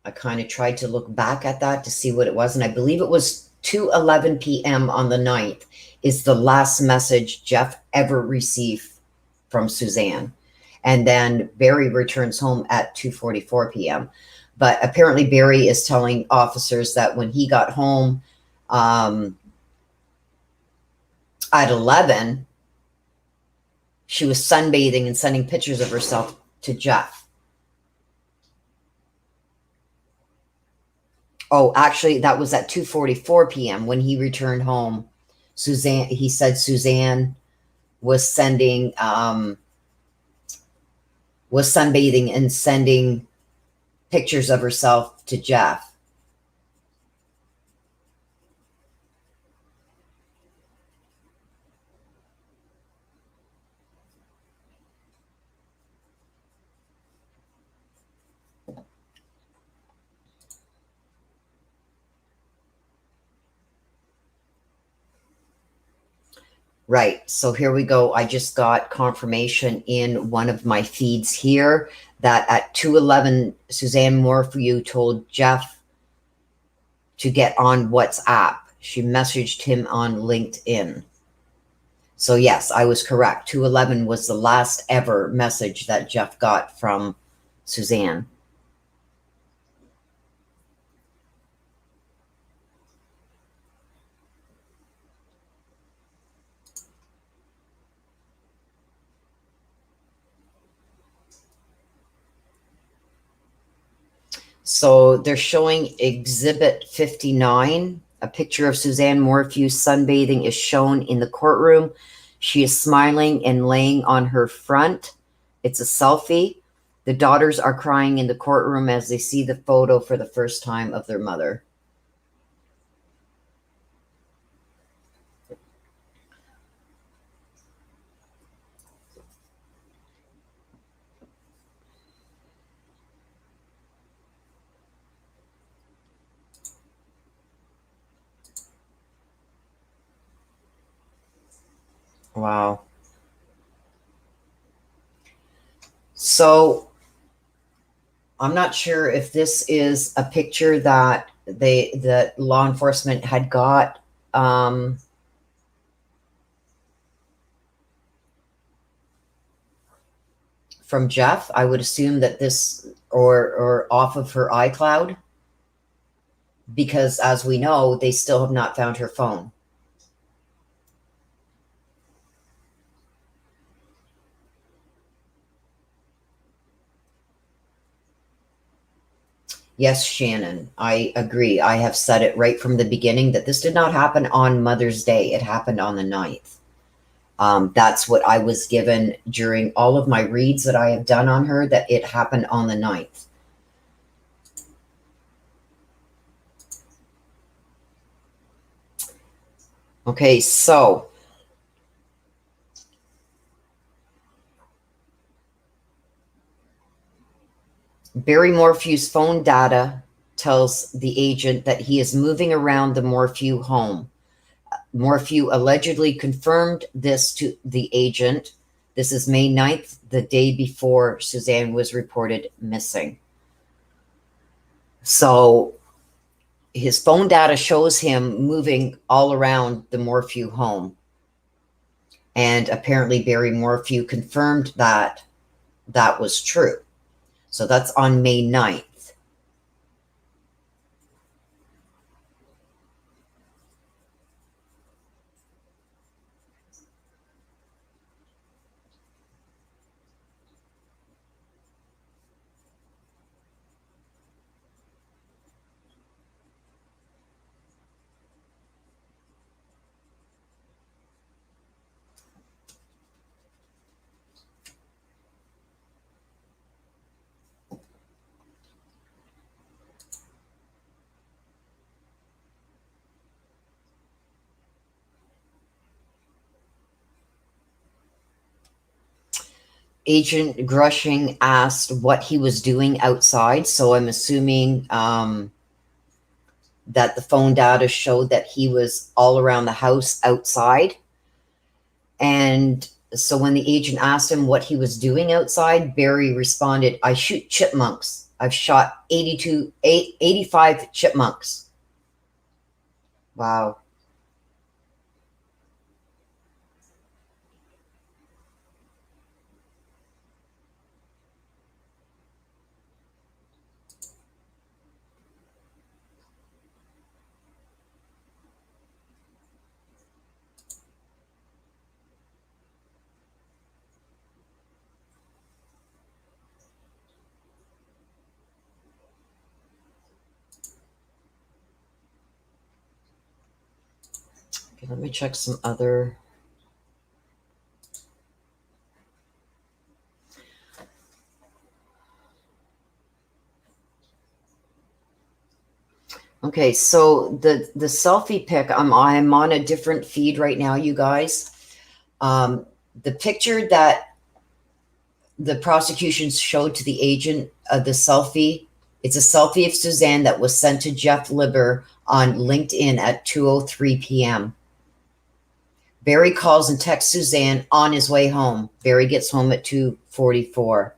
I kind of tried to look back at that to see what it was, and I believe it was 2:11 p.m. on the 9th is the last message Jeff ever received from Suzanne. And then Barry returns home at 2:44 p.m. But apparently Barry is telling officers that when he got home at 11, she was sunbathing and sending pictures of herself to Jeff. Oh, actually, that was at 2:44 p.m. when he returned home. He said Suzanne was sending, was sunbathing and sending pictures of herself to Jeff. Right. So here we go. I just got confirmation in one of my feeds here that at 2:11, Suzanne Morphew told Jeff to get on WhatsApp. She messaged him on LinkedIn. So yes, I was correct. 2:11 was the last ever message that Jeff got from Suzanne. So they're showing Exhibit 59. A picture of Suzanne Morphew sunbathing is shown in the courtroom. She is smiling and laying on her front. It's a selfie. The daughters are crying in the courtroom as they see the photo for the first time of their mother. Wow. So I'm not sure if this is a picture that that law enforcement had got from Jeff. I would assume that this or off of her iCloud, because as we know, they still have not found her phone. Yes, Shannon, I agree. I have said it right from the beginning that this did not happen on Mother's Day. It happened on the 9th. That's what I was given during all of my reads that I have done on her, that it happened on the 9th. Okay, so Barry Morphew's phone data tells the agent that he is moving around the Morphew home. Morphew allegedly confirmed this to the agent. This is May 9th, the day before Suzanne was reported missing. So his phone data shows him moving all around the Morphew home. And apparently Barry Morphew confirmed that that was true. So that's on May 9th. Agent Grushing asked what he was doing outside. So I'm assuming that the phone data showed that he was all around the house outside. And so when the agent asked him what he was doing outside, Barry responded, I shoot chipmunks. I've shot 85 chipmunks. Wow. Okay, let me check some other. Okay, so the selfie pic, I'm on a different feed right now, you guys. The picture that the prosecution showed to the agent, the selfie, it's a selfie of Suzanne that was sent to Jeff Libber on LinkedIn at 2:03 p.m. Barry calls and texts Suzanne on his way home. Barry gets home at 2:44.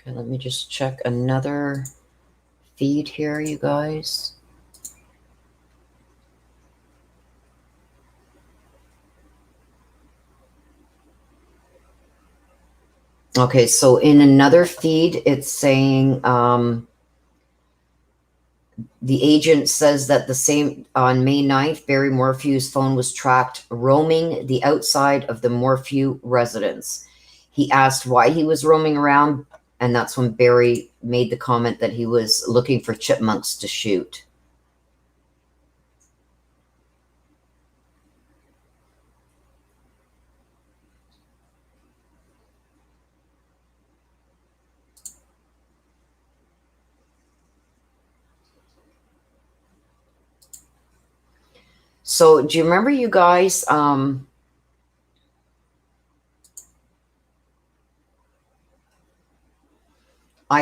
Okay, let me just check another. feed here, you guys. Okay, so in another feed, it's saying the agent says that the same on May 9th, Barry Morphew's phone was tracked roaming the outside of the Morphew residence. He asked why he was roaming around, and that's when Barry made the comment that he was looking for chipmunks to shoot. So do you remember, you guys, I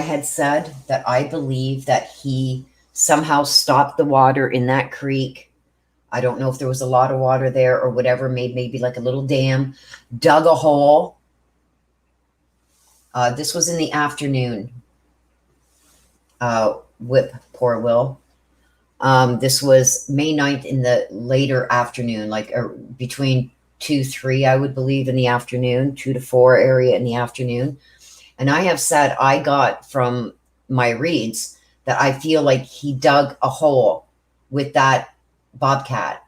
had said that I believe that he somehow stopped the water in that creek. I don't know if there was a lot of water there or whatever, made maybe like a little dam, dug a hole. This was in the afternoon. Whip, poor Will. This was May 9th in the later afternoon, like between 2, 3, I would believe, in the afternoon, 2 to 4 area in the afternoon. And I have said I got from my reads that I feel like he dug a hole with that bobcat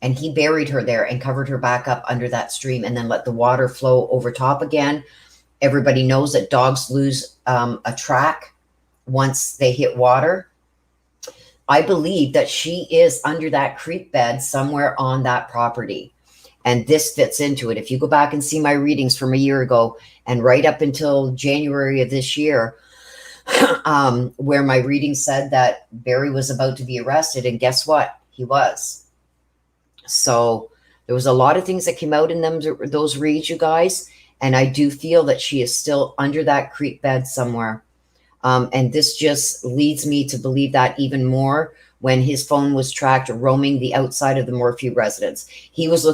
and he buried her there and covered her back up under that stream and then let the water flow over top again. Everybody knows that dogs lose a track once they hit water. I believe that she is under that creek bed somewhere on that property. And this fits into it. If you go back and see my readings from a year ago and right up until January of this year, where my reading said that Barry was about to be arrested, and guess what? He was. So there was a lot of things that came out in those reads, you guys. And I do feel that she is still under that creek bed somewhere. And this just leads me to believe that even more when his phone was tracked roaming the outside of the Morphew residence. He was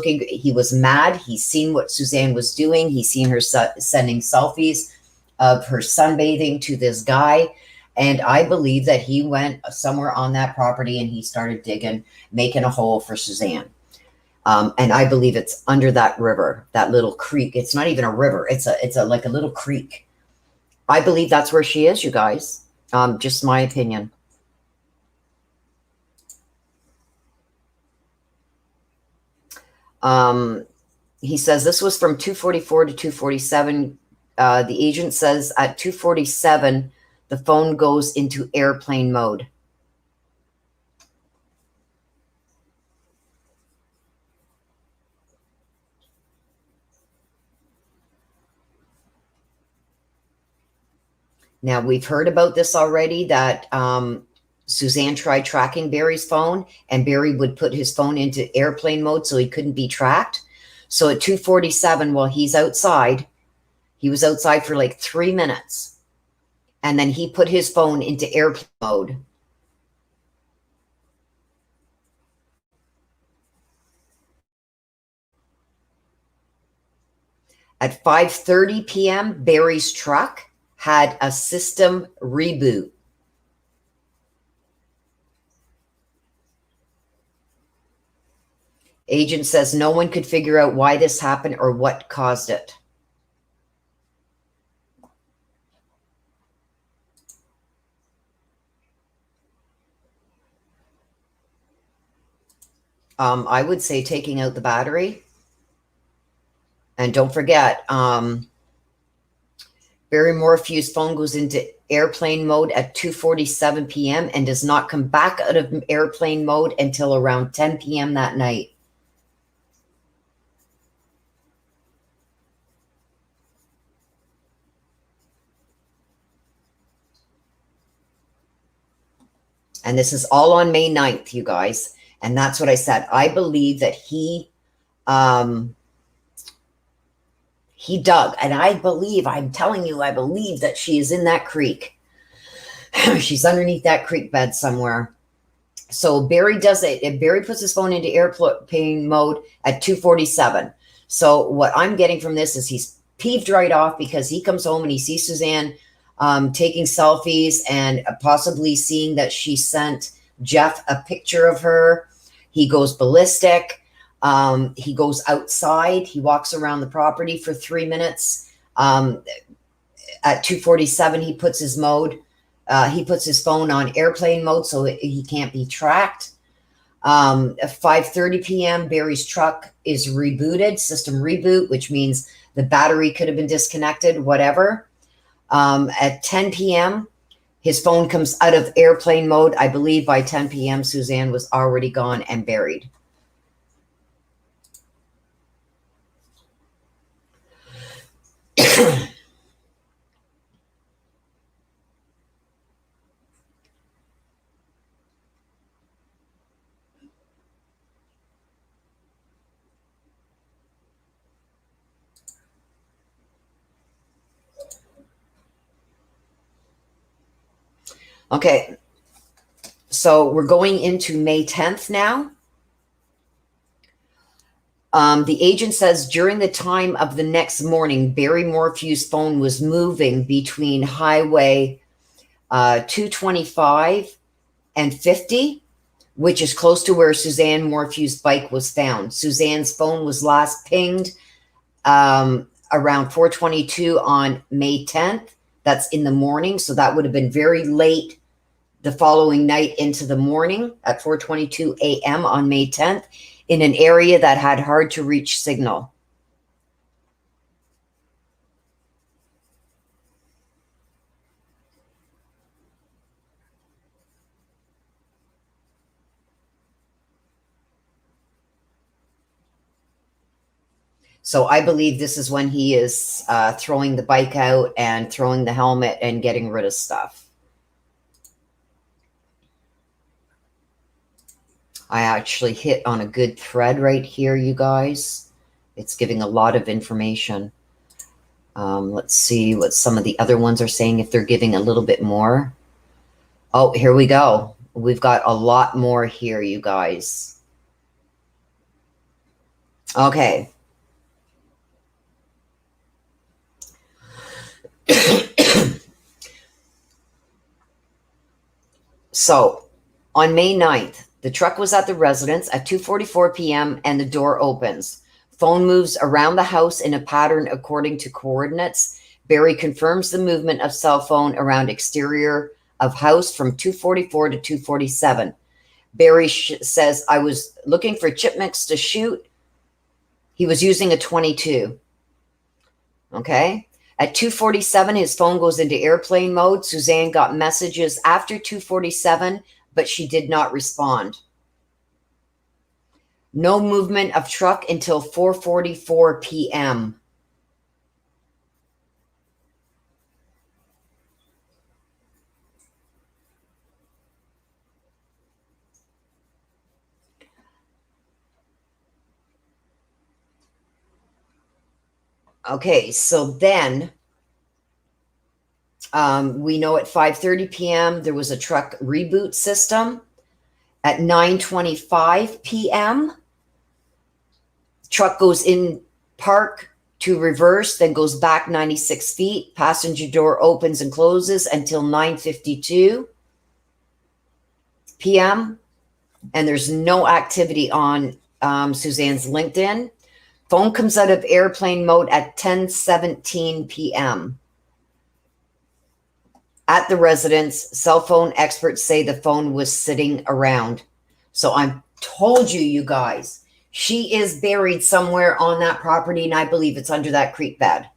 mad. He's seen what Suzanne was doing. He's seen her sending selfies of her sunbathing to this guy. And I believe that he went somewhere on that property and he started digging, making a hole for Suzanne. And I believe it's under that river, that little creek. It's not even a river. It's like a little creek. I believe that's where she is, you guys. Just my opinion. He says this was from 2:44 to 2:47. The agent says at 2:47, the phone goes into airplane mode. Now, we've heard about this already, that Suzanne tried tracking Barry's phone, and Barry would put his phone into airplane mode so he couldn't be tracked. So at 2:47, while he's outside, he was outside for like 3 minutes, and then he put his phone into airplane mode. At 5:30 p.m., Barry's truck had a system reboot. Agent says no one could figure out why this happened or what caused it. I would say taking out the battery. And don't forget, Barry Morphew's phone goes into airplane mode at 2:47 p.m. and does not come back out of airplane mode until around 10 p.m. that night. And this is all on May 9th, you guys. And that's what I said. I believe that he dug, and I'm telling you, I believe that she is in that creek. She's underneath that creek bed somewhere. So Barry does it. Barry puts his phone into airplane mode at 2:47. So what I'm getting from this is he's peeved right off because he comes home and he sees Suzanne taking selfies and possibly seeing that she sent Jeff a picture of her. He goes ballistic. He goes outside. He walks around the property for 3 minutes. At 2:47, he puts his phone on airplane mode so he can't be tracked. At 5:30 p.m., Barry's truck is rebooted, system reboot, which means the battery could have been disconnected, whatever. At 10 p.m., his phone comes out of airplane mode. I believe by 10 p.m., Suzanne was already gone and buried. Okay, so we're going into May 10th now. The agent says during the time of the next morning, Barry Morphew's phone was moving between Highway 225 and 50, which is close to where Suzanne Morphew's bike was found. Suzanne's phone was last pinged around 4:22 on May 10th. That's in the morning, so that would have been very late the following night into the morning at 4:22 a.m. on May 10th in an area that had hard to reach signal. So I believe this is when he is throwing the bike out and throwing the helmet and getting rid of stuff. I actually hit on a good thread right here, you guys. It's giving a lot of information. Let's see what some of the other ones are saying, if they're giving a little bit more. Oh, here we go. We've got a lot more here, you guys. Okay. So, on May 9th, the truck was at the residence at 2:44 p.m. and the door opens. Phone moves around the house in a pattern according to coordinates. Barry confirms the movement of cell phone around exterior of house from 2:44 to 2:47. Barry says, I was looking for chip mix to shoot. He was using a 22. Okay. At 2:47, his phone goes into airplane mode. Suzanne got messages after 2:47, but she did not respond. No movement of truck until 4:44 p.m. Okay, so then we know at 5:30 p.m. there was a truck reboot system. At 9:25 p.m., truck goes in park to reverse, then goes back 96 feet. Passenger door opens and closes until 9:52 p.m. And there's no activity on Suzanne's LinkedIn. Phone comes out of airplane mode at 10:17 p.m. At the residence, cell phone experts say the phone was sitting around. So I'm told you, you guys, she is buried somewhere on that property, and I believe it's under that creek bed.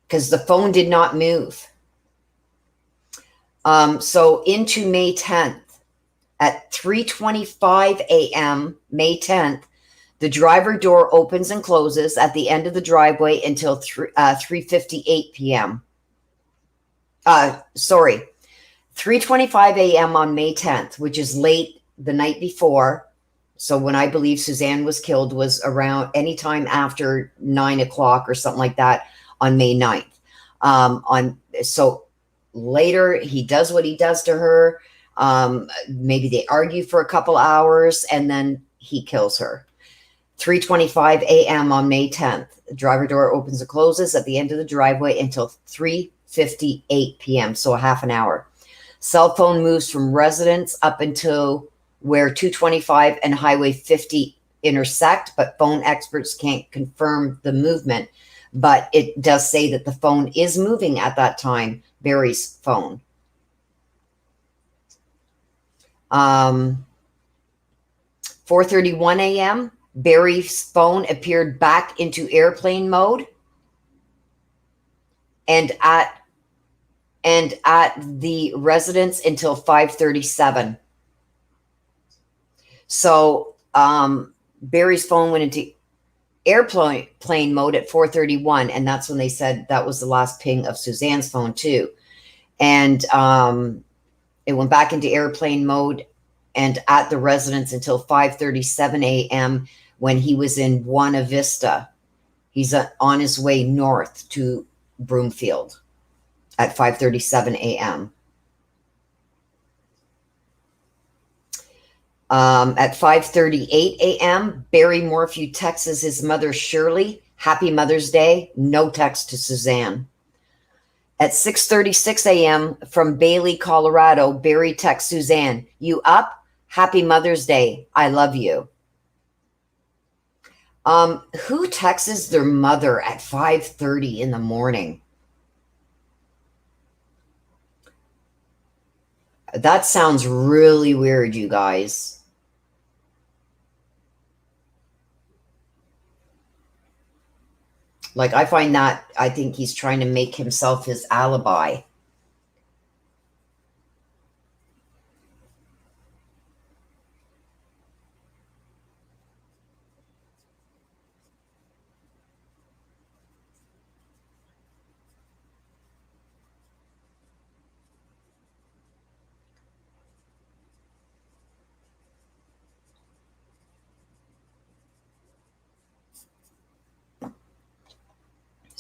Because the phone did not move. So into May 10th, at 3:25 a.m., May 10th, the driver door opens and closes at the end of the driveway until 3:58 p.m. 3:25 a.m. on May 10th, which is late the night before. So when I believe Suzanne was killed was around any time after 9 o'clock or something like that on May 9th. So later he does what he does to her. Maybe they argue for a couple hours and then he kills her. 3:25 a.m. on May 10th. The driver door opens and closes at the end of the driveway until 3:58 p.m., so a half an hour. Cell phone moves from residence up until where 225 and Highway 50 intersect, but phone experts can't confirm the movement. But it does say that the phone is moving at that time, Barry's phone. 4:31 a.m., Barry's phone appeared back into airplane mode, and at the residence until 5:37. So Barry's phone went into airplane mode at 4:31, and that's when they said that was the last ping of Suzanne's phone too. And it went back into airplane mode and at the residence until 5:37 a.m. when he was in Buena Vista. He's on his way north to Broomfield at 5:37 a.m. At 5:38 a.m., Barry Morphew texts his mother, Shirley, "Happy Mother's Day." No text to Suzanne. At 6:36 a.m. from Bailey, Colorado, Barry texts Suzanne, "You up? Happy Mother's Day. I love you." Who texts their mother at 5:30 in the morning? That sounds really weird, you guys. Like, I find that, I think he's trying to make himself his alibi.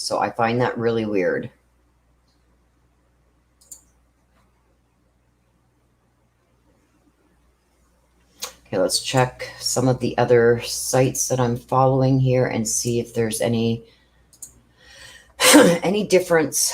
So I find that really weird. Okay, let's check some of the other sites that I'm following here and see if there's any any difference.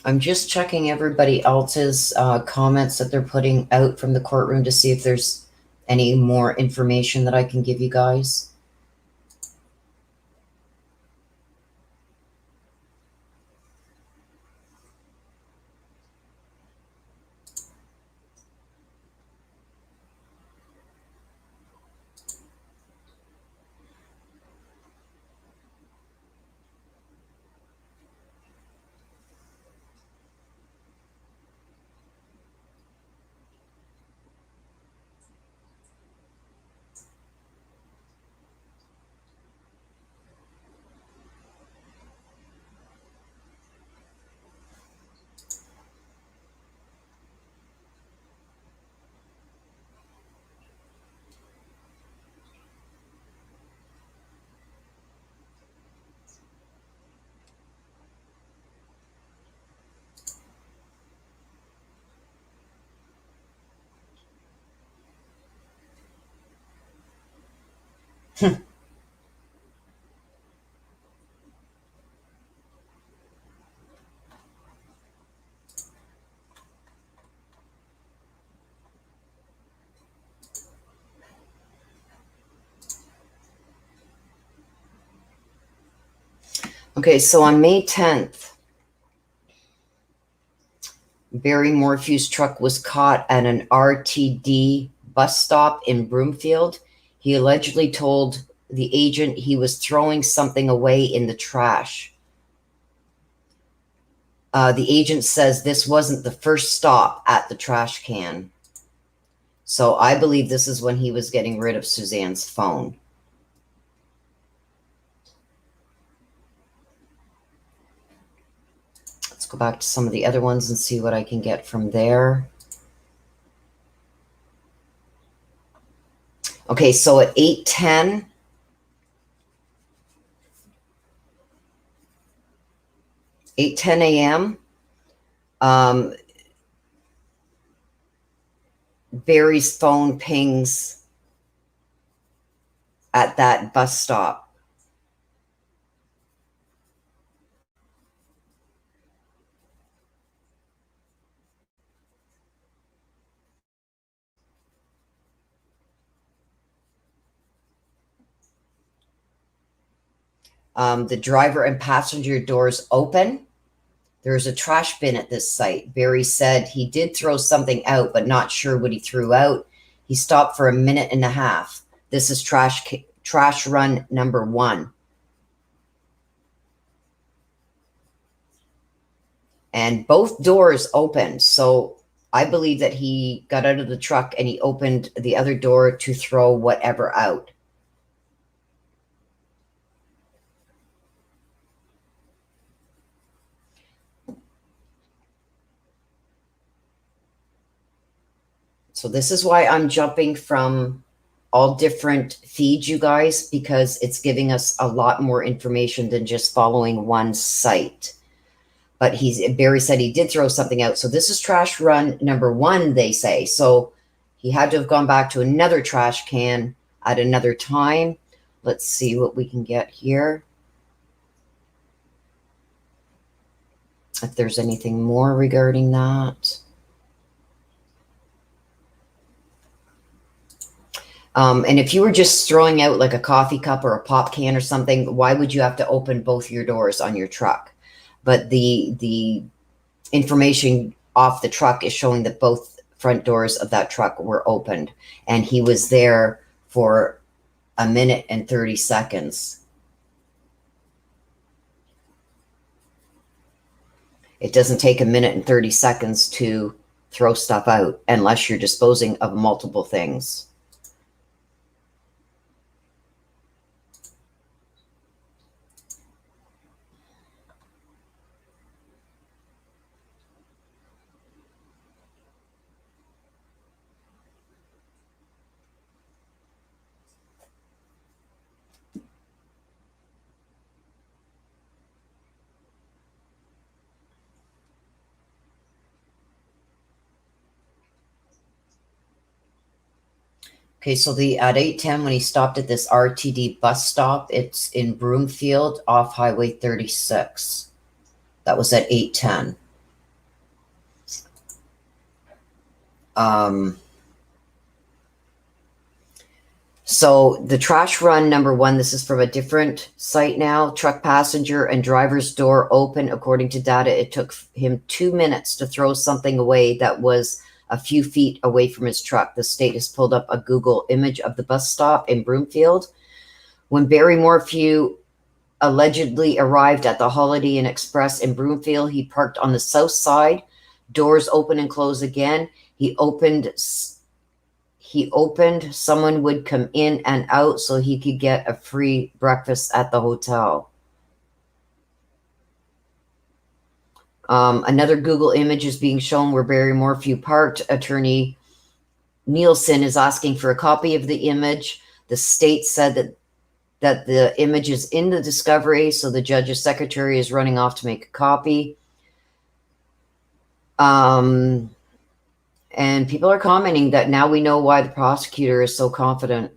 I'm just checking everybody else's comments that they're putting out from the courtroom to see if there's any more information that I can give you guys. Okay, so on May 10th, Barry Morphew's truck was caught at an RTD bus stop in Broomfield. He allegedly told the agent he was throwing something away in the trash. The agent says this wasn't the first stop at the trash can. So I believe this is when he was getting rid of Suzanne's phone. Let's go back to some of the other ones and see what I can get from there. Okay, so at 8:10, a.m., Barry's phone pings at that bus stop. The driver and passenger doors open. There's a trash bin at this site. Barry said he did throw something out, but not sure what he threw out. He stopped for a minute and a half. This is trash run number 1. And both doors opened. So I believe that he got out of the truck and he opened the other door to throw whatever out. So this is why I'm jumping from all different feeds, you guys, because it's giving us a lot more information than just following one site. But Barry said he did throw something out. So this is trash run number 1, they say. So he had to have gone back to another trash can at another time. Let's see what we can get here. If there's anything more regarding that. And if you were just throwing out like a coffee cup or a pop can or something, why would you have to open both your doors on your truck? But the information off the truck is showing that both front doors of that truck were opened, and he was there for a minute and 30 seconds. It doesn't take a minute and 30 seconds to throw stuff out unless you're disposing of multiple things. Okay, so at 8:10, when he stopped at this RTD bus stop, it's in Broomfield off Highway 36. That was at 8:10. So the trash run number 1, this is from a different site now. Truck passenger and driver's door open. According to data, it took him 2 minutes to throw something away that was a few feet away from his truck. The state has pulled up a Google image of the bus stop in Broomfield. When Barry Morphew allegedly arrived at the Holiday Inn Express in Broomfield, he parked on the south side. Doors open and close again. He opened, someone would come in and out so he could get a free breakfast at the hotel. Another Google image is being shown where Barry Morphew parked. Attorney Nielsen is asking for a copy of the image. The state said that the image is in the discovery, so the judge's secretary is running off to make a copy. And people are commenting that now we know why the prosecutor is so confident.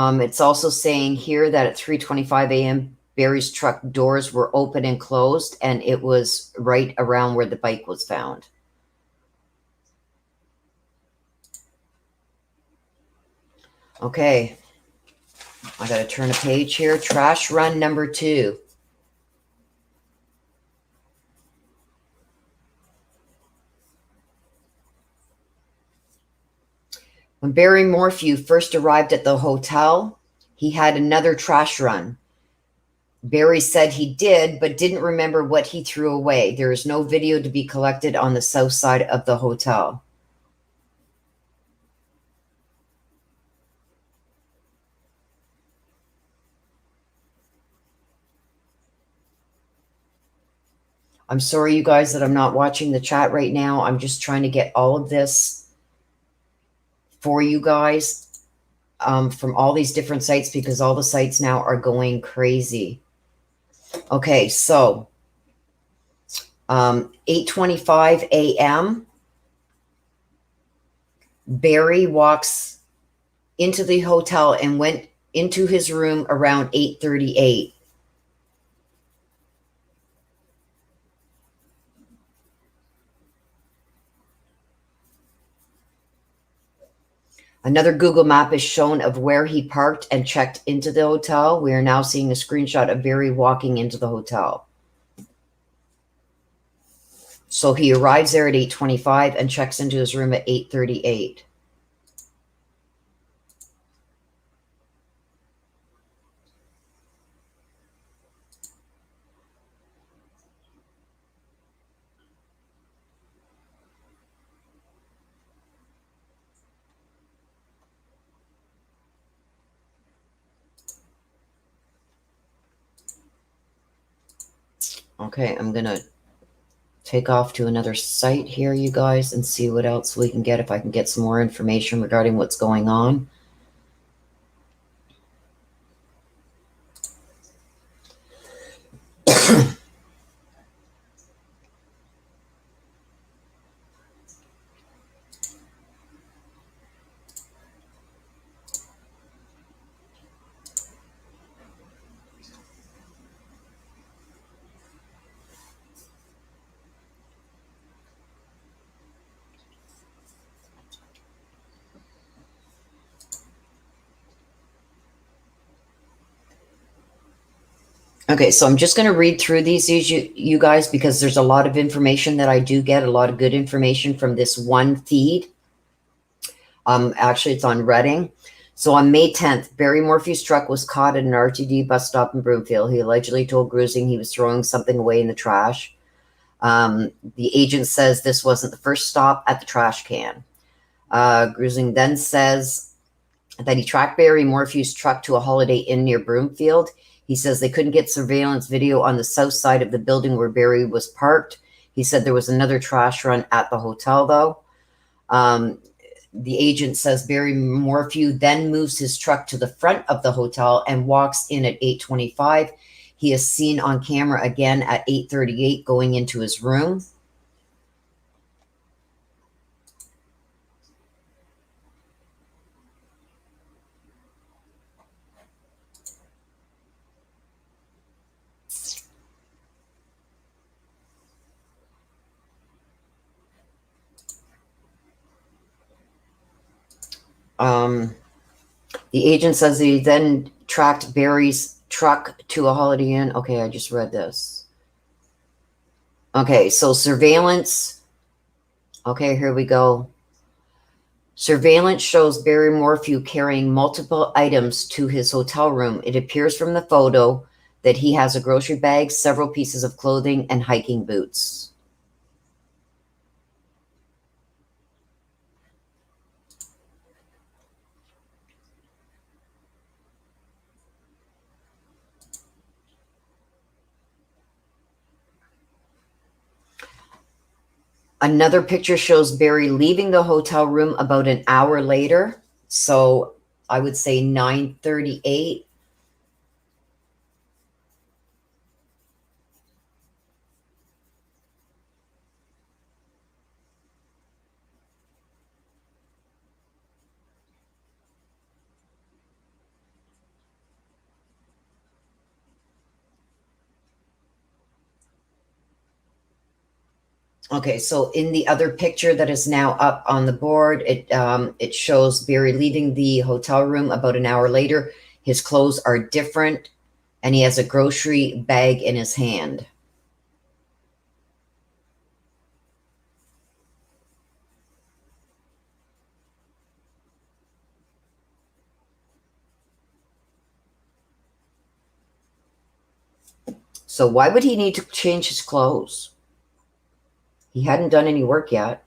It's also saying here that at 3:25 a.m., Barry's truck doors were open and closed, and it was right around where the bike was found. Okay, I got to turn a page here. Trash run number 2. When Barry Morphew first arrived at the hotel, he had another trash run. Barry said he did, but didn't remember what he threw away. There is no video to be collected on the south side of the hotel. I'm sorry, you guys, that I'm not watching the chat right now. I'm just trying to get all of this for you guys from all these different sites, because all the sites now are going crazy. Okay, so 8:25 a.m. Barry walks into the hotel and went into his room around 8:38. Another Google map is shown of where he parked and checked into the hotel. We are now seeing a screenshot of Barry walking into the hotel. So he arrives there at 8:25 and checks into his room at 8:38. Okay, I'm going to take off to another site here, you guys, and see what else we can get, if I can get some more information regarding what's going on. Okay, so I'm just going to read through these, you guys, because there's a lot of information that I do get, a lot of good information from this one feed. Actually, it's on Redding. So on May 10th, Barry Morphew's truck was caught at an RTD bus stop in Broomfield. He allegedly told Gruesing he was throwing something away in the trash. The agent says this wasn't the first stop at the trash can. Gruesing then says that he tracked Barry Morphew's truck to a Holiday Inn near Broomfield. He says they couldn't get surveillance video on the south side of the building where Barry was parked. He said there was another trash run at the hotel, though. The agent says Barry Morphew then moves his truck to the front of the hotel and walks in at 8:25. He is seen on camera again at 8:38 going into his room. The agent says he then tracked Barry's truck to a Holiday Inn. Okay, I just read this. Okay, so surveillance. Okay, here we go. Surveillance shows Barry Morphew carrying multiple items to his hotel room. It appears from the photo that he has a grocery bag, several pieces of clothing, and hiking boots. Another picture shows Barry leaving the hotel room about an hour later. So I would say 9:38. Okay, so in the other picture that is now up on the board, it shows Barry leaving the hotel room about an hour later. His clothes are different, and he has a grocery bag in his hand. So why would he need to change his clothes? He hadn't done any work yet.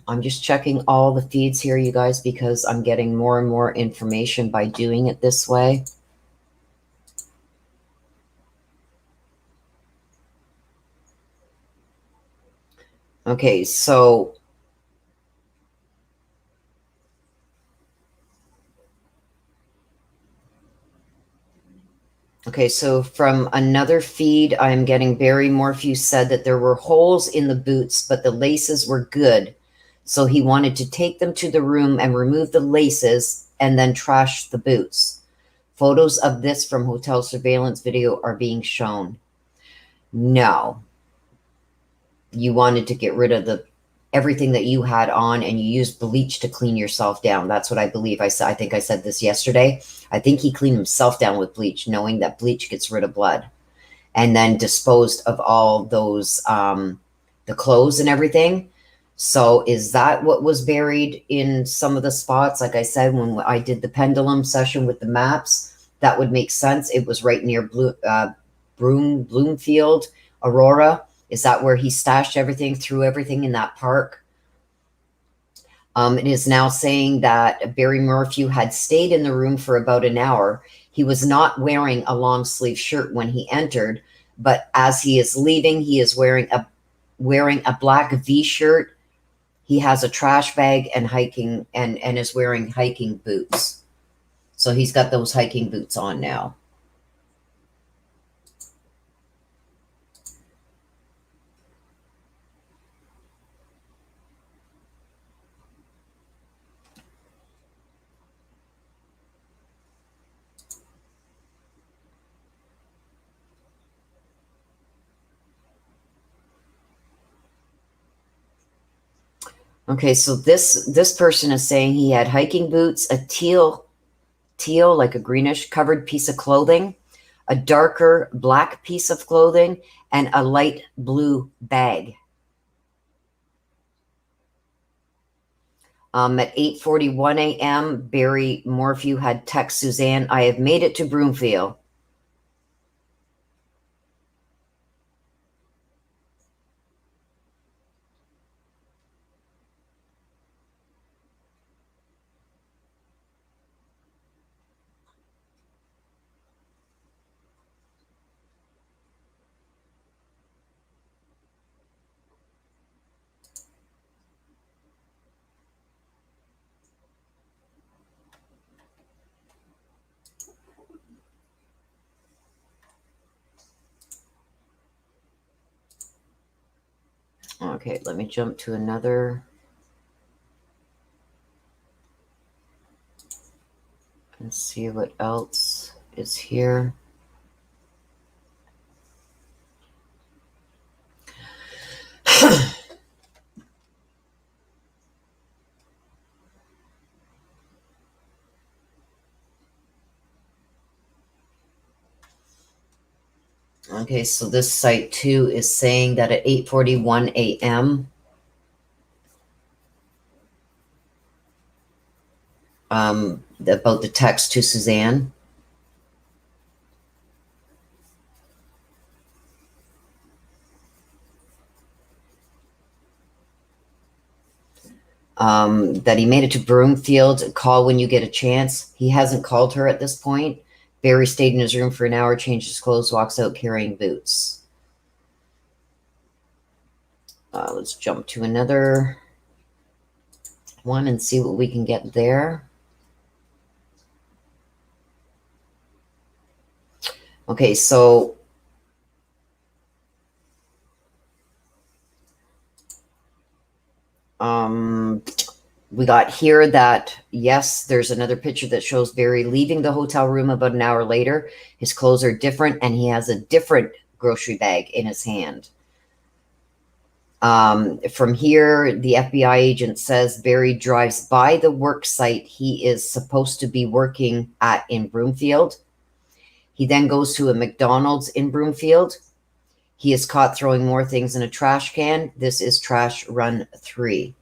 I'm just checking all the feeds here, you guys, because I'm getting more and more information by doing it this way. Okay, so from another feed, I'm getting Barry Morphew said that there were holes in the boots, but the laces were good. So he wanted to take them to the room and remove the laces and then trash the boots. Photos of this from hotel surveillance video are being shown. No. You wanted to get rid of everything that you had on, and you used bleach to clean yourself down. That's what I believe I said. I think I said this yesterday. I think he cleaned himself down with bleach, knowing that bleach gets rid of blood, and then disposed of all those, the clothes and everything. So is that what was buried in some of the spots? Like I said, when I did the pendulum session with the maps, that would make sense. It was right near Bloomfield, Aurora. Is that where he stashed everything, threw everything in that park? It is now saying that Barry Morphew had stayed in the room for about an hour. He was not wearing a long sleeve shirt when he entered, but as he is leaving, he is wearing a black V shirt. He has a trash bag and hiking and is wearing hiking boots. So he's got those hiking boots on now. Okay, so this person is saying he had hiking boots, a teal, like a greenish covered piece of clothing, a darker black piece of clothing, and a light blue bag. At 8:41 a.m., Barry Morphew had text Suzanne, "I have made it to Broomfield." Okay, let me jump to another. And see what else is here. Okay, so this site too is saying that at 8:41 a.m. About the text to Suzanne. That he made it to Broomfield. Call when you get a chance. He hasn't called her at this point. Barry stayed in his room for an hour, changed his clothes, walks out carrying boots. Let's jump to another one and see what we can get there. Okay, so we got here that, yes, there's another picture that shows Barry leaving the hotel room about an hour later. His clothes are different, and he has a different grocery bag in his hand. From here, the FBI agent says Barry drives by the work site he is supposed to be working at in Broomfield. He then goes to a McDonald's in Broomfield. He is caught throwing more things in a trash can. This is trash run 3.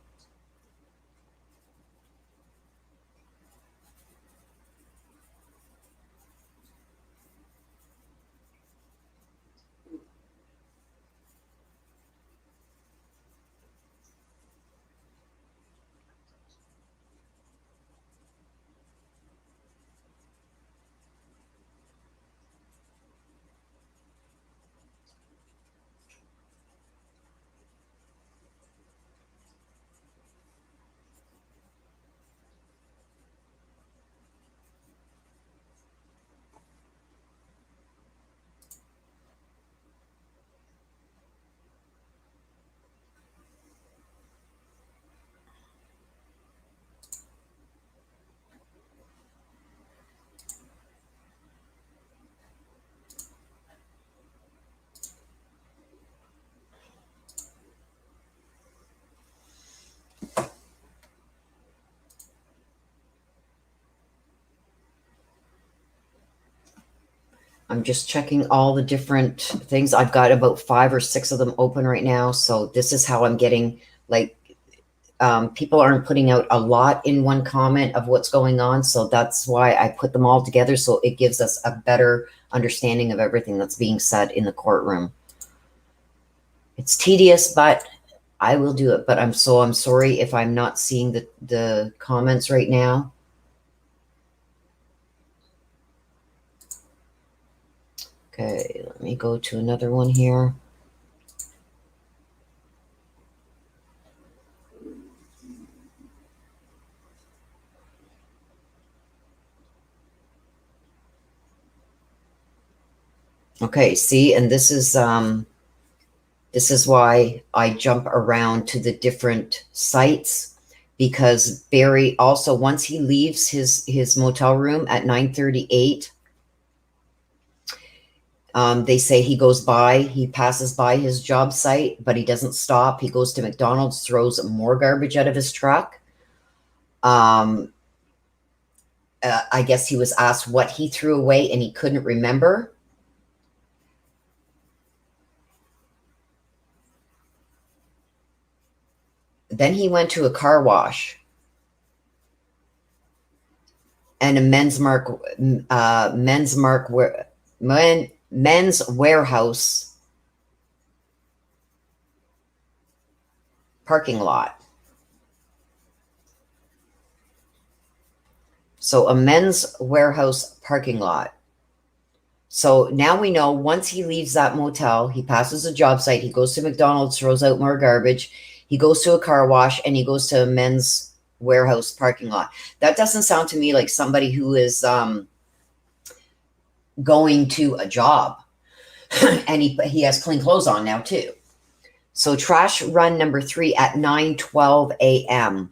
I'm just checking all the different things. I've got about 5 or 6 of them open right now. So this is how I'm getting, like, people aren't putting out a lot in one comment of what's going on. So that's why I put them all together. So it gives us a better understanding of everything that's being said in the courtroom. It's tedious, but I will do it. But I'm sorry if I'm not seeing the comments right now. Okay, let me go to another one here. Okay, see, and this is why I jump around to the different sites, because Barry also, once he leaves his motel room at 9:38, they say he passes by his job site, but he doesn't stop. He goes to McDonald's, throws more garbage out of his truck. I guess he was asked what he threw away and he couldn't remember. Then he went to a car wash and a men's warehouse parking lot. So a men's warehouse parking lot. So now we know once he leaves that motel, he passes a job site, he goes to McDonald's, throws out more garbage, he goes to a car wash, and he goes to a men's warehouse parking lot. That doesn't sound to me like somebody who is going to a job. And he has clean clothes on now too. So trash run number 3 at 9:12 a.m.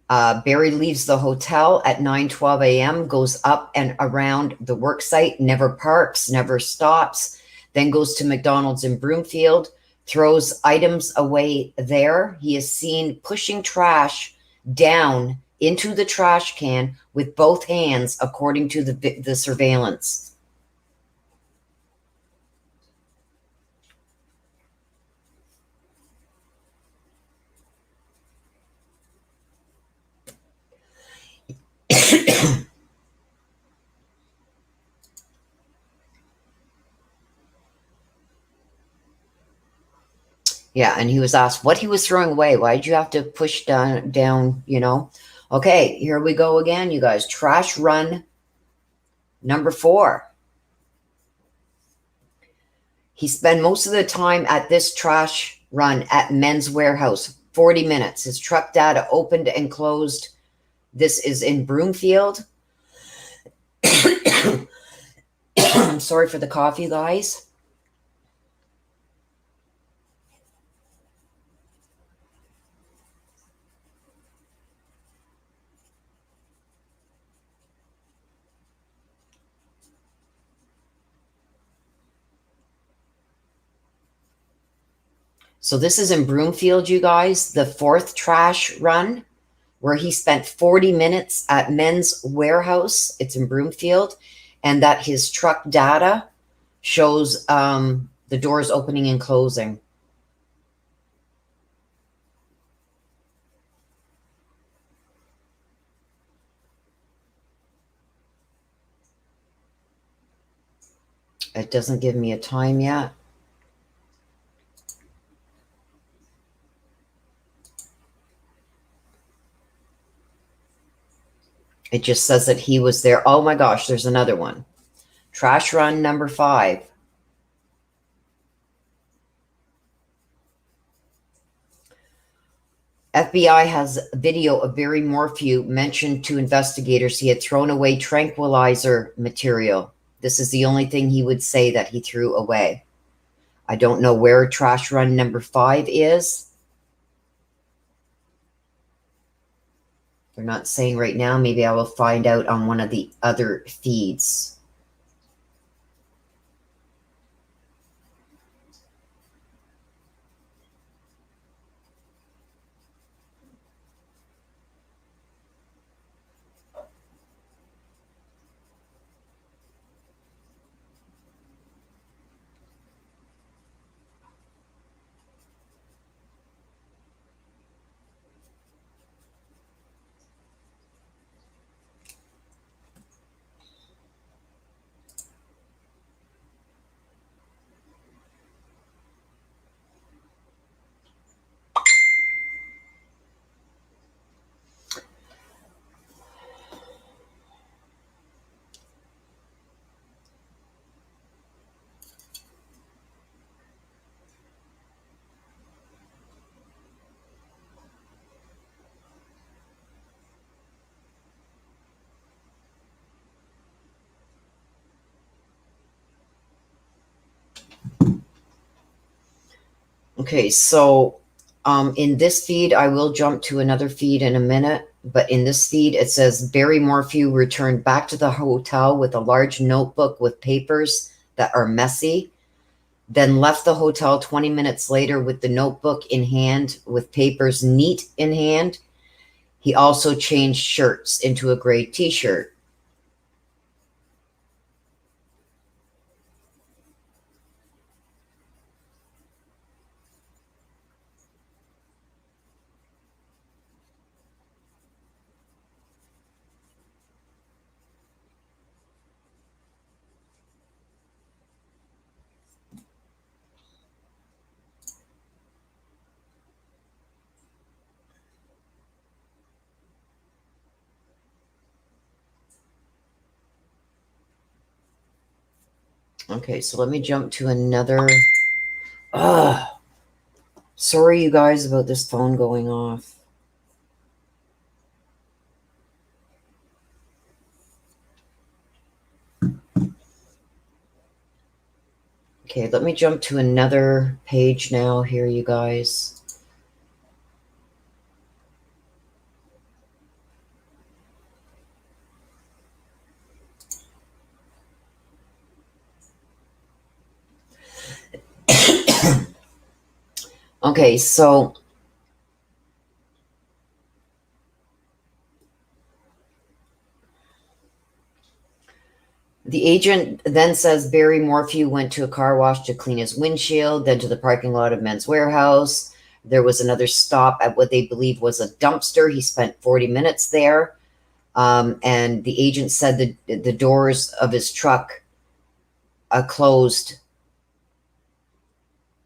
Barry leaves the hotel at 9:12 a.m., goes up and around the work site, never parks, never stops, then goes to McDonald's in Broomfield, throws items away there. He is seen pushing trash down into the trash can with both hands, according to the surveillance. Yeah, and he was asked what he was throwing away. Why did you have to push down, you know? Okay, here we go again, you guys. Trash run number 4. He spent most of the time at this trash run at Men's Warehouse, 40 minutes. His truck data opened and closed. This is in Broomfield. I'm sorry for the coffee, guys. So this is in Broomfield, you guys, the 4th trash run, where he spent 40 minutes at Men's Warehouse. It's in Broomfield, and that his truck data shows the doors opening and closing. It doesn't give me a time yet. It just says that he was there. Oh my gosh, there's another one. Trash run number 5. FBI has video of Barry Morphew mentioned to investigators he had thrown away tranquilizer material. This is the only thing he would say that he threw away. I don't know where trash run number 5 is. They're not saying right now. Maybe I will find out on one of the other feeds. Okay, so in this feed, I will jump to another feed in a minute. But in this feed, it says Barry Morphew returned back to the hotel with a large notebook with papers that are messy, then left the hotel 20 minutes later with the notebook in hand with papers neat in hand. He also changed shirts into a gray t-shirt. Okay, so let me jump to another. Sorry, you guys, about this phone going off. Okay, let me jump to another page now here, you guys. Okay, so the agent then says Barry Morphew went to a car wash to clean his windshield, then to the parking lot of Men's Warehouse. There was another stop at what they believe was a dumpster. He spent 40 minutes there. And the agent said that the doors of his truck closed,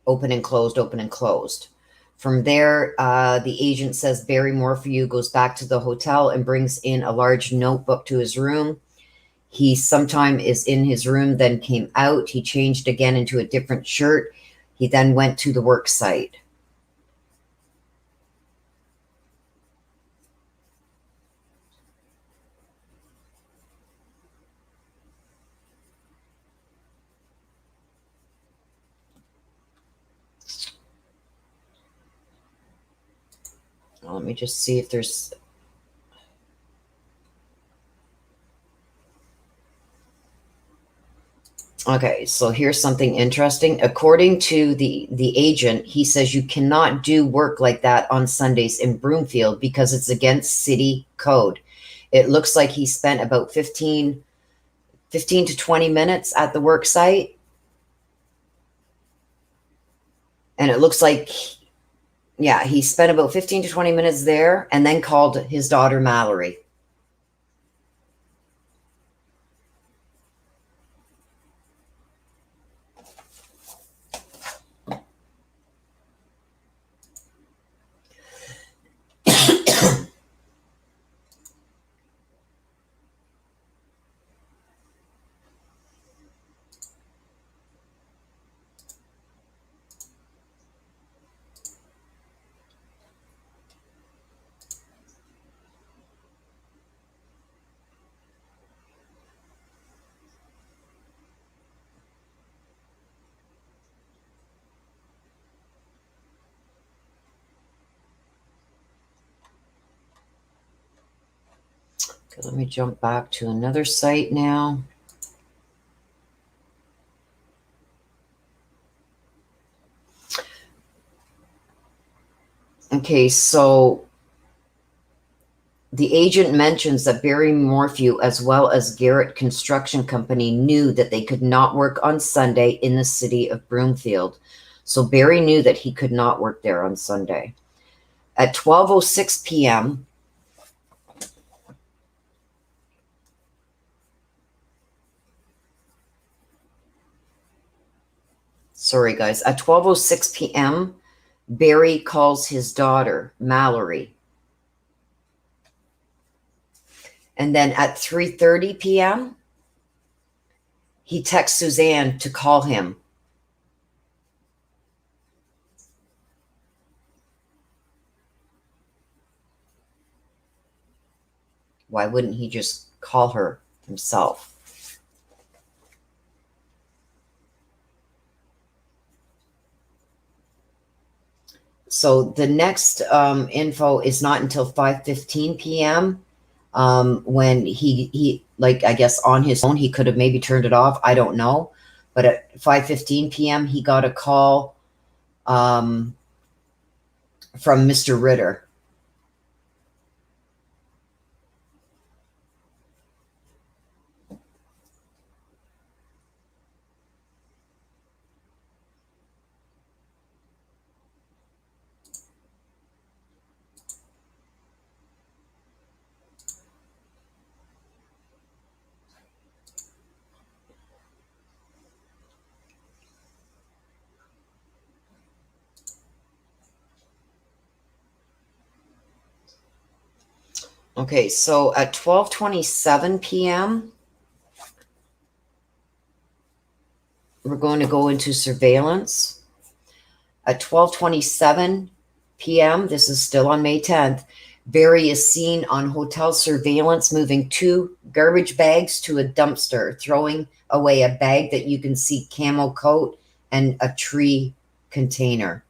open and closed, open and closed. From there, the agent says Barry Morphew goes back to the hotel and brings in a large notebook to his room. He sometime is in his room, then came out. He changed again into a different shirt. He then went to the work site. Let me just see if there's... Okay, so here's something interesting. According to the agent, he says you cannot do work like that on Sundays in Broomfield because it's against city code. It looks like he spent about 15 to 20 minutes at the work site. And it looks like, yeah, he spent about 15 to 20 minutes there and then called his daughter Mallory. Okay, let me jump back to another site now. Okay, so the agent mentions that Barry Morphew, as well as Garrett Construction Company, knew that they could not work on Sunday in the city of Broomfield. So Barry knew that he could not work there on Sunday. At 12:06 p.m., sorry guys, at 12:06 p.m., Barry calls his daughter, Mallory. And then at 3:30 p.m., he texts Suzanne to call him. Why wouldn't he just call her himself? So the next info is not until 5:15 p.m. When he like, I guess on his phone, he could have maybe turned it off. I don't know. But at 5:15 p.m., he got a call from Mr. Ritter. Okay, so at 12:27 p.m., we're going to go into surveillance. At 12:27 p.m., this is still on May 10th, Barry is seen on hotel surveillance moving 2 garbage bags to a dumpster, throwing away a bag that you can see camo coat and a tree container.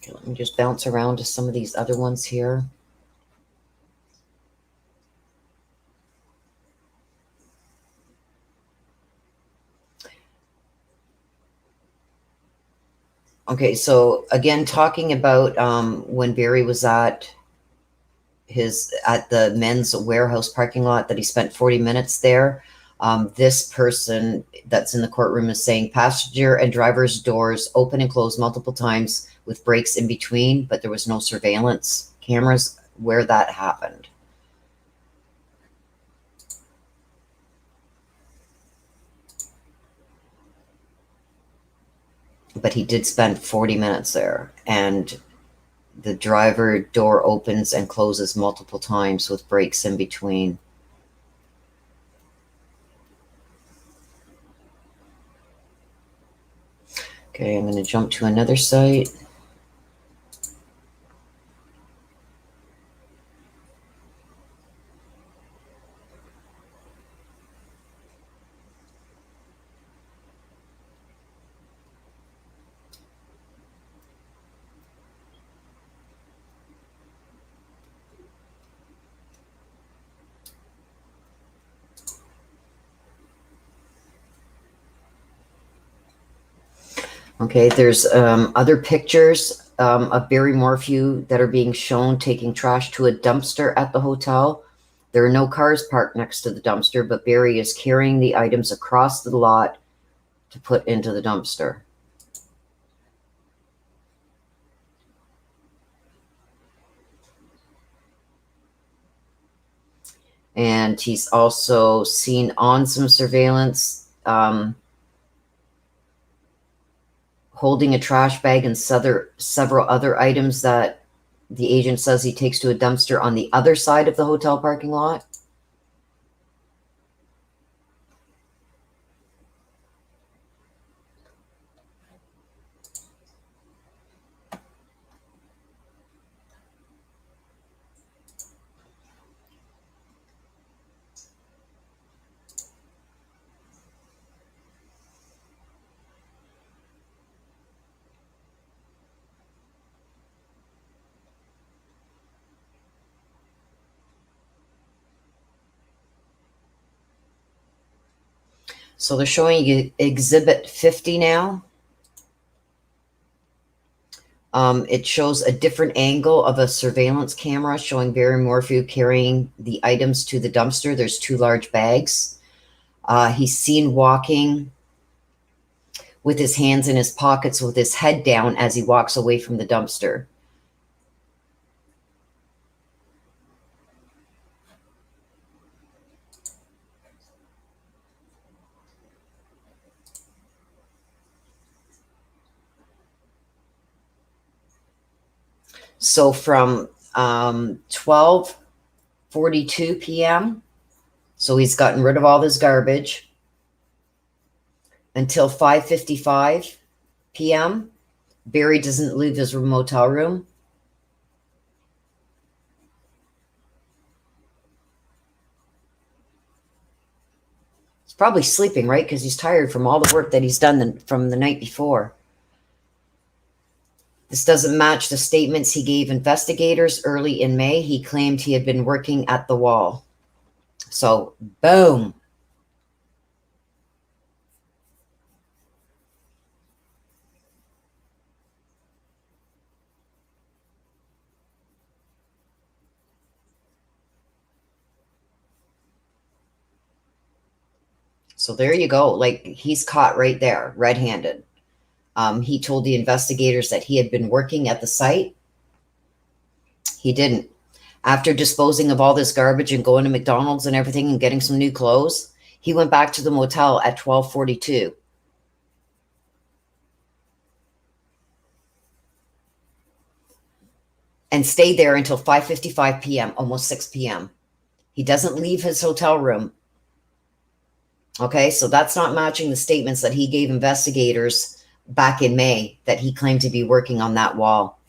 Okay, let me just bounce around to some of these other ones here. Okay, so again, talking about when Barry was at at the men's warehouse parking lot, that he spent 40 minutes there. This person that's in the courtroom is saying passenger and driver's doors open and close multiple times with breaks in between, but there was no surveillance cameras where that happened. But he did spend 40 minutes there, and the driver door opens and closes multiple times with breaks in between. Okay, I'm going to jump to another site. Okay, there's other pictures of Barry Morphew that are being shown taking trash to a dumpster at the hotel. There are no cars parked next to the dumpster, but Barry is carrying the items across the lot to put into the dumpster. And he's also seen on some surveillance holding a trash bag and several other items that the agent says he takes to a dumpster on the other side of the hotel parking lot. So they're showing you Exhibit 50 now. It shows a different angle of a surveillance camera showing Barry Morphew carrying the items to the dumpster. There's 2 large bags. He's seen walking with his hands in his pockets with his head down as he walks away from the dumpster. So from 12:42 p.m., so he's gotten rid of all this garbage, until 5:55 p.m., Barry doesn't leave his motel room. He's probably sleeping, right? Because he's tired from all the work that he's done from the night before. This doesn't match the statements he gave investigators early in May. He claimed he had been working at the wall. So, boom. So there you go. Like, he's caught right there, red-handed. He told the investigators that he had been working at the site. He didn't. After disposing of all this garbage and going to McDonald's and everything and getting some new clothes, he went back to the motel at 12:42. And stayed there until 5:55 p.m., almost 6 p.m. He doesn't leave his hotel room. Okay, so that's not matching the statements that he gave investigators back in May that he claimed to be working on that wall.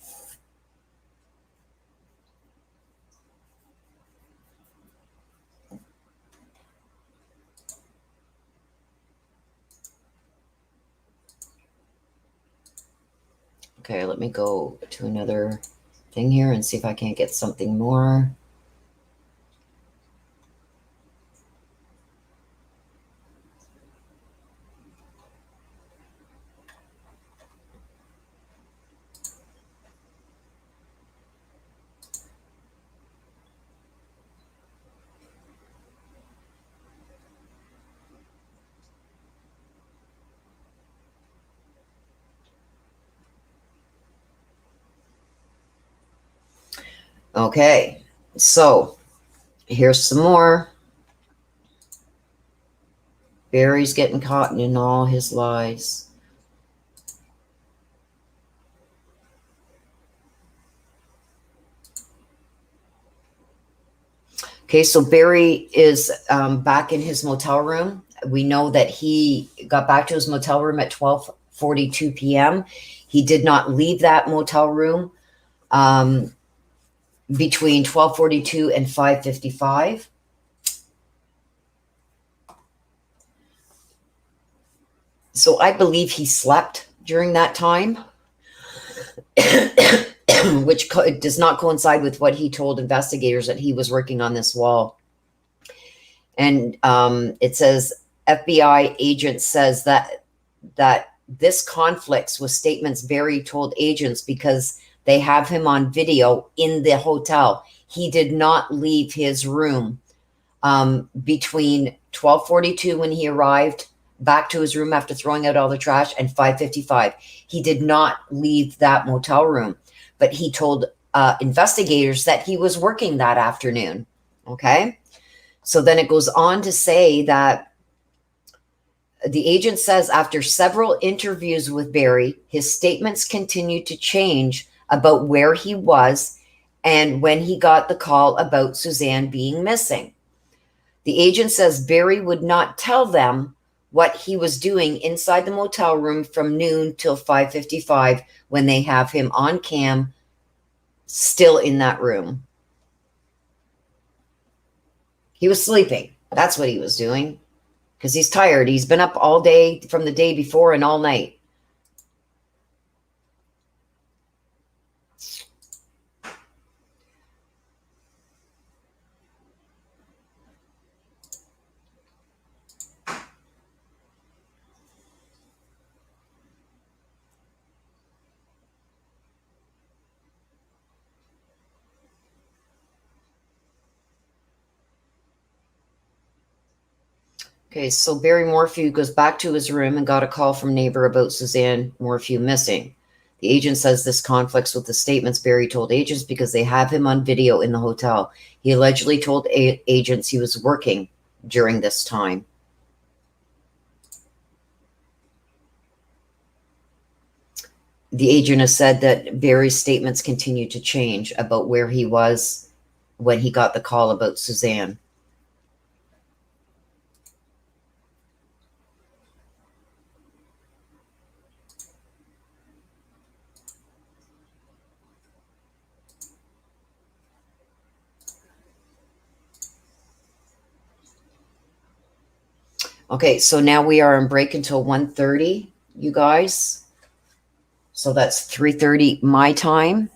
Okay, let me go to another thing here and see if I can't get something more. Okay, so here's some more. Barry's getting caught in all his lies. Okay, so Barry is back in his motel room. We know that he got back to his motel room at 12:42 p.m. He did not leave that motel room between 12:42 and 5:55. So I believe he slept during that time, which does not coincide with what he told investigators, that he was working on this wall. And it says FBI agent says that this conflicts with statements Barry told agents because they have him on video in the hotel. He did not leave his room between 12:42 when he arrived back to his room after throwing out all the trash and 5:55. He did not leave that motel room, but he told investigators that he was working that afternoon. Okay. So then it goes on to say that the agent says after several interviews with Barry, his statements continued to change about where he was and when he got the call about Suzanne being missing. The agent says Barry would not tell them what he was doing inside the motel room from noon till 5:55 when they have him on cam still in that room. He was sleeping. That's what he was doing because he's tired. He's been up all day from the day before and all night. Okay, so Barry Morphew goes back to his room and got a call from neighbor about Suzanne Morphew missing. The agent says this conflicts with the statements Barry told agents because they have him on video in the hotel. He allegedly told agents he was working during this time. The agent has said that Barry's statements continued to change about where he was when he got the call about Suzanne. Okay, so now we are on break until 1:30, you guys. So that's 3:30 my time.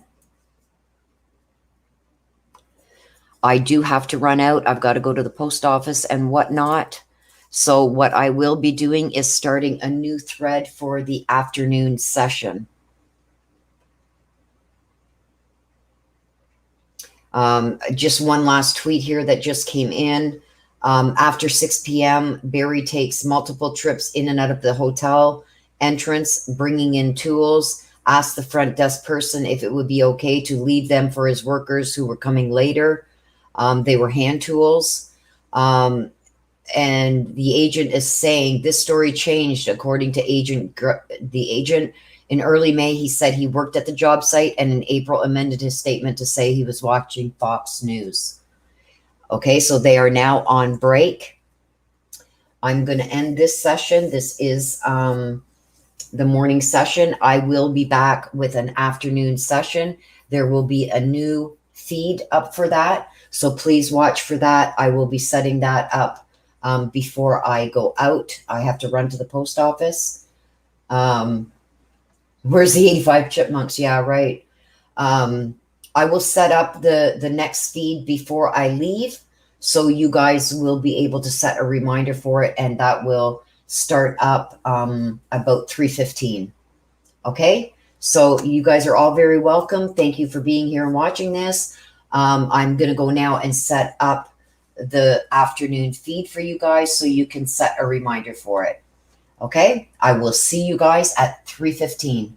I do have to run out. I've got to go to the post office and whatnot. So what I will be doing is starting a new thread for the afternoon session. Just one last tweet here that just came in. After 6 p.m., Barry takes multiple trips in and out of the hotel entrance, bringing in tools, asked the front desk person if it would be okay to leave them for his workers who were coming later. They were hand tools. And the agent is saying this story changed according to the agent. In early May, he said he worked at the job site, and in April amended his statement to say he was watching Fox News. Okay, so they are now on break. I'm going to end this session. This is the morning session. I will be back with an afternoon session. There will be a new feed up for that, so please watch for that. I will be setting that up before I go out. I have to run to the post office. Where's the 85 chipmunks? Yeah, right. I will set up the next feed before I leave, so you guys will be able to set a reminder for it, and that will start up about 3:15. Okay, so you guys are all very welcome. Thank you for being here and watching this. I'm going to go now and set up the afternoon feed for you guys so you can set a reminder for it. Okay, I will see you guys at 3:15.